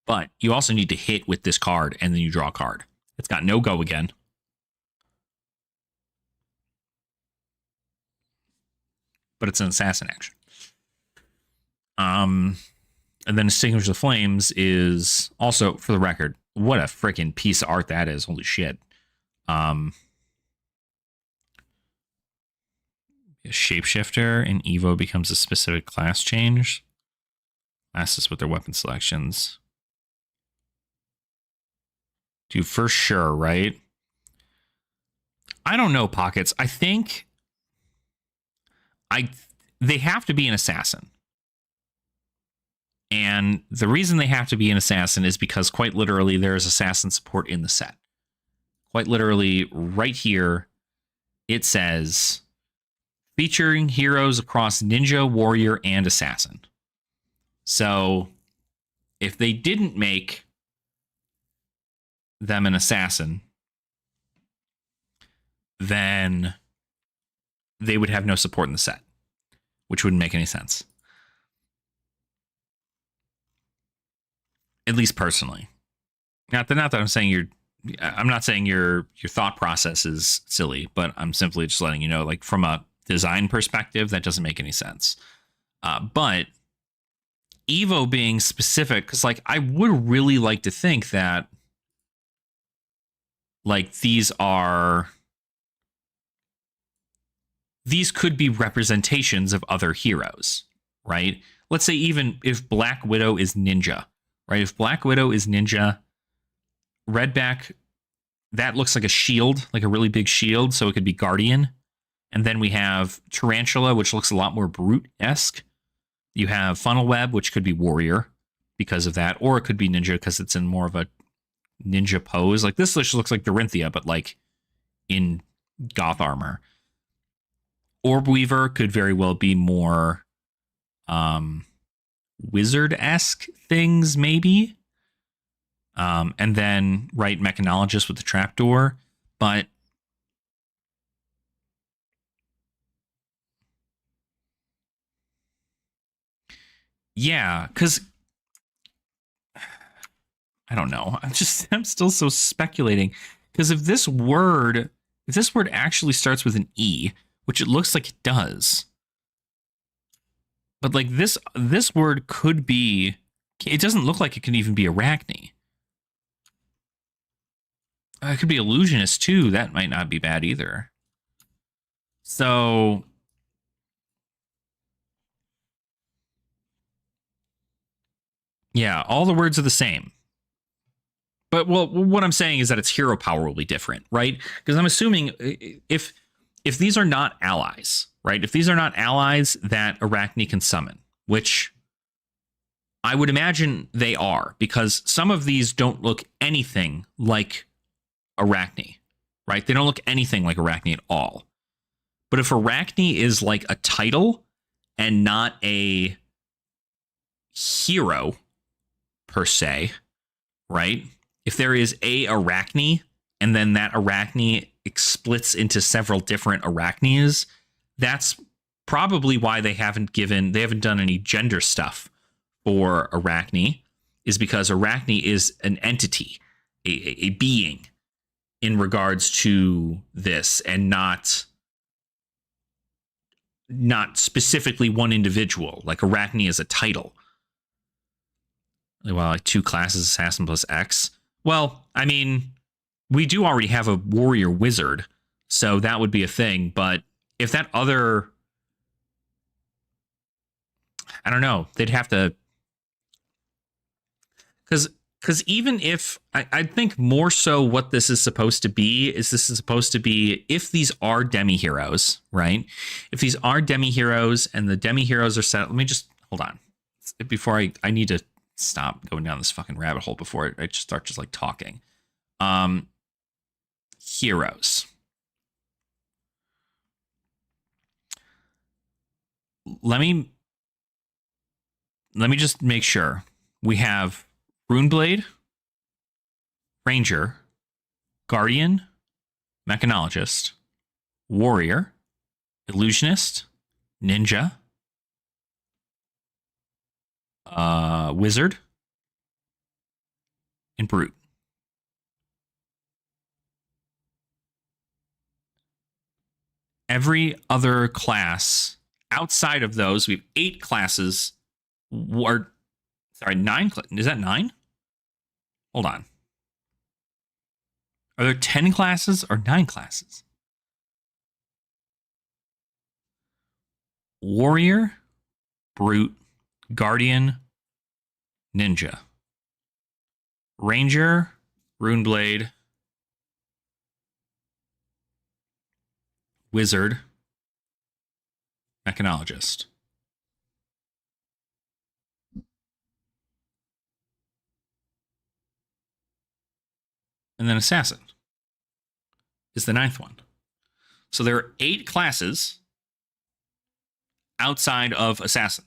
but you also need to hit with this card, and then you draw a card. It's got no go again. But it's an assassin action. And then Extinguish the Flames is also, for the record, what a freaking piece of art that is. Holy shit. A shapeshifter in Evo becomes a specific class change. Classes with their weapon selections. Dude, for sure, right? I don't know, Pockets. I think they have to be an assassin. And the reason they have to be an assassin is because, quite literally, there is assassin support in the set. Quite literally, right here, it says, featuring heroes across ninja, warrior, and assassin. So, if they didn't make them an assassin, then they would have no support in the set, which wouldn't make any sense. At least personally. Not that I'm saying I'm not saying your thought process is silly, but I'm simply just letting you know, like from a design perspective, that doesn't make any sense. But Evo being specific, because like I would really like to think that like these could be representations of other heroes, right? Let's say even if Black Widow is ninja, right? If Black Widow is ninja, Redback, that looks like a shield, like a really big shield, so it could be Guardian. And then we have Tarantula, which looks a lot more Brute-esque. You have Funnel Web, which could be Warrior because of that, or it could be Ninja because it's in more of a ninja pose. Like this just looks like Dorinthia, but like in goth armor. Orb Weaver could very well be more wizard-esque things, maybe. And then, right, Mechanologist with the trapdoor. But yeah, because I don't know. I'm still so speculating. Because if this word actually starts with an E, which it looks like it does, but like this word could be, it doesn't look like it can even be Arachne. It could be illusionist too. That might not be bad either. So yeah, all the words are the same. But well, what I'm saying is that its hero power will be different, right? Because I'm assuming if these are not allies, right? If these are not allies that Arachne can summon, which I would imagine they are, because some of these don't look anything like Arachne, right? They don't look anything like Arachne at all. But if Arachne is like a title and not a hero per se, right? If there is a Arachne and then that Arachne splits into several different Arachnes, that's probably why they haven't done any gender stuff for Arachne, is because Arachne is an entity, a being in regards to this, and not specifically one individual. Like Arachne is a title. Well, like 2 classes, assassin plus X. Well, I mean, we do already have a warrior wizard, so that would be a thing. But if that other, I don't know, they'd have to, because even if I think more so what this is supposed to be is if these are demi-heroes, right? If these are demi-heroes and the demi-heroes are set, let me just hold on before I need to stop going down this fucking rabbit hole before I just start like talking. Heroes. Let me just make sure. We have Runeblade, Ranger, Guardian, Mechanologist, Warrior, Illusionist, Ninja, Wizard, and Brute. Every other class outside of those, we have 8 classes. 9. Is that 9? Hold on. Are there 10 classes or 9 classes? Warrior, Brute, Guardian, Ninja, Ranger, Runeblade, Wizard, Mechanologist. And then Assassin is the 9th one. So there are 8 classes outside of Assassin,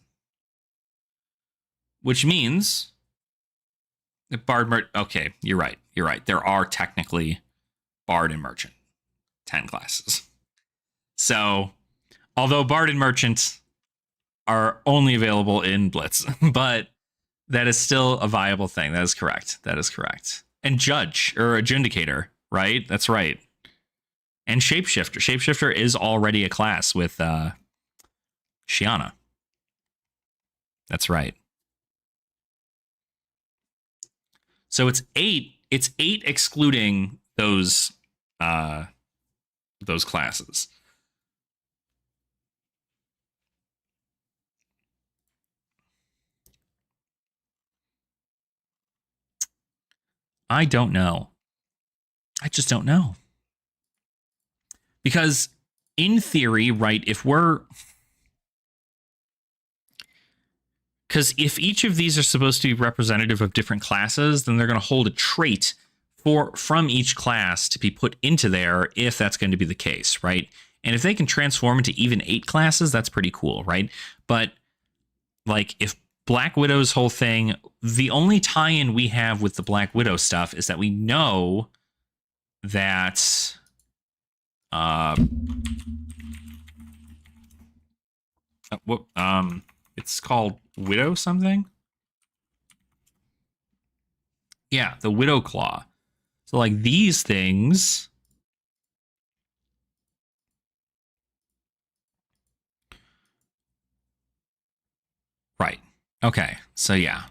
which means that Bard, okay, you're right. There are technically Bard and Merchant, 10 classes. So, although Bard and Merchant are only available in Blitz, but that is still a viable thing. That is correct. And Judge, or Adjudicator, right? That's right. And Shapeshifter. Shapeshifter is already a class with Shiana. That's right. So it's 8. It's 8 excluding those classes. I don't know. I just don't know. Because in theory, right, if each of these are supposed to be representative of different classes, then they're going to hold a trait from each class to be put into there if that's going to be the case, right? And if they can transform into even 8 classes, that's pretty cool, right? But like if Black Widow's whole thing, the only tie-in we have with the Black Widow stuff is that we know that it's called Widow something. Yeah, the Widow Claw. So like these things right. Okay. So yeah.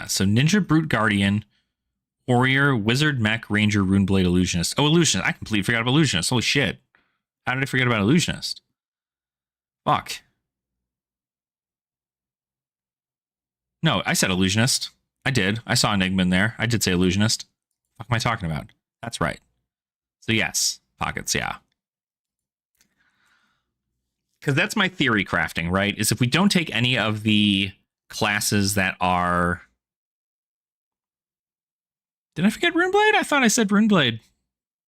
So Ninja, Brute, Guardian, Warrior, Wizard, Mech, Ranger, Runeblade, Illusionist. Oh, Illusionist. I completely forgot about Illusionist. Holy shit. How did I forget about Illusionist? Fuck. No, I said Illusionist. I did. I saw Enigma in there. I did say Illusionist. What am I talking about? That's right. So yes, pockets, yeah. Because that's my theory crafting, right? Is if we don't take any of the classes that are... Did I forget Runeblade? I thought I said Runeblade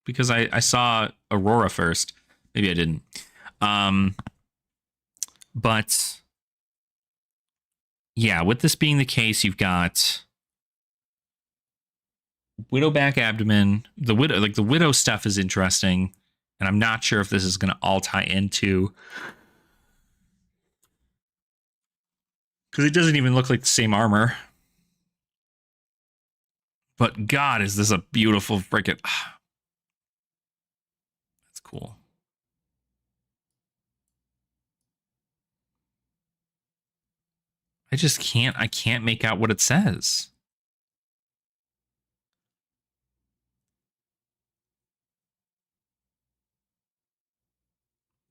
because I saw Aurora first. Maybe I didn't. But yeah, with this being the case, you've got Widowback Abdomen. The Widow stuff is interesting, and I'm not sure if this is going to all tie into, because it doesn't even look like the same armor. But God, is this a beautiful frickin'... That's cool. I can't make out what it says.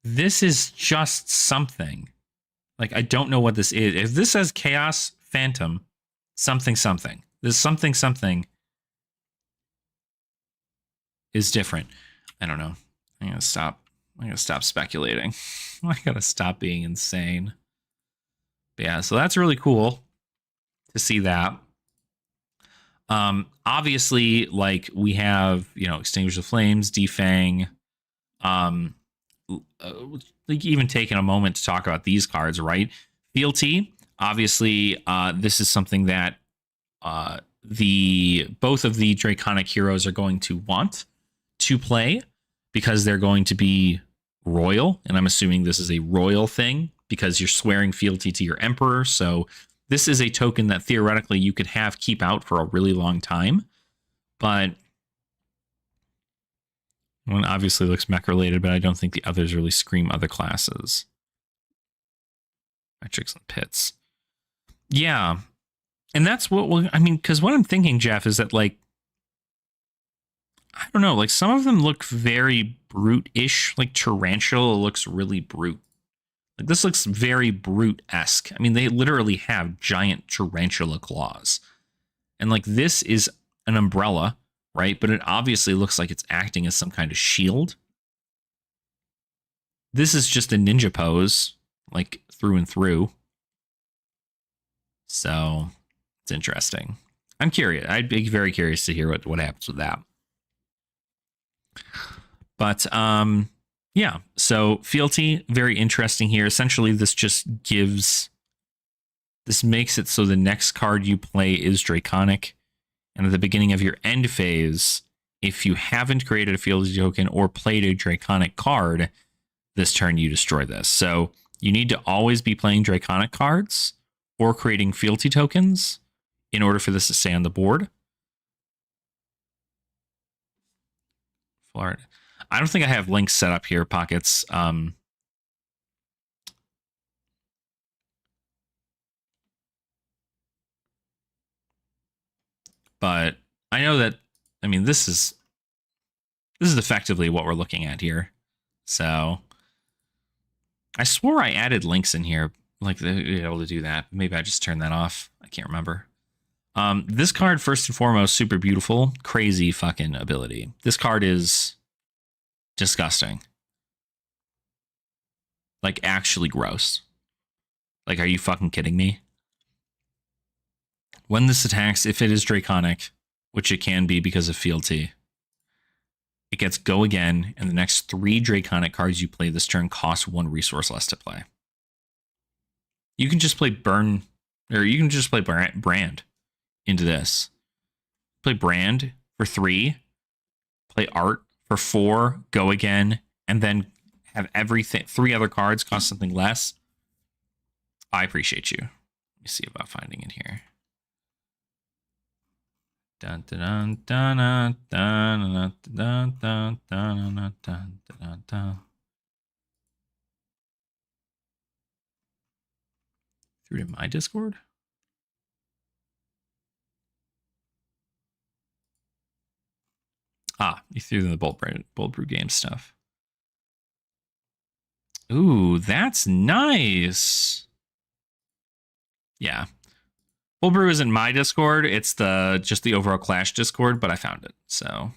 This is just something. Like, I don't know what this is. If this says Chaos Phantom, something. This something is different. I don't know. I'm gonna stop speculating. I gotta stop being insane. But yeah, so that's really cool to see that. Obviously, like we have, Extinguish the Flames, Defang. Like even taking a moment to talk about these cards, right? Fealty. Obviously, this is something that both of the Draconic heroes are going to want to play because they're going to be royal, and I'm assuming this is a royal thing because you're swearing fealty to your emperor. So this is a token that theoretically you could have keep out for a really long time, but one obviously looks mech related, but I don't think the others really scream other classes. Metrics and pits. Yeah. And that's because what I'm thinking, Jeff, is that like, I don't know, like some of them look very brute-ish, like Tarantula looks really brute. Like this looks very brute-esque. I mean, they literally have giant tarantula claws. And like this is an umbrella, right? But it obviously looks like it's acting as some kind of shield. This is just a ninja pose, like through and through. So it's interesting. I'm curious. I'd be very curious to hear what happens with that. But yeah, so fealty, very interesting here. Essentially, this makes it so the next card you play is Draconic. And at the beginning of your end phase, if you haven't created a fealty token or played a Draconic card, this turn you destroy this. So you need to always be playing Draconic cards or creating fealty tokens in order for this to stay on the board. cool art. I don't think I have links set up here, Pockets. But I know that, I mean, this is effectively what we're looking at here. So I swore I added links in here, like to be able to do that. Maybe I just turned that off. I can't remember. This card, first and foremost, super beautiful, crazy fucking ability. This card is disgusting. Like, actually gross. Like, are you fucking kidding me? When this attacks, if it is Draconic, which it can be because of fealty, it gets go again, and the next 3 Draconic cards you play this turn cost 1 resource less to play. You can just play Burn, or you can just play Brand into this. Play Brand for 3, play Art for 4, go again, and then have everything, 3 other cards cost something less. I appreciate you. Let me see about finding it here. Dun dun dun dun dun dun dun dun dun dun dun. Through to my Discord? Ah, you threw in the Bold Brew game stuff. Ooh, that's nice. Yeah. Bold Brew isn't my Discord. It's just the overall Clash Discord, but I found it. So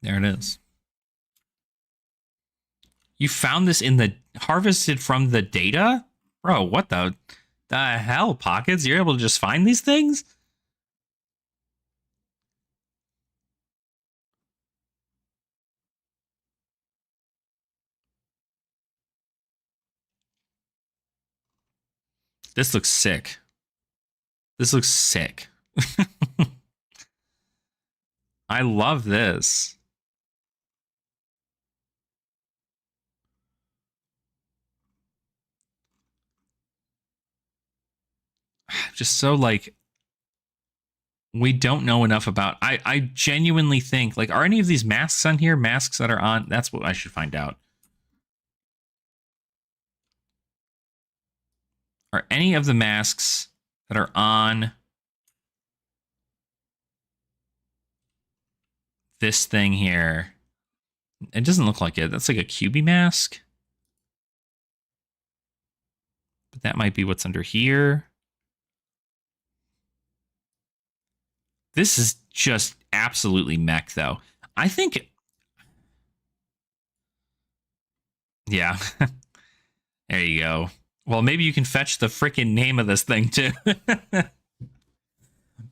there it is. You found this in the harvested from the data? Bro, what the hell, Pockets? You're able to just find these things? This looks sick. This looks sick. I love this. Just so, like, we don't know enough about. I genuinely think, like, are any of these masks on here? Masks that are on? That's what I should find out. Are any of the masks that are on this thing here? It doesn't look like it. That's like a QB mask. But that might be what's under here. This is just absolutely mech, though. I think... Yeah. There you go. Well, maybe you can fetch the freaking name of this thing, too.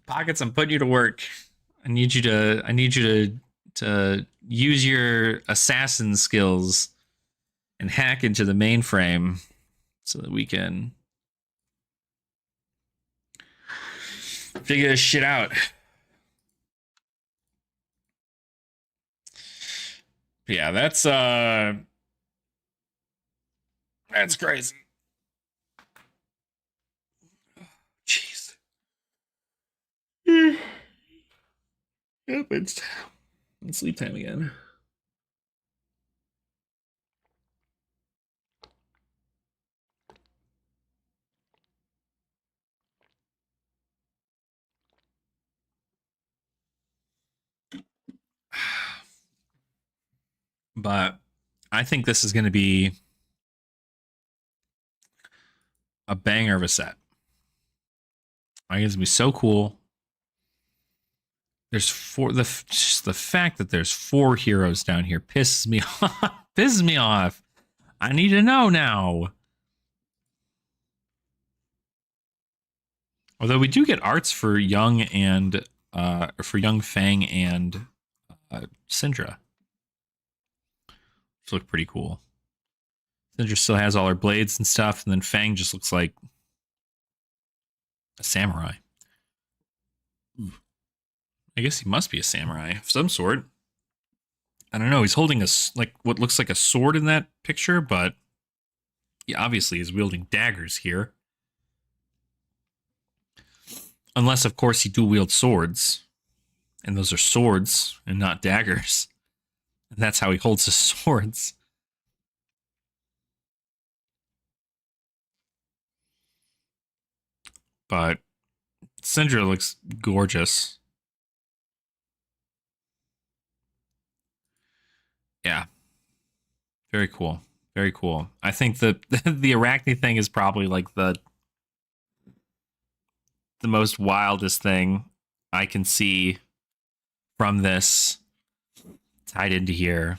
Pockets, I'm putting you to work. I need you to use your assassin skills and hack into the mainframe so that we can figure this shit out. Yeah, that's crazy. Jeez. Yep, it's sleep time again. But I think this is going to be a banger of a set. I think it's going to be so cool. There's just the fact that there's 4 heroes down here pisses me off. Pisses me off. I need to know now. Although we do get arts for Young and for Young Fang and Syndra, which look pretty cool. Syndra still has all her blades and stuff, and then Fang just looks like a samurai. I guess he must be a samurai of some sort. I don't know. He's holding like what looks like a sword in that picture, but he obviously is wielding daggers here. Unless, of course, he dual wields swords. And those are swords and not daggers. And that's how he holds his swords. But Syndra looks gorgeous. Yeah. Very cool. Very cool. I think the the Arachne thing is probably like the most wildest thing I can see from this tied into here.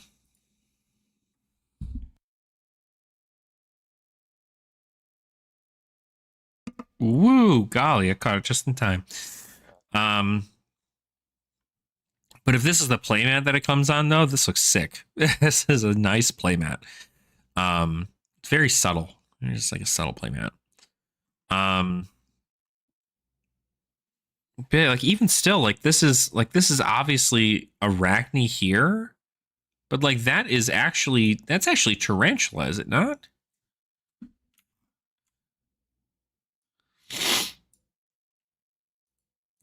Woo, golly, I caught it just in time. But if this is the playmat that it comes on, though, this looks sick. This is a nice playmat. It's very subtle. It's just like a subtle playmat. But like even still, like this is obviously Arachne here, but like that's actually Tarantula, is it not?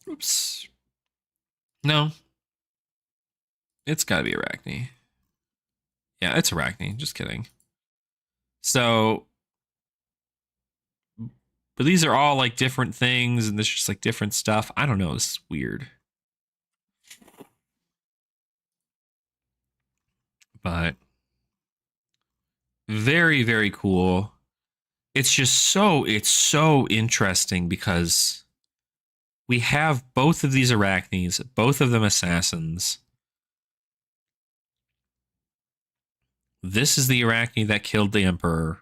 Oops. No. It's gotta be Arachne. Yeah, it's Arachne. Just kidding. So, but these are all like different things, and this is just like different stuff. I don't know. This is weird. But very, very cool. It's just so interesting because we have both of these Arachnes, both of them assassins. This is the Arachne that killed the Emperor.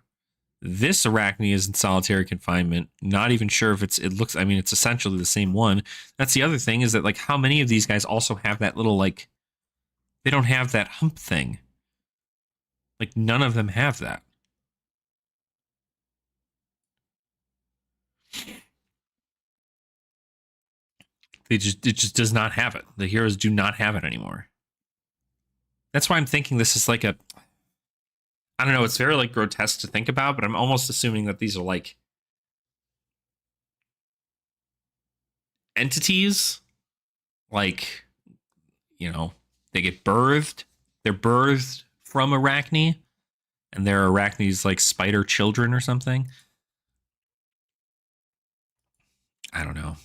This Arachne is in solitary confinement. Not even sure if it's essentially the same one. That's the other thing, is that like how many of these guys also have that little like, they don't have that hump thing. Like none of them have that. It just does not have it. The heroes do not have it anymore. That's why I'm thinking this is like a, I don't know, it's very like grotesque to think about, but I'm almost assuming that these are like entities, like, you know, they get birthed. They're birthed from Arachne, and they're Arachne's like spider children or something. I don't know,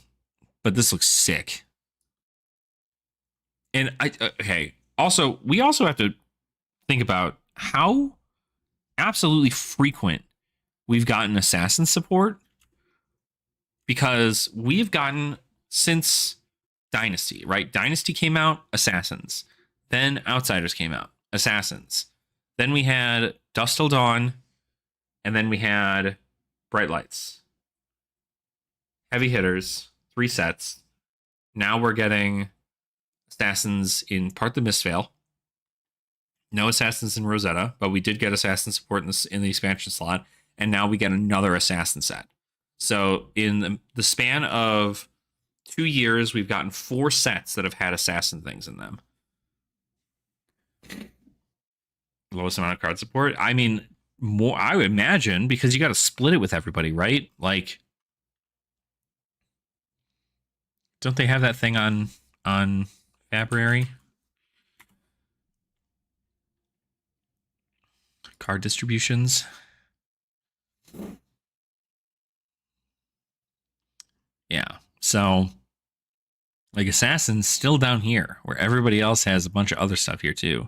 but this looks sick. And okay. Also, we also have to think about how absolutely frequent we've gotten assassin support, because we've gotten since Dynasty, right? Dynasty came out, assassins. Then Outsiders came out, assassins. Then we had Dusk Till Dawn, and then we had Bright Lights. Heavy hitters, 3 sets. Now we're getting assassins in Part the Mistveil. No assassins in Rosetta, but we did get assassin support in the expansion slot, and now we get another assassin set. So in the span of 2 years, we've gotten 4 sets that have had assassin things in them. Lowest amount of card support. I mean, more, I would imagine, because you got to split it with everybody, right? Like, don't they have that thing on Fabrary? Card distributions. Yeah. So, like, Assassin's still down here, where everybody else has a bunch of other stuff here, too.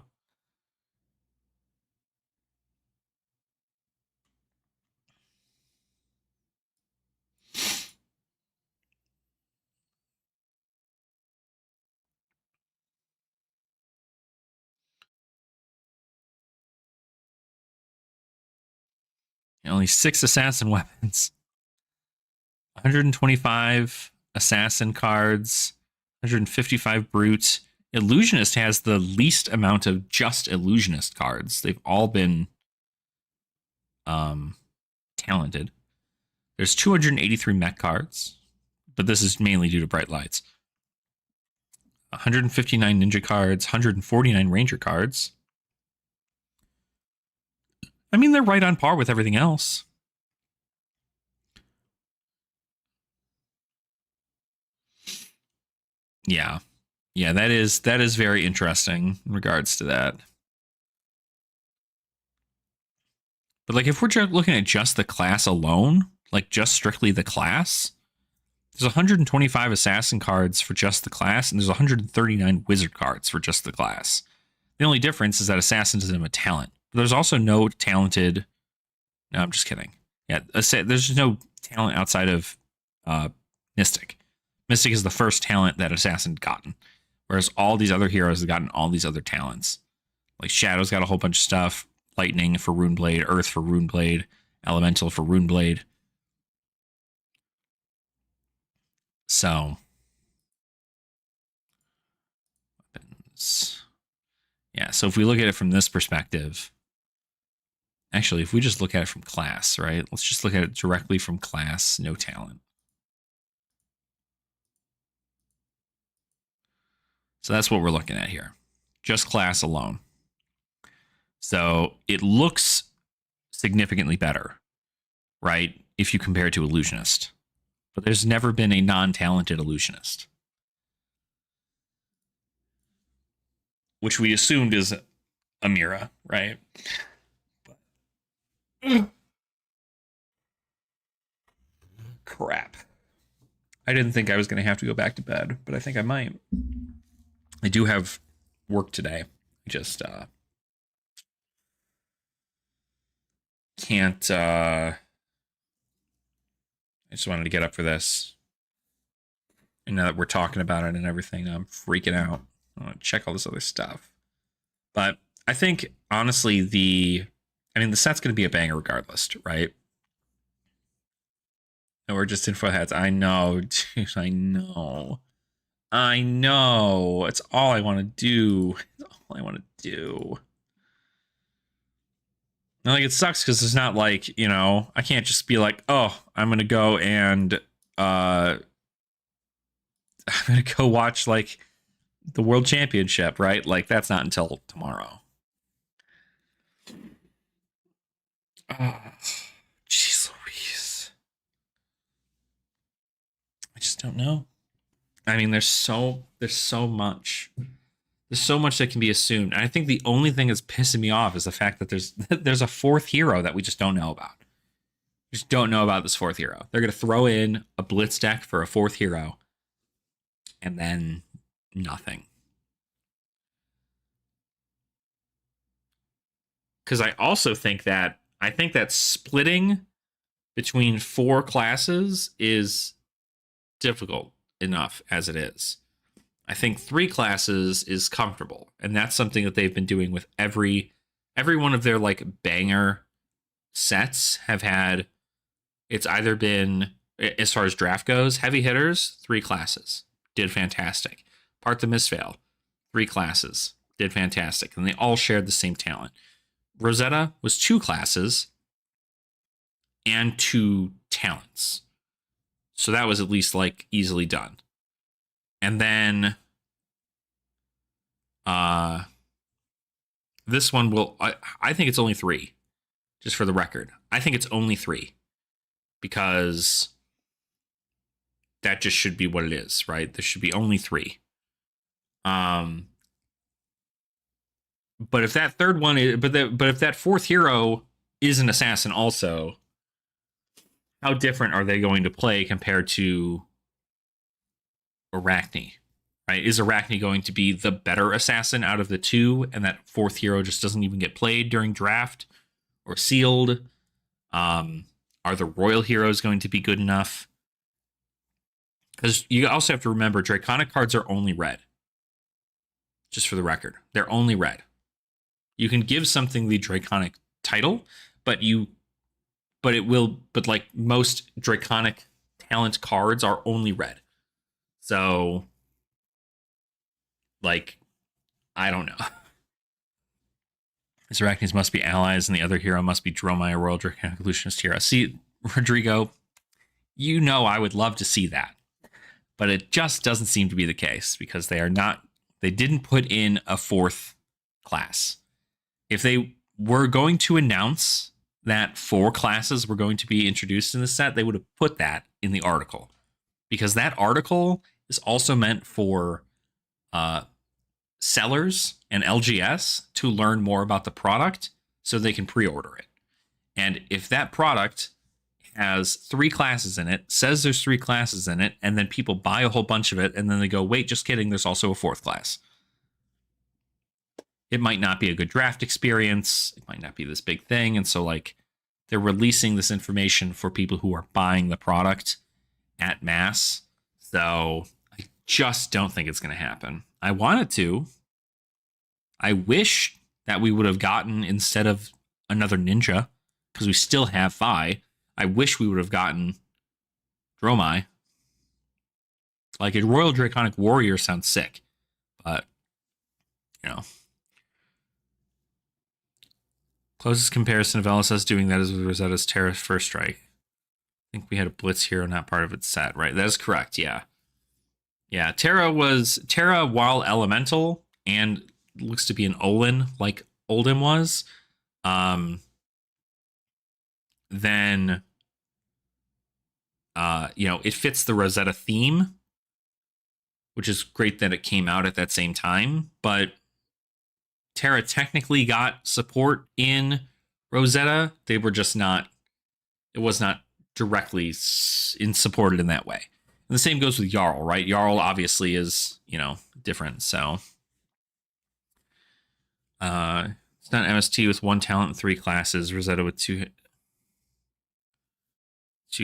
Only 6 assassin weapons. 125 assassin cards. 155 brute. Illusionist has the least amount of just illusionist cards. They've all been talented. There's 283 mech cards, but this is mainly due to Bright Lights. 159 ninja cards, 149 ranger cards. I mean, they're right on par with everything else. Yeah. Yeah, that is very interesting in regards to that. But like if we're looking at just the class alone, like just strictly the class, there's 125 assassin cards for just the class, and there's 139 wizard cards for just the class. The only difference is that assassin doesn't have a talent. But there's also no talented. No, I'm just kidding. Yeah, there's no talent outside of Mystic. Mystic is the first talent that assassin gotten, whereas all these other heroes have gotten all these other talents. Like Shadow's got a whole bunch of stuff. Lightning for Runeblade, Earth for Runeblade, Elemental for Runeblade. So, weapons. Yeah, so if we look at it from this perspective, actually, if we just look at it from class, right? Let's just look at it directly from class, no talent. So that's what we're looking at here. Just class alone. So it looks significantly better, right? If you compare it to Illusionist. But there's never been a non-talented Illusionist. Which we assumed is Amira, right? Crap. I didn't think I was going to have to go back to bed, but I think I might. I do have work today. I just can't. I just wanted to get up for this. And now that we're talking about it and everything, I'm freaking out. I want to check all this other stuff. But I think, honestly, the set's going to be a banger regardless, right? And we're just info heads. I know, dude. I know. It's all I want to do. And like it sucks because it's not like, I can't just be like, oh, I'm gonna go and I'm gonna go watch like the World Championship, right? Like that's not until tomorrow. Oh, jeez Louise. I just don't know. I mean, there's so much. There's so much that can be assumed. And I think the only thing that's pissing me off is the fact that there's a fourth hero that we just don't know about. We just don't know about this fourth hero. They're going to throw in a blitz deck for a fourth hero. And then nothing. Because I also think that splitting between 4 classes is difficult enough as it is. I think 3 classes is comfortable, and that's something that they've been doing with every one of their like banger sets have had. It's either been, as far as draft goes, heavy hitters, 3 classes did fantastic. Part the Misfail, 3 classes did fantastic, and they all shared the same talent. Rosetta was 2 classes and 2 talents, so that was at least like easily done. And then this one will, I think it's only 3, just for the record. I think it's only 3 because that just should be what it is, right? There should be only 3. But if that third one is, but if that fourth hero is an assassin also, how different are they going to play compared to Arachne, right? Is Arachne going to be the better assassin out of the 2, and that fourth hero just doesn't even get played during draft or sealed? Are the royal heroes going to be good enough? Because you also have to remember, Draconic cards are only red. Just for the record, they're only red. You can give something the Draconic title, but like most Draconic talent cards are only red. So, like, I don't know. His Arachnes must be allies, and the other hero must be Dromai, Royal Draconic Illusionist hero. See, Rodrigo, I would love to see that. But it just doesn't seem to be the case, because they didn't put in a 4th class. If they were going to announce that 4 classes were going to be introduced in the set, they would have put that in the article. Because that article is also meant for sellers and LGS to learn more about the product so they can pre-order it. And if that product has 3 classes in it, says there's 3 classes in it, and then people buy a whole bunch of it, and then they go, wait, just kidding, there's also a 4th class. It might not be a good draft experience. It might not be this big thing. And so, like, they're releasing this information for people who are buying the product at mass. So I just don't think it's going to happen. I want it to. I wish that we would have gotten, instead of another ninja, because we still have Phi, I wish we would have gotten Dromai. Like, a Royal Draconic Warrior sounds sick, but, you know. Closest comparison of LSS doing that is with Rosetta's Terra First Strike. I think we had a Blitz hero, not part of its set, right? That is correct, yeah. Yeah, Terra, while elemental, and looks to be an Olin, like Oldhim was, then, it fits the Rosetta theme, which is great that it came out at that same time, but Terra technically got support in Rosetta. They were just not, it was not directly supported in that way. And the same goes with Jarl, right? Jarl obviously is, different. So it's not MST with 1 talent and 3 classes. Rosetta with two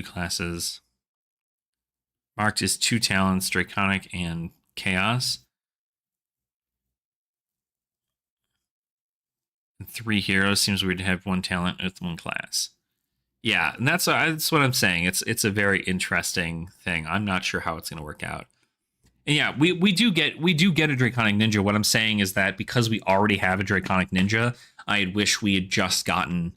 classes. Marked is 2 talents, Draconic and Chaos. 3 heroes. Seems weird to have 1 talent with 1 class. Yeah, and that's what I'm saying. It's a very interesting thing. I'm not sure how it's going to work out. And yeah, we do get a Draconic Ninja. What I'm saying is that because we already have a Draconic Ninja, I wish we had just gotten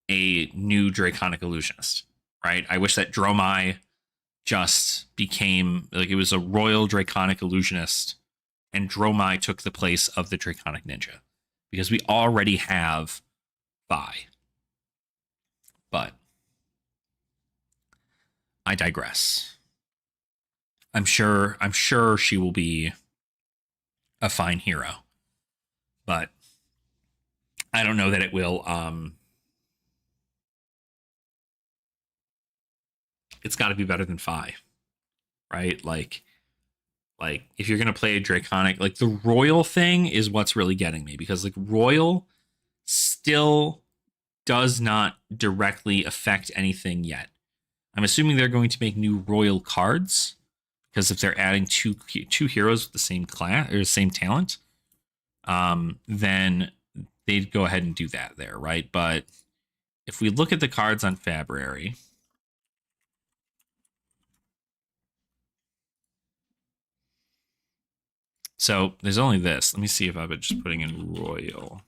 a new Draconic Illusionist. Right? I wish that Dromai just became, like, it was a Royal Draconic Illusionist, and Dromai took the place of the Draconic Ninja. Because we already have Phi. But I digress. I'm sure she will be a fine hero. But I don't know that it will it's got to be better than Phi. Right? Like if you're going to play a Draconic, like, the Royal thing is what's really getting me, because, like, Royal still does not directly affect anything yet. I'm assuming they're going to make new Royal cards, because if they're adding two heroes with the same class or same talent, then they'd go ahead and do that there, right? But if we look at the cards on Fabrary, so there's only this. Let me see if I've been just putting in Royal.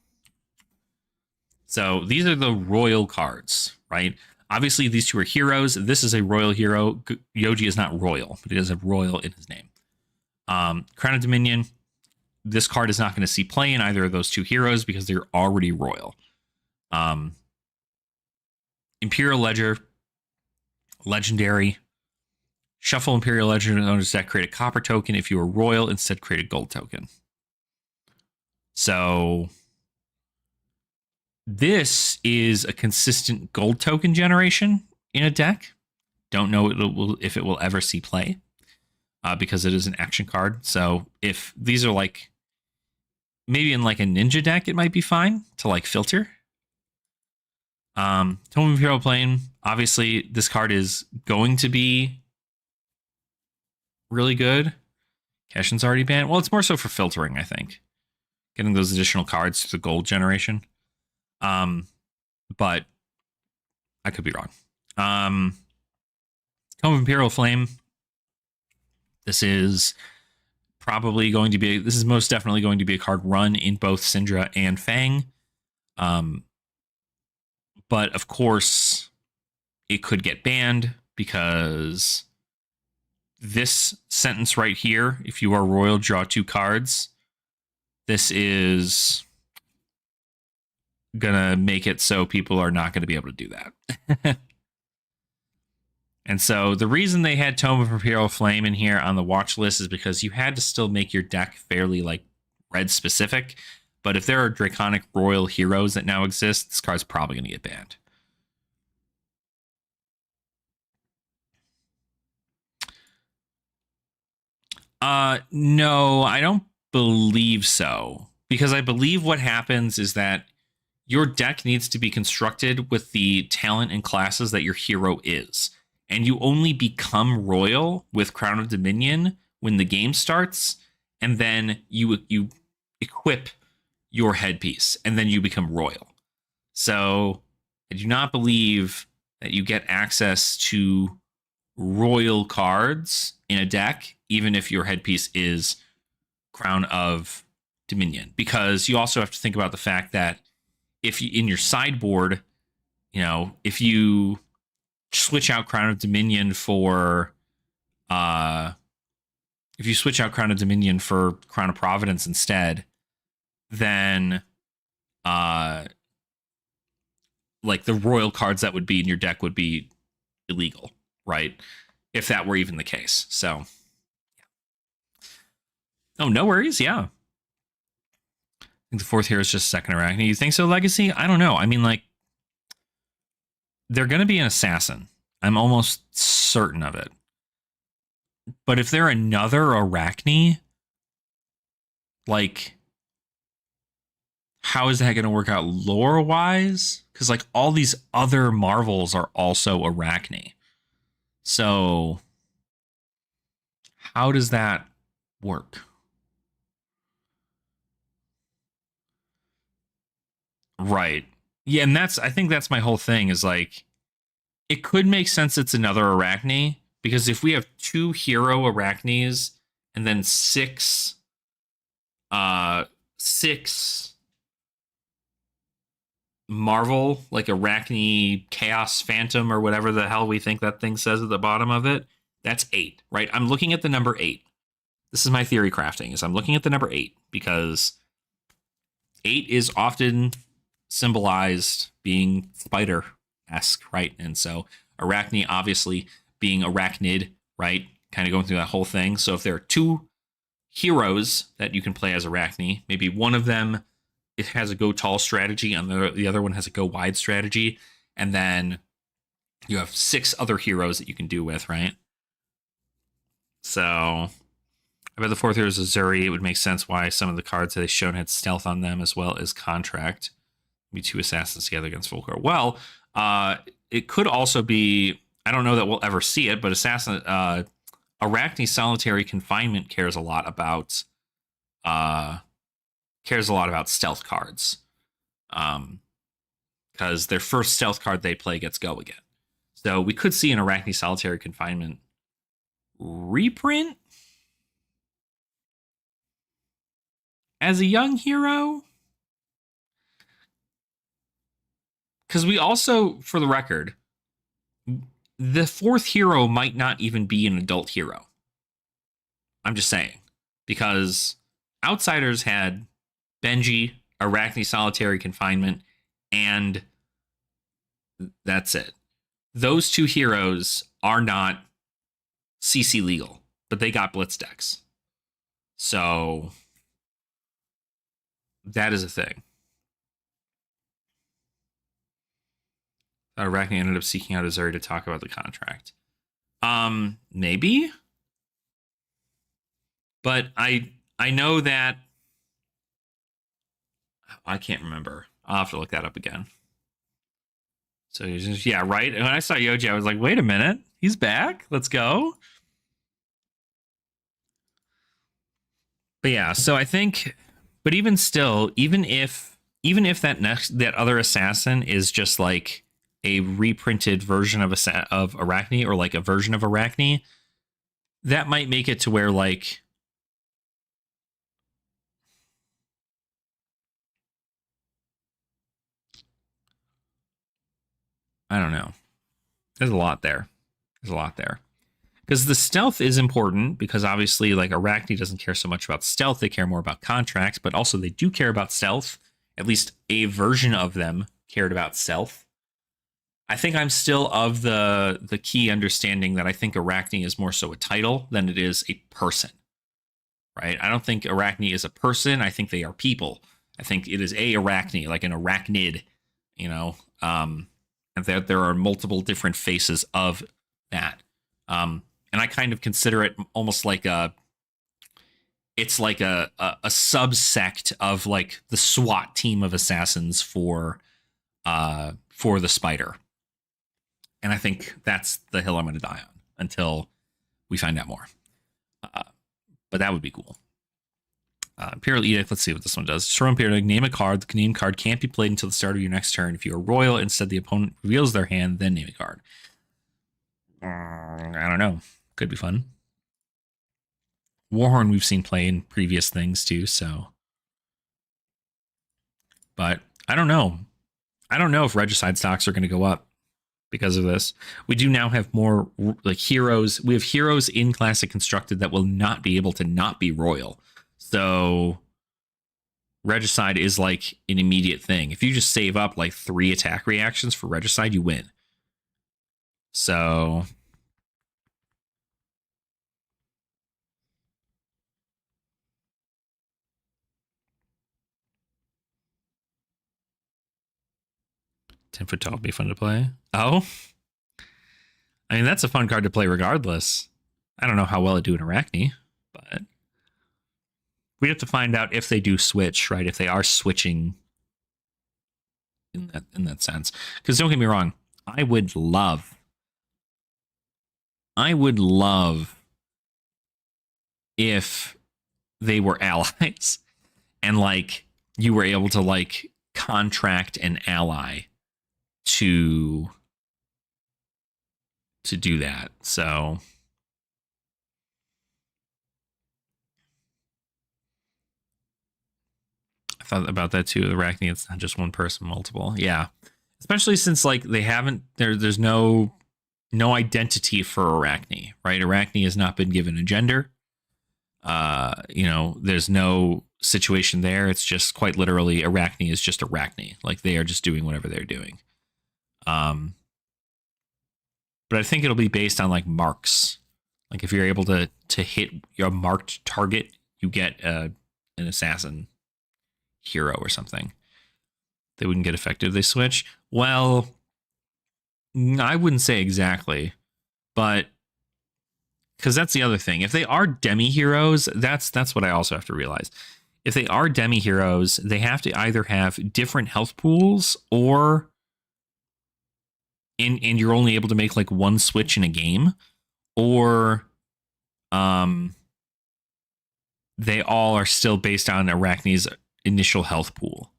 So these are the Royal cards, right? Obviously, these 2 are heroes. This is a Royal hero. Yoji is not Royal, but he does have Royal in his name. Crown of Dominion. This card is not going to see play in either of those 2 heroes because they're already Royal. Imperial Ledger. Legendary. Shuffle Imperial Legend owners deck, create a copper token. If you are Royal, instead create a gold token. So this is a consistent gold token generation in a deck. Don't know if it will ever see play because it is an action card. So if these are, like, maybe in, like, a ninja deck, it might be fine to, like, filter. Tome of Imperial Plane. Obviously, this card is going to be really good. Cashin's already banned. Well, it's more so for filtering, I think. Getting those additional cards to the gold generation. But I could be wrong. Tome of Imperial Flame. This is most definitely going to be a card run in both Syndra and Fang. But of course, it could get banned because this sentence right here, if you are Royal, draw 2 cards. This is gonna make it so people are not going to be able to do that. And so the reason they had Tome of Imperial Flame in here on the watch list is because you had to still make your deck fairly like red specific. But if there are Draconic Royal heroes that now exist, this card's probably going to get banned. No, I don't believe so. Because I believe what happens is that your deck needs to be constructed with the talent and classes that your hero is. And you only become royal with Crown of Dominion when the game starts, and then you equip your headpiece, and then you become royal. So I do not believe that you get access to royal cards in a deck, even if your headpiece is Crown of Dominion, because you also have to think about the fact that if you in your sideboard, you know, if you switch out Crown of Dominion for Crown of Providence instead, then like the royal cards that would be in your deck would be illegal, right? If that were even the case. So oh, no worries, yeah. I think the fourth hero is just second Arachne. You think so, Legacy? I don't know. I mean, like, they're going to be an assassin. I'm almost certain of it. But if they're another Arachne, like, how is that going to work out lore-wise? Because, like, all these other Marvels are also Arachne. So, how does that work? Right. Yeah, and I think that's my whole thing is like, it could make sense it's another Arachne, because if we have 2 hero Arachnes and then 6 Marvel, like Arachne Chaos Phantom or whatever the hell we think that thing says at the bottom of it, that's 8, right? I'm looking at the number 8. This is my theory crafting, is I'm looking at the number 8 because 8 is often symbolized being spider-esque, right? And so Arachne obviously being arachnid, right? Kind of going through that whole thing. So if there are 2 heroes that you can play as Arachne, maybe one of them it has a go tall strategy and the other one has a go wide strategy, and then you have 6 other heroes that you can do with, right? So I bet the fourth hero is Azuri. It would make sense why some of the cards that they shown had stealth on them as well as contract. Be 2 assassins together against Volcar. Well, it could also be, I don't know that we'll ever see it, but Arachne Solitary Confinement cares a lot about stealth cards. Because their first stealth card they play gets go again. So we could see an Arachne Solitary Confinement reprint as a young hero. Because we also, for the record, the fourth hero might not even be an adult hero. I'm just saying. Because Outsiders had Benji, Arachne Solitary Confinement, and that's it. Those 2 heroes are not CC legal, but they got Blitz decks. So that is a thing. Arachne ended up seeking out Azuri to talk about the contract. Maybe. But I know that I can't remember. I'll have to look that up again. So yeah, right. And when I saw Yoji, I was like, wait a minute, he's back. Let's go. But yeah, so I think, but even still, even if that other assassin is just like a reprinted version of Arachne, or like a version of Arachne, that might make it to where like I don't know. There's a lot there. Because the stealth is important, because obviously like Arachne doesn't care so much about stealth, they care more about contracts, but also they do care about stealth. At least a version of them cared about stealth. I think I'm still of the key understanding that I think Arachne is more so a title than it is a person. Right? I don't think Arachne is a person. I think they are people. I think it is a Arachne, like an arachnid, you know, and that there are multiple different faces of that. And I kind of consider it almost like it's like a subsect of like the SWAT team of assassins for the spider. And I think that's the hill I'm going to die on until we find out more. But that would be cool. Imperial Edict, let's see what this one does. Destroy Imperial Edict, name a card. The named card can't be played until the start of your next turn. If you are royal, instead the opponent reveals their hand, then name a card. I don't know. Could be fun. Warhorn we've seen play in previous things too, so. But I don't know. I don't know if Regicide stocks are going to go up because of this. We do now have more like heroes. We have heroes in Classic constructed that will not be able to not be royal. So Regicide is like an immediate thing. If you just save up like 3 attack reactions for Regicide, you win. So "10 Foot Tall" would be fun to play. Oh, I mean, that's a fun card to play regardless. I don't know how well it do in Arachne, but we have to find out if they do switch, right? If they are switching in that sense. Because don't get me wrong, I would love if they were allies and like you were able to like contract an ally to do that. So I thought about that too. Arachne, it's not just one person, multiple. Yeah. Especially since like they haven't there's no identity for Arachne, right? Arachne has not been given a gender. You know, there's no situation there. It's just quite literally Arachne is just Arachne. Like they are just doing whatever they're doing. But I think it'll be based on like marks. Like if you're able to hit your marked target, you get an assassin hero or something. They wouldn't get affected if they switch. Well, I wouldn't say exactly, but because that's the other thing. If they are demi heroes, that's what I also have to realize. If they are demi heroes, they have to either have different health pools or and you're only able to make like one switch in a game, or they all are still based on Arachne's initial health pool.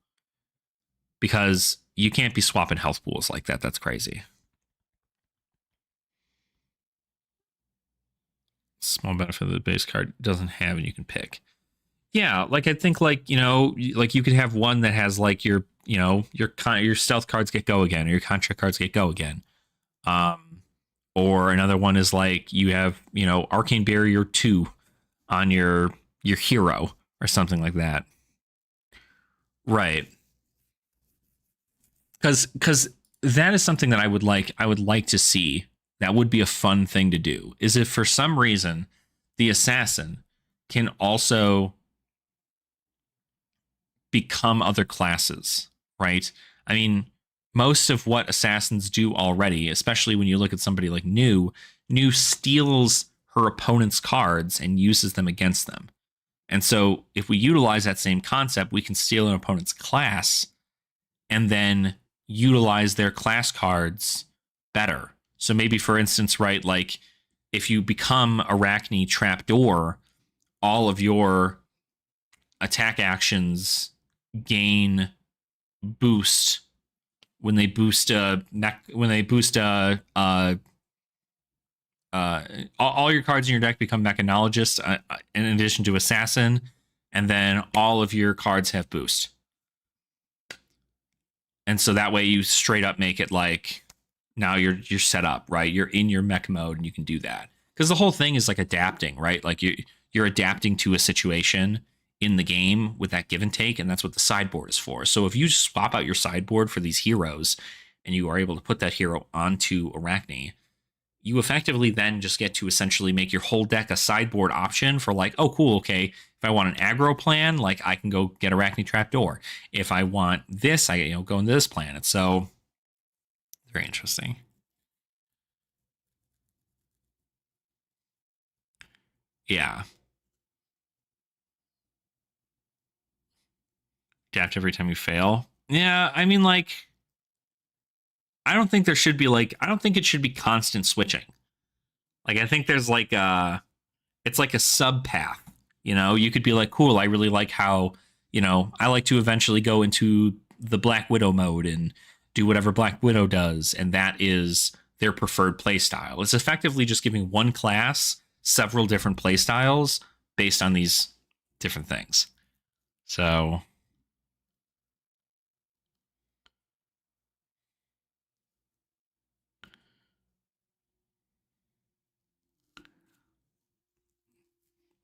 Because you can't be swapping health pools like that. That's crazy. Small benefit of the base card doesn't have and you can pick. Yeah, like I think like, you know, like you could have one that has like your, you know, your stealth cards get go again, or your contract cards get go again. Or another one is like you have, you know, Arcane Barrier 2 on your hero or something like that. Right. Because that is something that I would like to see. That would be a fun thing to do. Is if for some reason the assassin can also become other classes, right? I mean, most of what assassins do already, especially when you look at somebody like New steals her opponent's cards and uses them against them. And so if we utilize that same concept, we can steal an opponent's class and then utilize their class cards better. So maybe, for instance, right, like if you become Arachne Trapdoor, all of your attack actions gain boost when they boost all your cards in your deck become Mechanologist in addition to Assassin, and then all of your cards have boost. And so that way you straight up make it like now you're set up, right? You're in your mech mode and you can do that. Because the whole thing is like adapting, right? Like you're adapting to a situation in the game with that give and take, and that's what the sideboard is for. So if you swap out your sideboard for these heroes and you are able to put that hero onto Arachne, you effectively then just get to essentially make your whole deck a sideboard option for like, oh, cool, okay, if I want an aggro plan, like I can go get Arachne Trapdoor. If I want this, I go into this planet. So very interesting. Yeah. Adapt every time you fail. Yeah, I mean, like, I don't think there should be I don't think it should be constant switching. Like, I think there's it's like a sub path. You could be like, cool, I really like how, I like to eventually go into the Black Widow mode and do whatever Black Widow does, and that is their preferred playstyle. It's effectively just giving one class several different playstyles based on these different things. So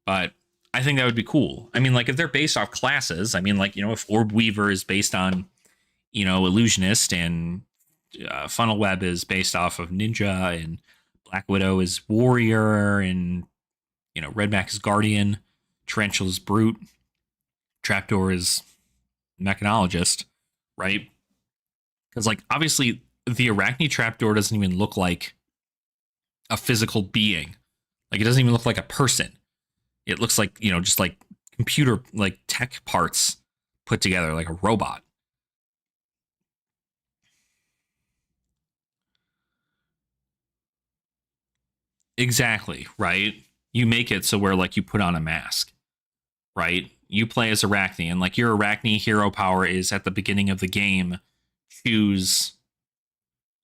but I think that would be cool. I mean, like, if they're based off classes, I mean, like, if Orb Weaver is based on, Illusionist, and Funnel Web is based off of Ninja, and Black Widow is Warrior, and, Redback is Guardian, Tarantula is Brute, Trapdoor is Mechanologist, right? Because, like, obviously, the Arachne Trapdoor doesn't even look like a physical being. Like, it doesn't even look like a person. It looks like, just like computer, like tech parts put together, like a robot. Exactly, right? You make it so where, like, you put on a mask, right? You play as Arachne, and, like, your Arachne hero power is at the beginning of the game, choose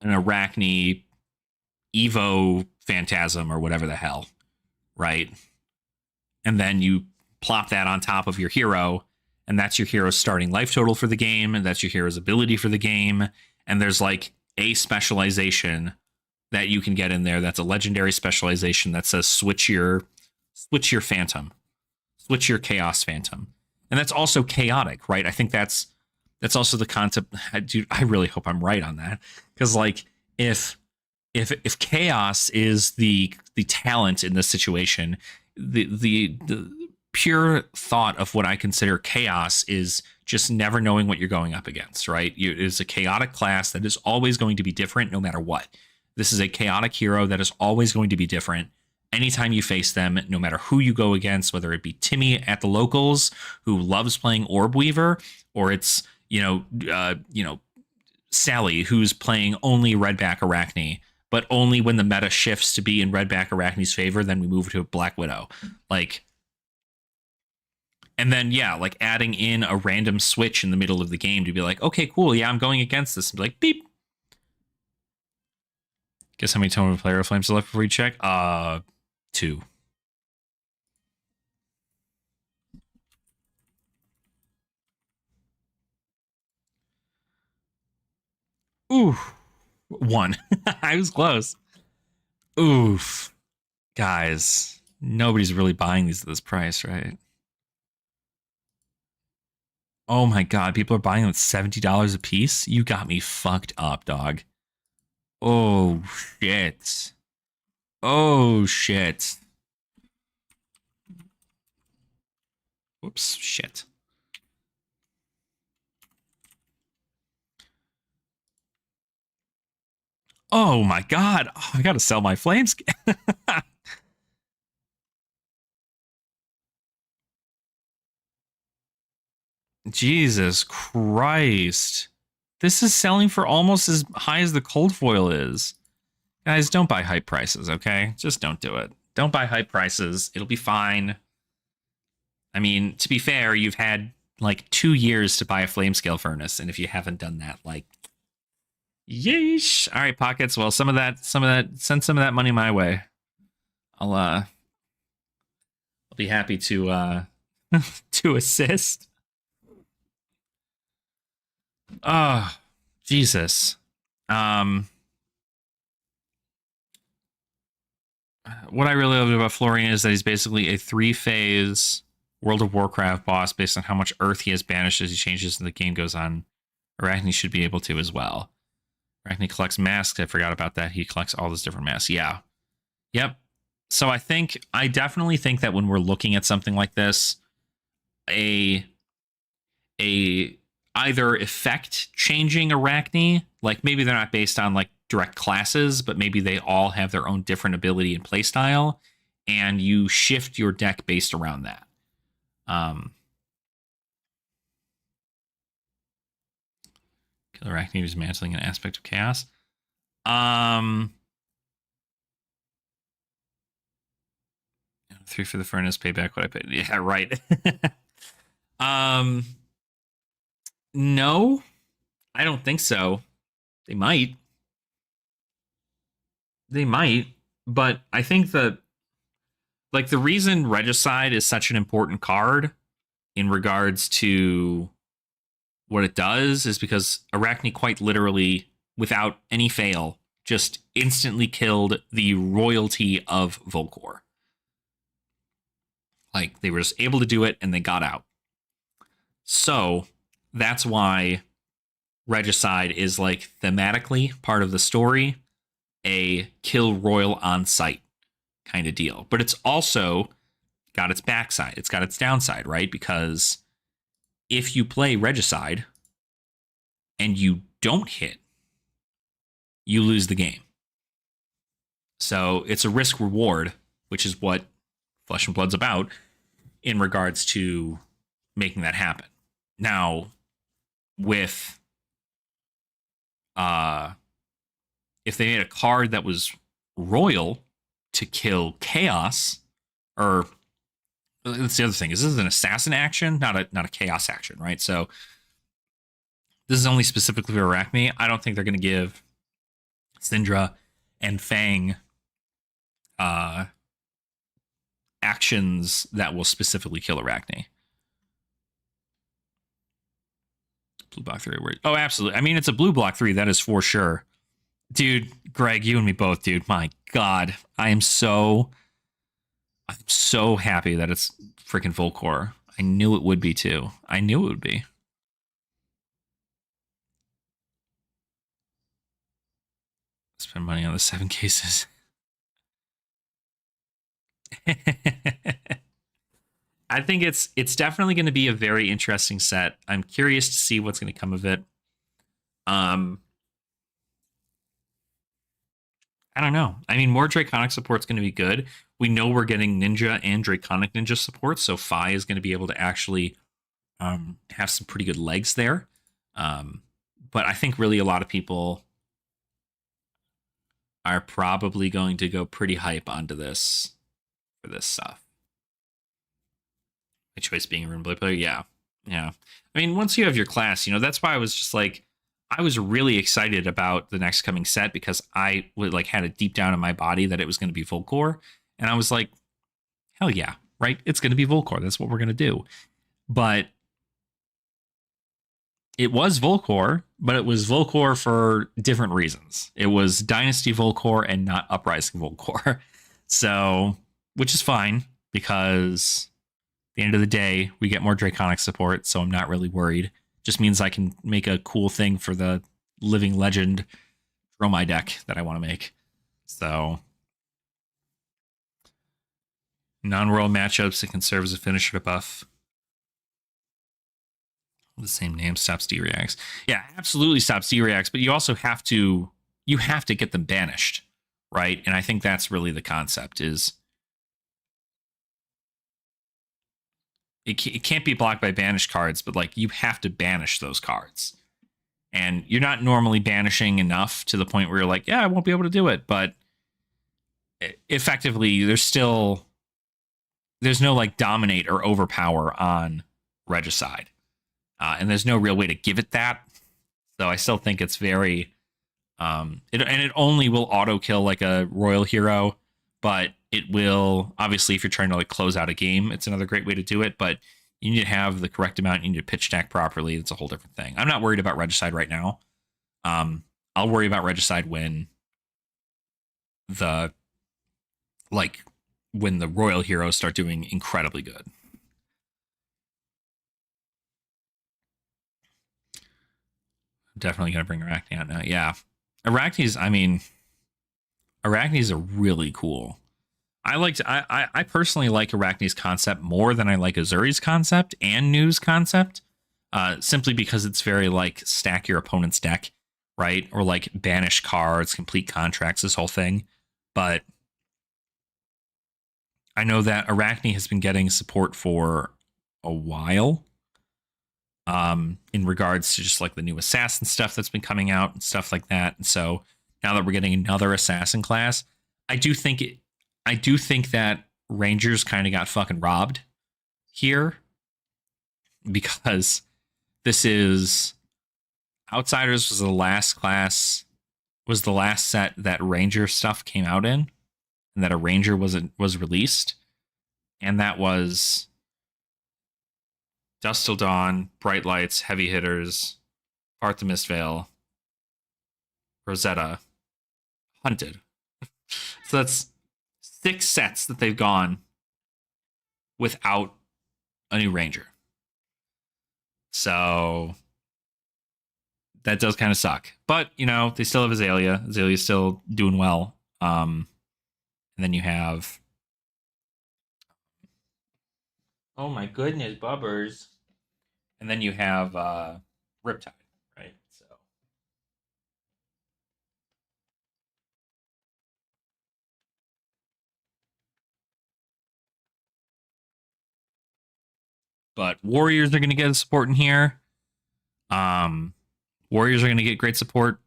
an Arachne Evo Phantasm or whatever the hell, right? And then you plop that on top of your hero, and that's your hero's starting life total for the game, and that's your hero's ability for the game. And there's like a specialization that you can get in there that's a legendary specialization that says switch your phantom, switch your chaos phantom. And that's also chaotic, right? I think that's also the concept. Dude, I really hope I'm right on that, because like if chaos is the talent in this situation, the pure thought of what I consider chaos is just never knowing what you're going up against, right? It is a chaotic class that is always going to be different no matter what. This is a chaotic hero that is always going to be different anytime you face them, no matter who you go against, whether it be Timmy at the locals who loves playing Orb Weaver, or it's, Sally who's playing only Redback Arachne, but only when the meta shifts to be in Redback Arachne's favor, then we move to Black Widow. Like, and then, yeah, like adding in a random switch in the middle of the game to be like, okay, cool, yeah, I'm going against this. And be like, beep. Guess how many total player flames are left before you check? 2. Ooh, 1. I was close. Oof. Guys, nobody's really buying these at this price, right? Oh my god, people are buying them at $70 a piece? You got me fucked up, dog. Oh, shit. Oh, shit. Whoops, shit. Oh my god. Oh, I gotta sell my flames. Jesus Christ. This is selling for almost as high as the cold foil is. Guys, don't buy hype prices, okay? Just don't do it. Don't buy hype prices. It'll be fine. I mean, to be fair, you've had like 2 years to buy a flame scale furnace, and if you haven't done that, like, yeesh. All right, Pockets. Well, send some of that money my way. I'll be happy to to assist. Oh, Jesus. What I really love about Florian is that he's basically a 3-phase World of Warcraft boss based on how much Earth he has banished as he changes and the game goes on. Arachne should be able to as well. Arachne collects masks. I forgot about that. He collects all those different masks. Yeah. Yep. So I definitely think that when we're looking at something like this, a either effect changing Arachne, like maybe they're not based on like direct classes, but maybe they all have their own different ability and playstyle, and you shift your deck based around that. Kill Arachne dismantling an aspect of chaos. 3 for the furnace, pay back what I paid. Yeah, right. No, I don't think so. They might, but I think that like the reason Regicide is such an important card in regards to what it does is because Arachne quite literally, without any fail, just instantly killed the royalty of Volcor. Like, they were just able to do it, and they got out. So, that's why Regicide is, like, thematically part of the story, a kill royal on sight kind of deal. But it's also got its backside. It's got its downside, right? Because if you play Regicide and you don't hit, you lose the game. So it's a risk reward, which is what Flesh and Blood's about in regards to making that happen. Now, with if they made a card that was royal to kill chaos, or that's the other thing, is this is an assassin action, not a chaos action, right? So this is only specifically for Arachne. I don't think they're going to give Syndra and Fang actions that will specifically kill Arachne. Blue block 3. Oh, absolutely. I mean, it's a blue block 3. That is for sure. Dude, Greg, you and me both, dude. My God. I'm so happy that it's freaking Volcor. I knew it would be, too. I knew it would be. Spend money on the 7 cases. I think it's definitely going to be a very interesting set. I'm curious to see what's going to come of it. I don't know. I mean, more Draconic support's going to be good. We know we're getting Ninja and Draconic Ninja support, so Fi is going to be able to actually have some pretty good legs there. But I think really a lot of people are probably going to go pretty hype onto this for this stuff. My choice being a Rune Blade player, yeah. I mean, once you have your class, that's why I was just like, I was really excited about the next coming set because I would like had it deep down in my body that it was going to be Volcor, and I was like, hell yeah, right? It's going to be Volcor. That's what we're going to do. But it was Volcor, but it was Volcor for different reasons. It was Dynasty Volcor and not Uprising Volcor. So, which is fine because at the end of the day, we get more Draconic support, so I'm not really worried. Just means I can make a cool thing for the Living Legend Dromai deck that I want to make. So, non-royal matchups, it can serve as a finisher to buff. The same name, stops D-reacts. Yeah, absolutely stops D-reacts, but you also have to get them banished, right? And I think that's really the concept is it can't be blocked by banished cards, but like you have to banish those cards. And you're not normally banishing enough to the point where you're like, yeah, I won't be able to do it. But effectively, there's no like dominate or overpower on Regicide. And there's no real way to give it that. So I still think it's very it only will auto kill like a royal hero, but it will obviously if you're trying to like close out a game, it's another great way to do it, but you need to have the correct amount, you need to pitch stack properly. It's a whole different thing. I'm not worried about Regicide right now. I'll worry about Regicide when the royal heroes start doing incredibly good. Definitely gonna bring Arachne out now. Yeah. Arachnes, I mean, Arachnes are really cool. I personally like Arachne's concept more than I like Azuri's concept and Nu's concept. Simply because it's very like stack your opponent's deck, right? Or like banish cards, complete contracts, this whole thing. But I know that Arachne has been getting support for a while. In regards to just like the new assassin stuff that's been coming out and stuff like that. And so now that we're getting another assassin class, I do think that Rangers kind of got fucking robbed here, because this is Outsiders was the last set that Ranger stuff came out in, and that a Ranger was released, and that was Dust Till Dawn, Bright Lights, Heavy Hitters, Part the Mistveil, Rosetta, Hunted. So that's 6 sets that they've gone without a new Ranger. So that does kind of suck. But, you know, they still have Azalea. Azalea's still doing well. And then you have... Oh my goodness, bubbers. And then you have Riptide, right? So but Warriors are going to get support in here. Warriors are going to get great support.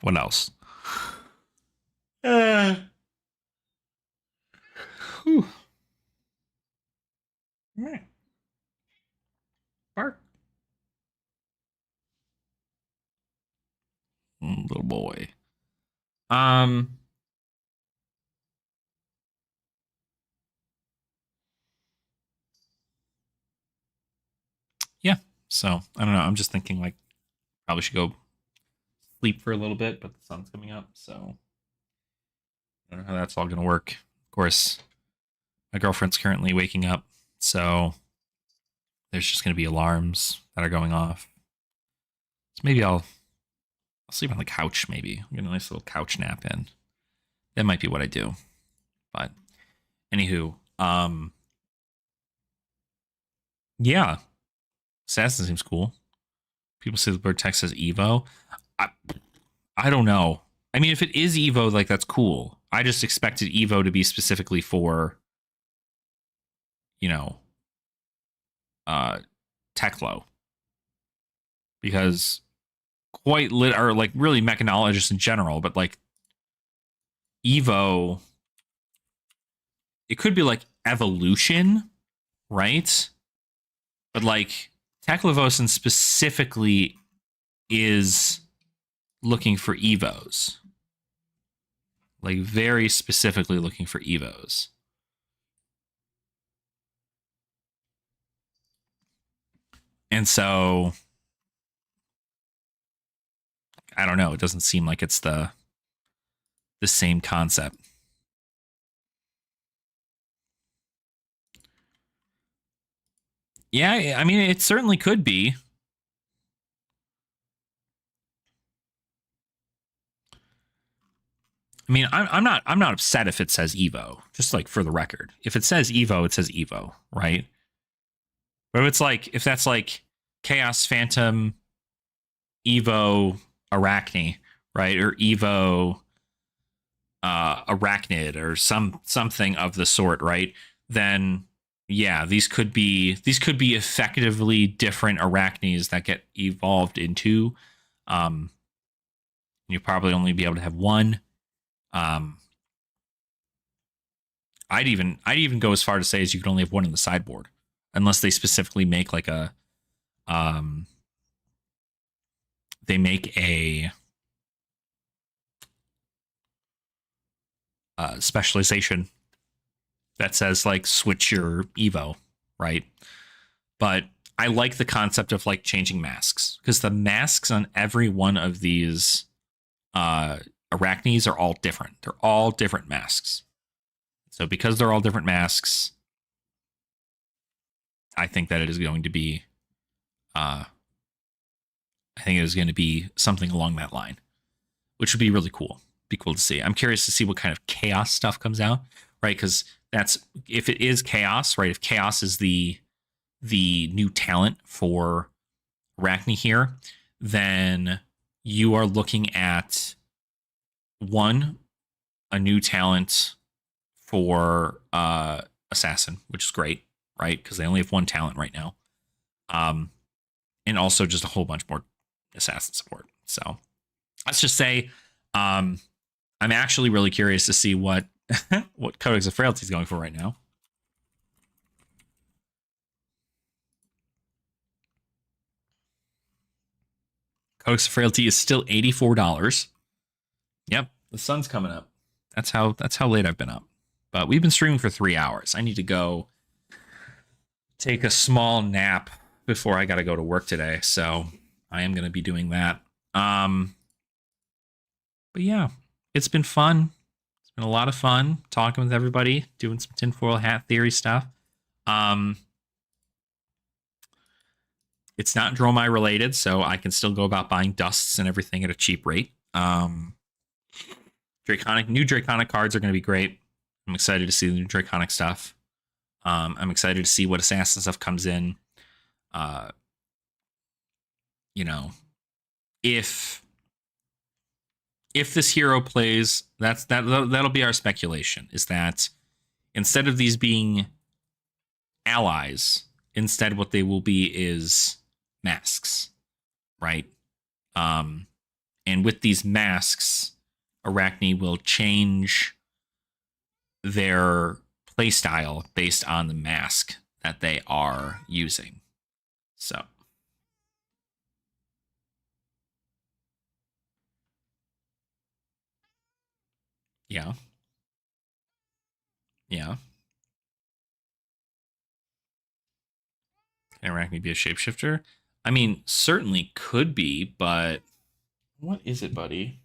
What else? Whew. Yeah. Bark. Little boy. Yeah. So I don't know. I'm just thinking like probably should go sleep for a little bit, but the sun's coming up, so I don't know how that's all gonna work. Of course, my girlfriend's currently waking up, so there's just gonna be alarms that are going off. So maybe I'll sleep on the couch. Maybe I'll get a nice little couch nap in. That might be what I do. But anywho, yeah, Assassin seems cool. People say the bird text says Evo. I don't know. I mean, if it is Evo, like that's cool. I just expected Evo to be specifically for, you know, Teklo, because or like really mechanologists in general, but like Evo, it could be like evolution, right? But like Teklevosin specifically is looking for Evos. Like very specifically looking for Evos. And so I don't know, it doesn't seem like it's the same concept. Yeah, I mean it certainly could be. I mean, I'm not upset if it says Evo, just like for the record. If it says Evo, it says Evo, right? But if that's like Chaos Phantom, Evo Arachne, right? Or Evo Arachnid or something of the sort, right? Then yeah, these could be effectively different Arachnes that get evolved into. You probably only be able to have one. I'd even go as far to say as you could only have one in the sideboard, unless they specifically make like they make a specialization that says like switch your Evo, right? But I like the concept of like changing masks, because the masks on every one of these Arachnes are all different. They're all different masks. So because they're all different masks, I think that it is going to be I think it is going to be something along that line, which would be really cool. Be cool to see. I'm curious to see what kind of chaos stuff comes out, right? Because that's if it is chaos, right? If chaos is the new talent for Arachne here, then you are looking at one, a new talent for assassin, which is great, right? Because they only have one talent right now. And also just a whole bunch more assassin support. So let's just say I'm actually really curious to see what what Codex of Frailty is going for right now. Codex of Frailty is still $84. Yep, the sun's coming up. That's how late I've been up. But we've been streaming for 3 hours. I need to go take a small nap before I got to go to work today. So I am going to be doing that. But yeah, it's been fun. It's been a lot of fun talking with everybody, doing some tinfoil hat theory stuff. It's not Dromai related, so I can still go about buying dusts and everything at a cheap rate. New Draconic cards are going to be great. I'm excited to see the new Draconic stuff. I'm excited to see what assassin stuff comes in. You know, if this hero plays, that'll be our speculation. Is that instead of these being allies, instead what they will be is masks, right? And with these masks, Arachne will change their playstyle based on the mask that they are using. So yeah. Can Arachne be a shapeshifter? I mean, certainly could be, but what is it, buddy?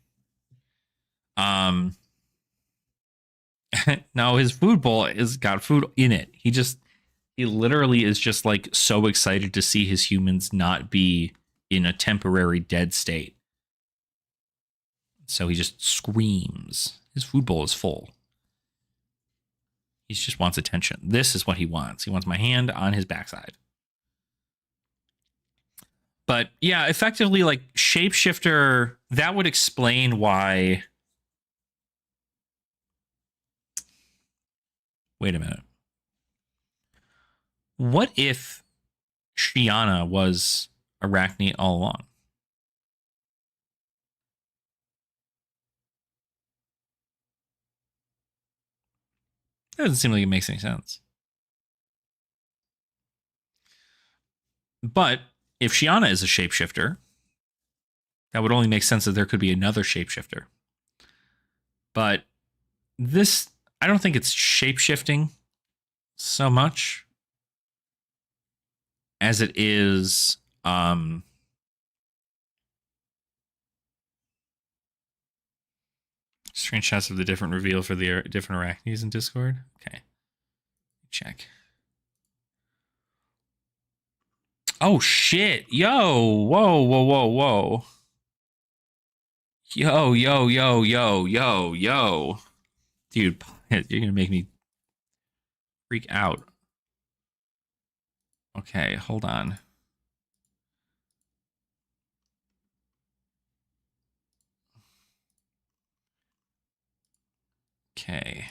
No, his food bowl has got food in it. He literally is just like so excited to see his humans not be in a temporary dead state. So he just screams. His food bowl is full. He just wants attention. This is what he wants. He wants my hand on his backside. But yeah, effectively, like shapeshifter, that would explain why. Wait a minute. What if Shiana was Arachne all along? That doesn't seem like it makes any sense. But if Shiana is a shapeshifter, that would only make sense that there could be another shapeshifter. But this, I don't think it's shapeshifting so much as it is screenshots of the different reveal for the different Arachnes in Discord. Okay. Check. Oh shit. Yo. Whoa. Yo. Dude, you're gonna make me freak out. Okay, hold on. Okay.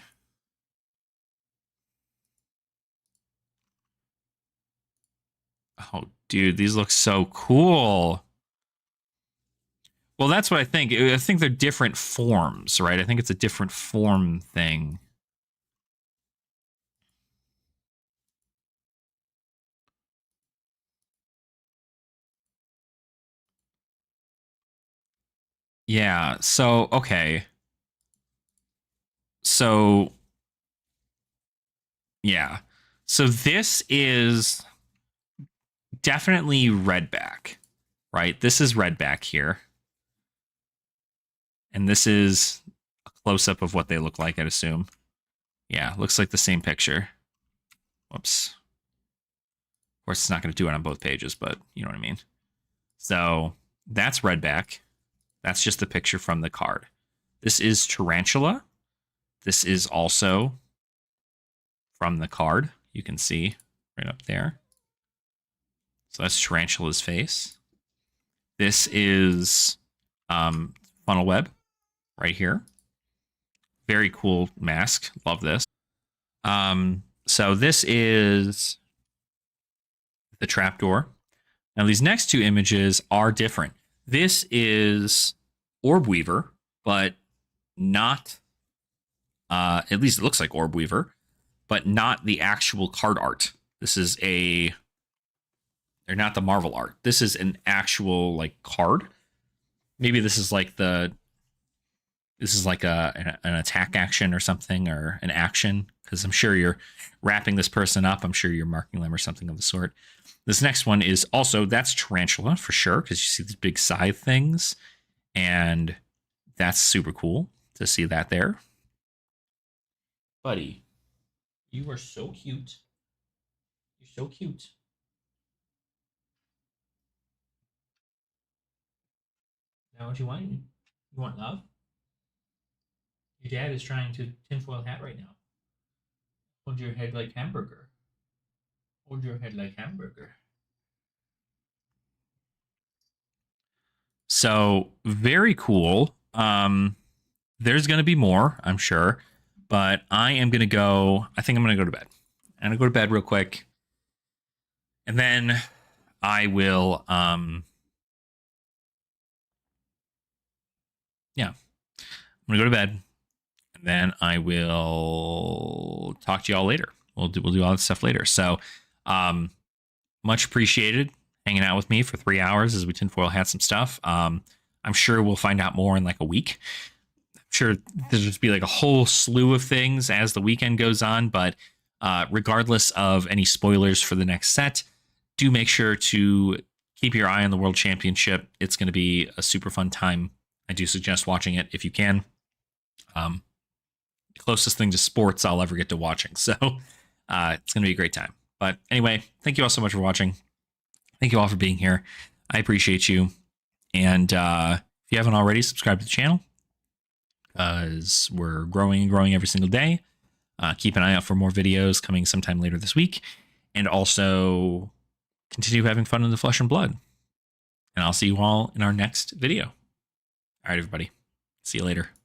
Oh, dude, these look so cool. Well, that's what I think. I think they're different forms, right? I think it's a different form thing. Yeah, so, okay. So, yeah. So this is definitely redback, right? This is redback here. And this is a close-up of what they look like, I'd assume. Yeah, looks like the same picture. Whoops. Of course, it's not going to do it on both pages, but you know what I mean. So that's Redback. That's just the picture from the card. This is Tarantula. This is also from the card. You can see right up there. So that's Tarantula's face. This is Funnel Web right here. Very cool mask. Love this. So this is the trapdoor. Now these next two images are different. This is Orb Weaver, but not, at least it looks like Orb Weaver, but not the actual card art. This is they're not the Marvel art. This is an actual like card. Maybe this is like an attack action or something, or an action, because I'm sure you're wrapping this person up. I'm sure you're marking them or something of the sort. This next one is also, that's Tarantula for sure, because you see these big scythe things, and that's super cool to see that there. Buddy, you are so cute. You're so cute. Now what you want? You want love? Your dad is trying to tinfoil hat right now. Hold your head like hamburger. Hold your head like hamburger. So very cool. There's going to be more, I'm sure, but I am going to go. I think I'm going to go to bed. I'm going to go to bed real quick, and then I will. Yeah, I'm going to go to bed, and then I will talk to y'all later. We'll do all this stuff later. So, much appreciated hanging out with me for 3 hours as we tinfoil hat some stuff. I'm sure we'll find out more in like a week. I'm sure there'll just be like a whole slew of things as the weekend goes on. But regardless of any spoilers for the next set, do make sure to keep your eye on the World Championship. It's going to be a super fun time. I do suggest watching it if you can. Closest thing to sports I'll ever get to watching. So it's going to be a great time. But anyway, thank you all so much for watching. Thank you all for being here. I appreciate you. And if you haven't already, subscribe to the channel, because we're growing and growing every single day. Keep an eye out for more videos coming sometime later this week. And also continue having fun in the flesh and blood. And I'll see you all in our next video. All right, everybody. See you later.